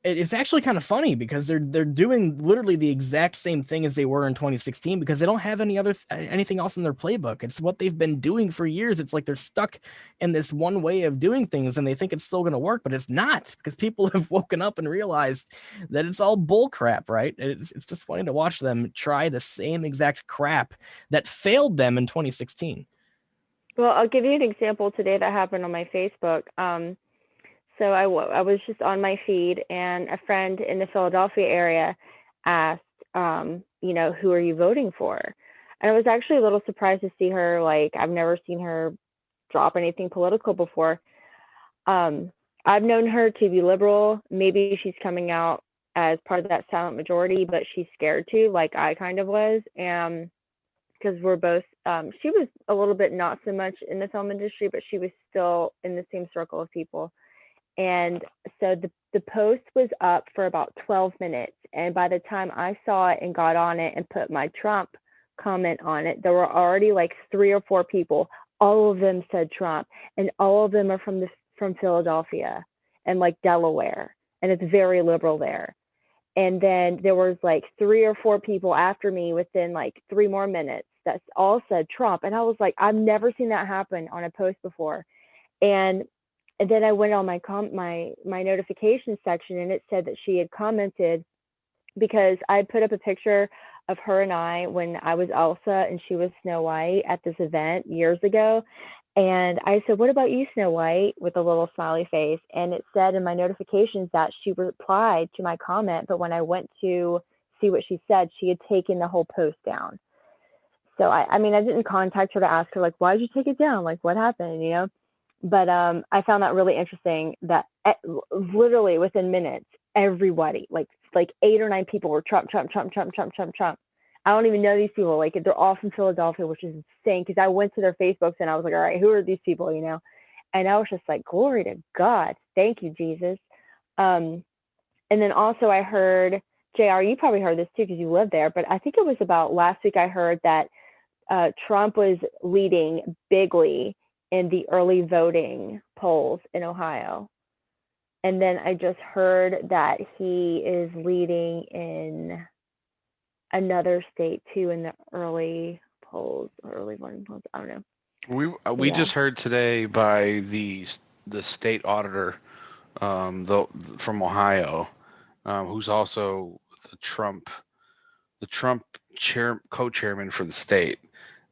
Speaker 7: it's actually kind of funny, because they're doing literally the exact same thing as they were in 2016, because they don't have anything else in their playbook. It's what they've been doing for years. It's like they're stuck in this one way of doing things, and they think it's still going to work, but it's not, because people have woken up and realized that it's all bull crap, right? It's just funny to watch them try the same exact crap that failed them in 2016.
Speaker 2: Well, I'll give you an example today that happened on my Facebook. So I was just on my feed, and a friend in the Philadelphia area asked, who are you voting for? And I was actually a little surprised to see her. Like, I've never seen her drop anything political before. I've known her to be liberal. Maybe she's coming out as part of that silent majority, but she's scared to, like I kind of was. And because we're both, she was a little bit not so much in the film industry, but she was still in the same circle of people. And so the post was up for about 12 minutes. And by the time I saw it and got on it and put my Trump comment on it, there were already like 3 or 4 people. All of them said Trump, and all of them are from Philadelphia and like Delaware. And it's very liberal there. And then there was like 3 or 4 people after me within like 3 more minutes that all said Trump. And I was like, I've never seen that happen on a post before. And then I went on my notification section, and it said that she had commented, because I had put up a picture of her and I when I was Elsa and she was Snow White at this event years ago. And I said, what about you, Snow White, with a little smiley face? And it said in my notifications that she replied to my comment, but when I went to see what she said, she had taken the whole post down. So I mean, I didn't contact her to ask her, like, why did you take it down? Like, what happened, But I found that really interesting that literally within minutes, everybody, like 8 or 9 people were Trump, Trump, Trump, Trump, Trump, Trump, Trump. I don't even know these people. Like, they're all from Philadelphia, which is insane, because I went to their Facebooks and I was like, all right, who are these people, And I was just like, glory to God. Thank you, Jesus. And then also I heard, JR, you probably heard this too, because you live there, but I think it was about last week I heard that Trump was leading bigly in the early voting polls in Ohio. And then I just heard that he is leading in another state too in the early polls, early voting polls. I don't know.
Speaker 8: We
Speaker 2: Yeah.
Speaker 8: just heard today by the state auditor, from Ohio, who's also the Trump co-chairman for the state,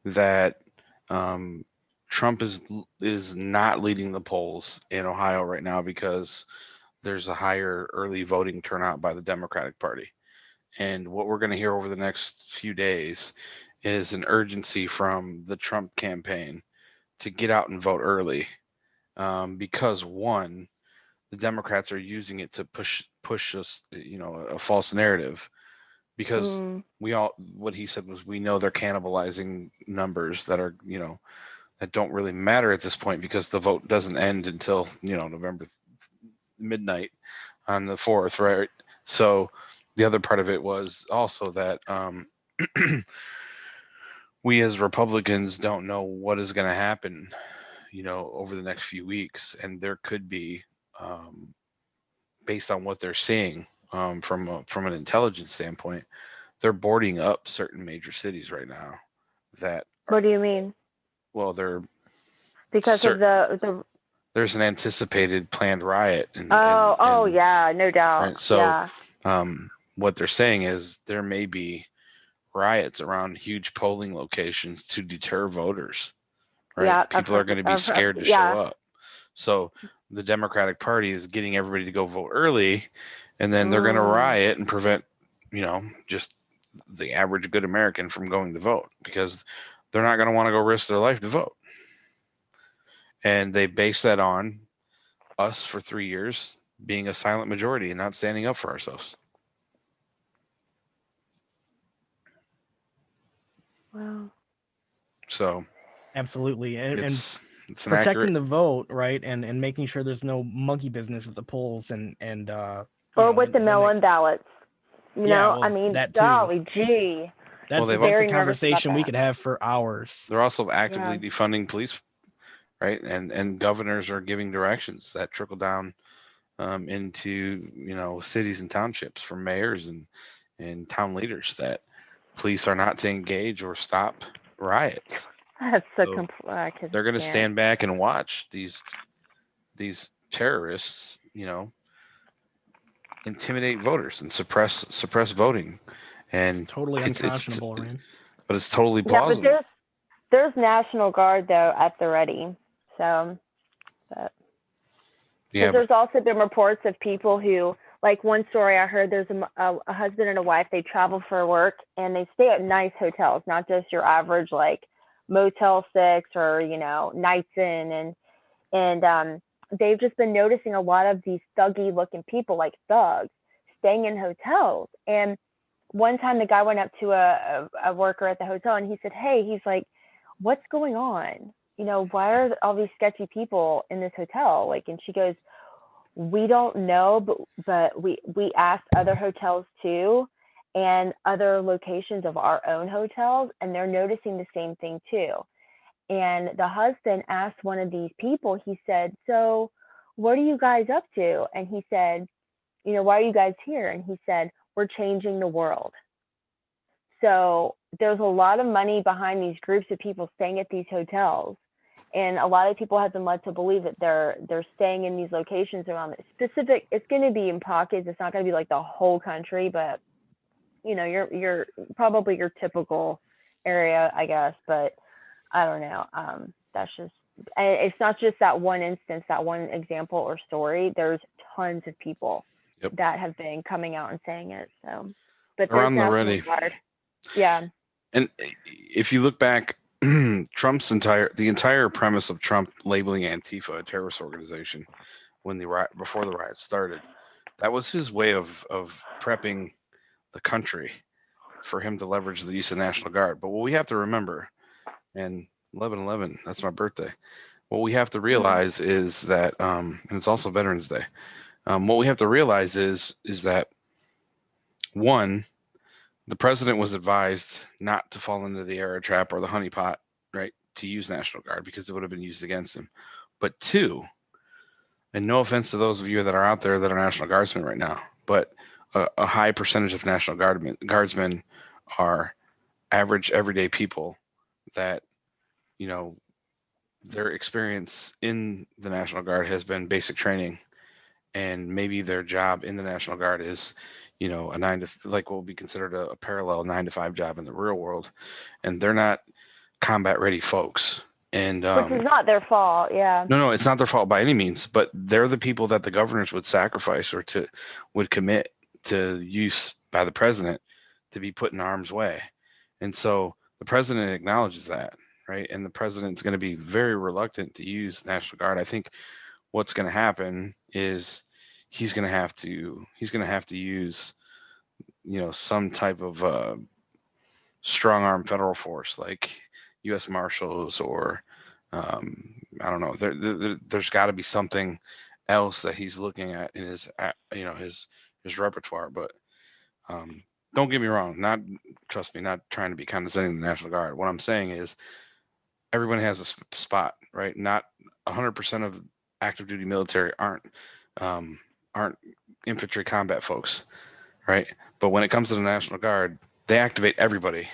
Speaker 8: that Trump is not leading the polls in Ohio right now because there's a higher early voting turnout by the Democratic Party. And what we're going to hear over the next few days is an urgency from the Trump campaign to get out and vote early, because one, the Democrats are using it to push us, a false narrative, because what he said was, we know they're cannibalizing numbers that are, that don't really matter at this point because the vote doesn't end until, November midnight on the 4th, right? So the other part of it was also that we as Republicans don't know what is going to happen, over the next few weeks, and there could be, based on what they're seeing, from an intelligence standpoint, they're boarding up certain major cities right now.
Speaker 2: What do you mean?
Speaker 8: Well, they're
Speaker 2: because of the.
Speaker 8: There's an anticipated planned riot.
Speaker 2: Yeah, no doubt.
Speaker 8: Right? So,
Speaker 2: yeah.
Speaker 8: What they're saying is there may be riots around huge polling locations to deter voters. Right?
Speaker 2: Yeah,
Speaker 8: People are going to be scared to show up. So the Democratic Party is getting everybody to go vote early, and then they're going to riot and prevent, just the average good American from going to vote, because they're not going to want to go risk their life to vote. And they base that on us for 3 years being a silent majority and not standing up for ourselves.
Speaker 2: Wow.
Speaker 8: So
Speaker 7: absolutely, and
Speaker 8: it's
Speaker 7: protecting the vote, right, and making sure there's no monkey business at the polls, and
Speaker 2: or with the mail-in ballots. I mean,
Speaker 7: that too.
Speaker 2: golly gee.
Speaker 7: That's a conversation we could have for hours.
Speaker 8: They're also actively defunding police, right? And governors are giving directions that trickle down into cities and townships from mayors and town leaders that police are not to engage or stop riots.
Speaker 2: That's so
Speaker 8: they're going to stand back and watch these terrorists, intimidate voters and suppress voting. And
Speaker 7: it's totally unconscionable, right?
Speaker 8: But it's totally plausible.
Speaker 2: But there's National Guard though at the ready. So, there's also been reports of people who, like one story I heard, there's a husband and a wife, they travel for work and they stay at nice hotels, not just your average like Motel 6 or, Nights Inn. And they've just been noticing a lot of these thuggy looking people, like thugs, staying in hotels. And one time the guy went up to a worker at the hotel and he said, hey, he's like, what's going on? Why are all these sketchy people in this hotel? Like, and she goes, we don't know, but we asked other hotels too, and other locations of our own hotels, and they're noticing the same thing too. And the husband asked one of these people, he said, so what are you guys up to? And he said, why are you guys here? And he said, we're changing the world. So there's a lot of money behind these groups of people staying at these hotels. And a lot of people have been led to believe that they're staying in these locations around specific. It's going to be in pockets. It's not going to be like the whole country, but you're probably your typical area, I guess. But I don't know. That's just, it's not just that one instance, that one example or story. There's tons of people that have been coming out and saying it. So, but
Speaker 8: around the ready.
Speaker 2: Yeah.
Speaker 8: And if you look back, Trump's the entire premise of Trump labeling Antifa a terrorist organization before the riot started, that was his way of prepping the country for him to leverage the use of National Guard. But what we have to remember, and 11/11, that's my birthday. What we have to realize is that, and it's also Veterans Day. What we have to realize is that, one, the president was advised not to fall into the arrow trap or the honeypot, right, to use National Guard because it would have been used against him. But two, and no offense to those of you that are out there that are National Guardsmen right now, but a high percentage of National Guardsmen are average, everyday people that, you know, their experience in the National Guard has been basic training, and maybe their job in the National Guard is, you know, a like what would be considered a parallel 9 to 5 job in the real world, and they're not combat ready folks. And
Speaker 2: Which is not their fault. Yeah.
Speaker 8: no, it's not their fault by any means, but they're the people that the governors would sacrifice or would commit to use by the president to be put in harm's way. And so the president acknowledges that, right? And the president's going to be very reluctant to use the National Guard. I think what's going to happen is he's going to have to use, you know, some type of strong arm federal force like U.S. Marshals or I don't know. There's got to be something else that he's looking at in his, you know, his repertoire. But don't get me wrong. Trust me, not trying to be condescending to the National Guard. What I'm saying is everyone has a spot, right? Not 100% of active duty military aren't infantry combat folks, right? But when it comes to the National Guard, they activate everybody.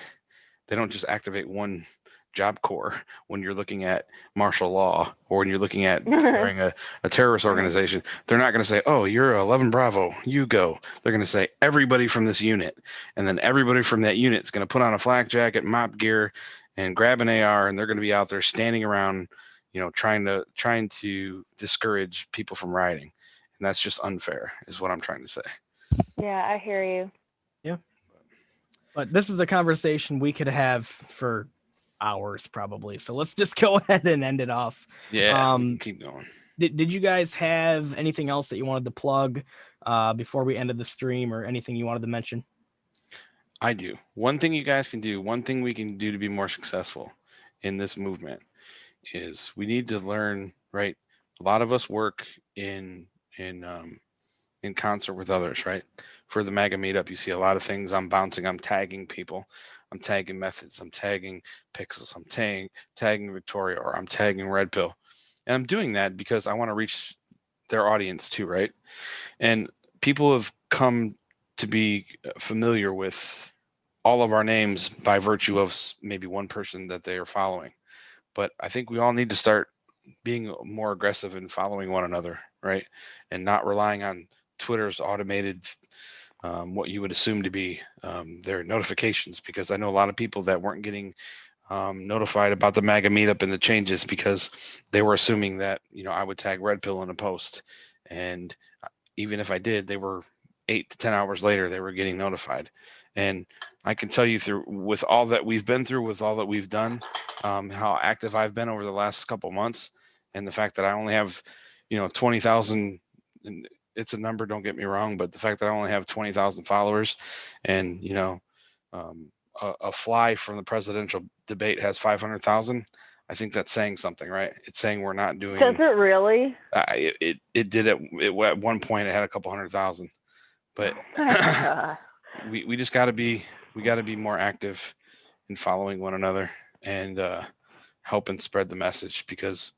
Speaker 8: They don't just activate one job corps when you're looking at martial law or when you're looking at declaring a terrorist organization. They're not going to say, oh, you're 11 Bravo, you go. They're going to say everybody from this unit. And then everybody from that unit is going to put on a flak jacket, mop gear, and grab an AR, and they're going to be out there standing around, you know, trying to discourage people from rioting. And that's just unfair, is what I'm trying to say.
Speaker 2: Yeah, I hear you.
Speaker 7: Yeah. But this is a conversation we could have for hours probably. So let's just go ahead and end it off.
Speaker 8: Yeah, keep going.
Speaker 7: Did you guys have anything else that you wanted to plug before we ended the stream, or anything you wanted to mention?
Speaker 8: I do. One thing you guys can do, one thing we can do to be more successful in this movement is we need to learn, right? A lot of us work in concert with others, right? For the MAGA meetup, you see a lot of things. I'm tagging people, I'm tagging methods, I'm tagging pixels, I'm tagging Victoria, or I'm tagging Red Pill. And I'm doing that because I want to reach their audience too, right? And people have come to be familiar with all of our names by virtue of maybe one person that they are following. But I think we all need to start being more aggressive in following one another, right? And not relying on Twitter's automated, what you would assume to be their notifications, because I know a lot of people that weren't getting notified about the MAGA meetup and the changes because they were assuming that, you know, I would tag Red Pill in a post. And even if I did, they were 8 to 10 hours later, they were getting notified. And I can tell you with all that we've been through, with all that we've done, how active I've been over the last couple months, and the fact that I only have, 20,000, and it's a number, don't get me wrong, but the fact that I only have 20,000 followers, and, a fly from the presidential debate has 500,000. I think that's saying something, right? It's saying we're not doing.
Speaker 2: Does it really?
Speaker 8: It did at one point. It had a couple 100,000, but we just got to be more active in following one another and helping spread the message, because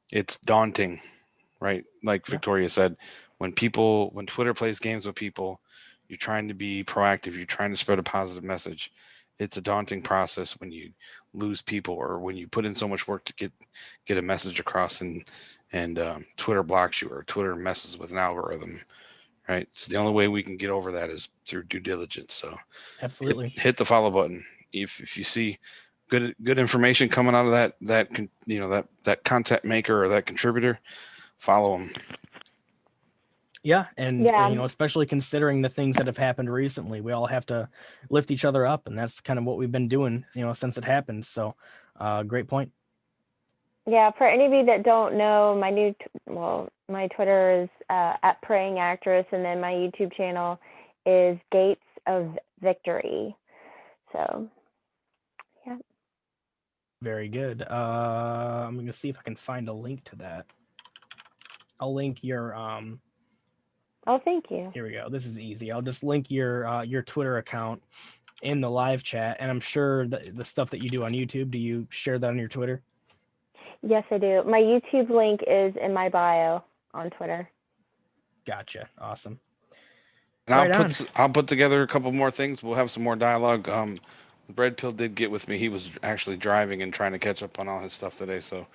Speaker 8: it's daunting, right? Like Victoria said, when Twitter plays games with people, you're trying to be proactive, you're trying to spread a positive message. It's a daunting process when you lose people, or when you put in so much work to get a message across, and Twitter blocks you, or Twitter messes with an algorithm, right? So the only way we can get over that is through due diligence. So
Speaker 7: absolutely
Speaker 8: hit the follow button. If you see good information coming out of that content maker or that contributor, follow them.
Speaker 7: Yeah, and especially considering the things that have happened recently, we all have to lift each other up, and that's kind of what we've been doing, since it happened. So, great point.
Speaker 2: Yeah, for any of you that don't know, my Twitter is at Praying Actress, and then my YouTube channel is Gates of Victory. So, yeah.
Speaker 7: Very good. I'm going to see if I can find a link to that. I'll link your
Speaker 2: Oh, thank you.
Speaker 7: Here we go. This is easy. I'll just link your Twitter account in the live chat, and I'm sure that the stuff that you do on YouTube, do you share that on your Twitter?
Speaker 2: Yes, I do. My YouTube link is in my bio on Twitter.
Speaker 7: Gotcha. Awesome.
Speaker 8: And I'll put together a couple more things. We'll have some more dialogue. The bread pill did get with me. He was actually driving and trying to catch up on all his stuff today. So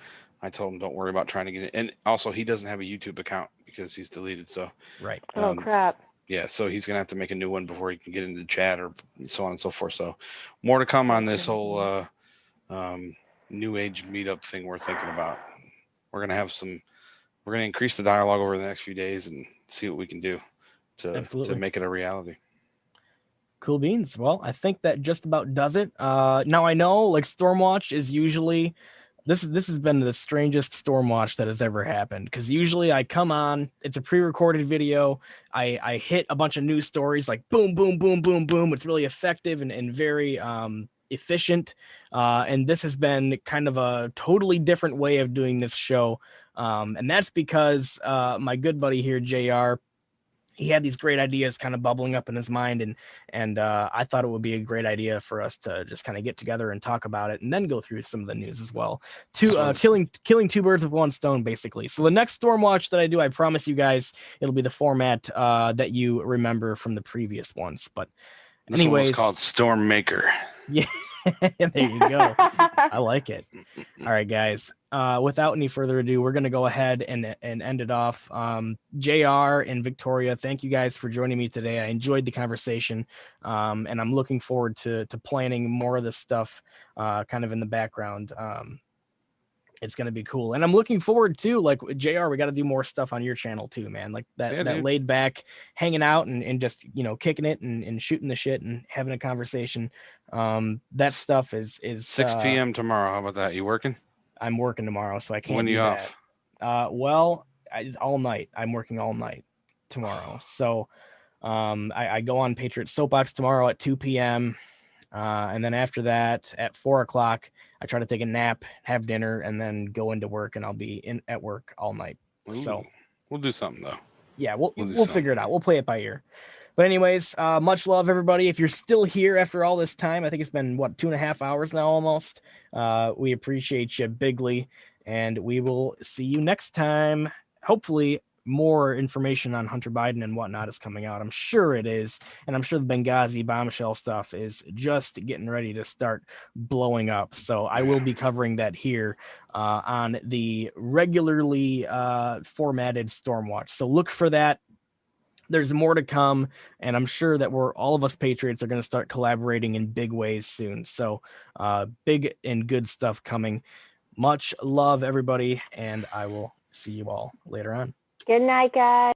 Speaker 8: I told him, don't worry about trying to get it. And also, he doesn't have a YouTube account because he's deleted. So,
Speaker 7: Right.
Speaker 2: Oh crap.
Speaker 8: yeah, so he's going to have to make a new one before he can get into the chat or so on and so forth. So more to come on this whole new age meetup thing we're thinking about. We're going to have we're going to increase the dialogue over the next few days and see what we can do to make it a reality.
Speaker 7: Cool beans. Well, I think that just about does it. Now I know like Stormwatch is usually this has been the strangest Stormwatch that has ever happened, because usually I come on, it's a pre-recorded video, I hit a bunch of news stories like boom, boom, boom, boom, boom. It's really effective and very efficient. And this has been kind of a totally different way of doing this show. And that's because my good buddy here, JR, he had these great ideas kind of bubbling up in his mind, and I thought it would be a great idea for us to just kind of get together and talk about it, and then go through some of the news as well. Killing two birds with one stone, basically. So the next Stormwatch that I do, I promise you guys, it'll be the format that you remember from the previous ones. But anyways,
Speaker 8: this one was called Storm Maker.
Speaker 7: Yeah, there you go. I like it. All right, guys. Without any further ado, we're going to go ahead and end it off. JR and Victoria, thank you guys for joining me today. I enjoyed the conversation, and I'm looking forward to planning more of this stuff kind of in the background. It's going to be cool. And I'm looking forward to, like, JR, we got to do more stuff on your channel too, man. Like that laid back, hanging out and just, kicking it and shooting the shit and having a conversation. That stuff is
Speaker 8: 6 p.m. tomorrow. How about that? You working?
Speaker 7: I'm working tomorrow, so I can't
Speaker 8: when
Speaker 7: do
Speaker 8: you
Speaker 7: that.
Speaker 8: Off?
Speaker 7: Well, all night. I'm working all night tomorrow. So I go on Patriot Soapbox tomorrow at 2 p.m. And then after that, at 4 o'clock, I try to take a nap, have dinner, and then go into work, and I'll be at work all night.
Speaker 8: Ooh,
Speaker 7: so
Speaker 8: we'll do something though.
Speaker 7: Yeah, we'll figure it out. We'll play it by ear. But anyways, much love, everybody. If you're still here after all this time, I think it's been 2.5 hours now almost. We appreciate you bigly, and we will see you next time. Hopefully more information on Hunter Biden and whatnot is coming out. I'm sure it is. And I'm sure the Benghazi bombshell stuff is just getting ready to start blowing up. So I will be covering that here on the regularly formatted Stormwatch. So look for that. There's more to come, and I'm sure that all of us Patriots are going to start collaborating in big ways soon. So big and good stuff coming. Much love, everybody, and I will see you all later on.
Speaker 2: Good night, guys.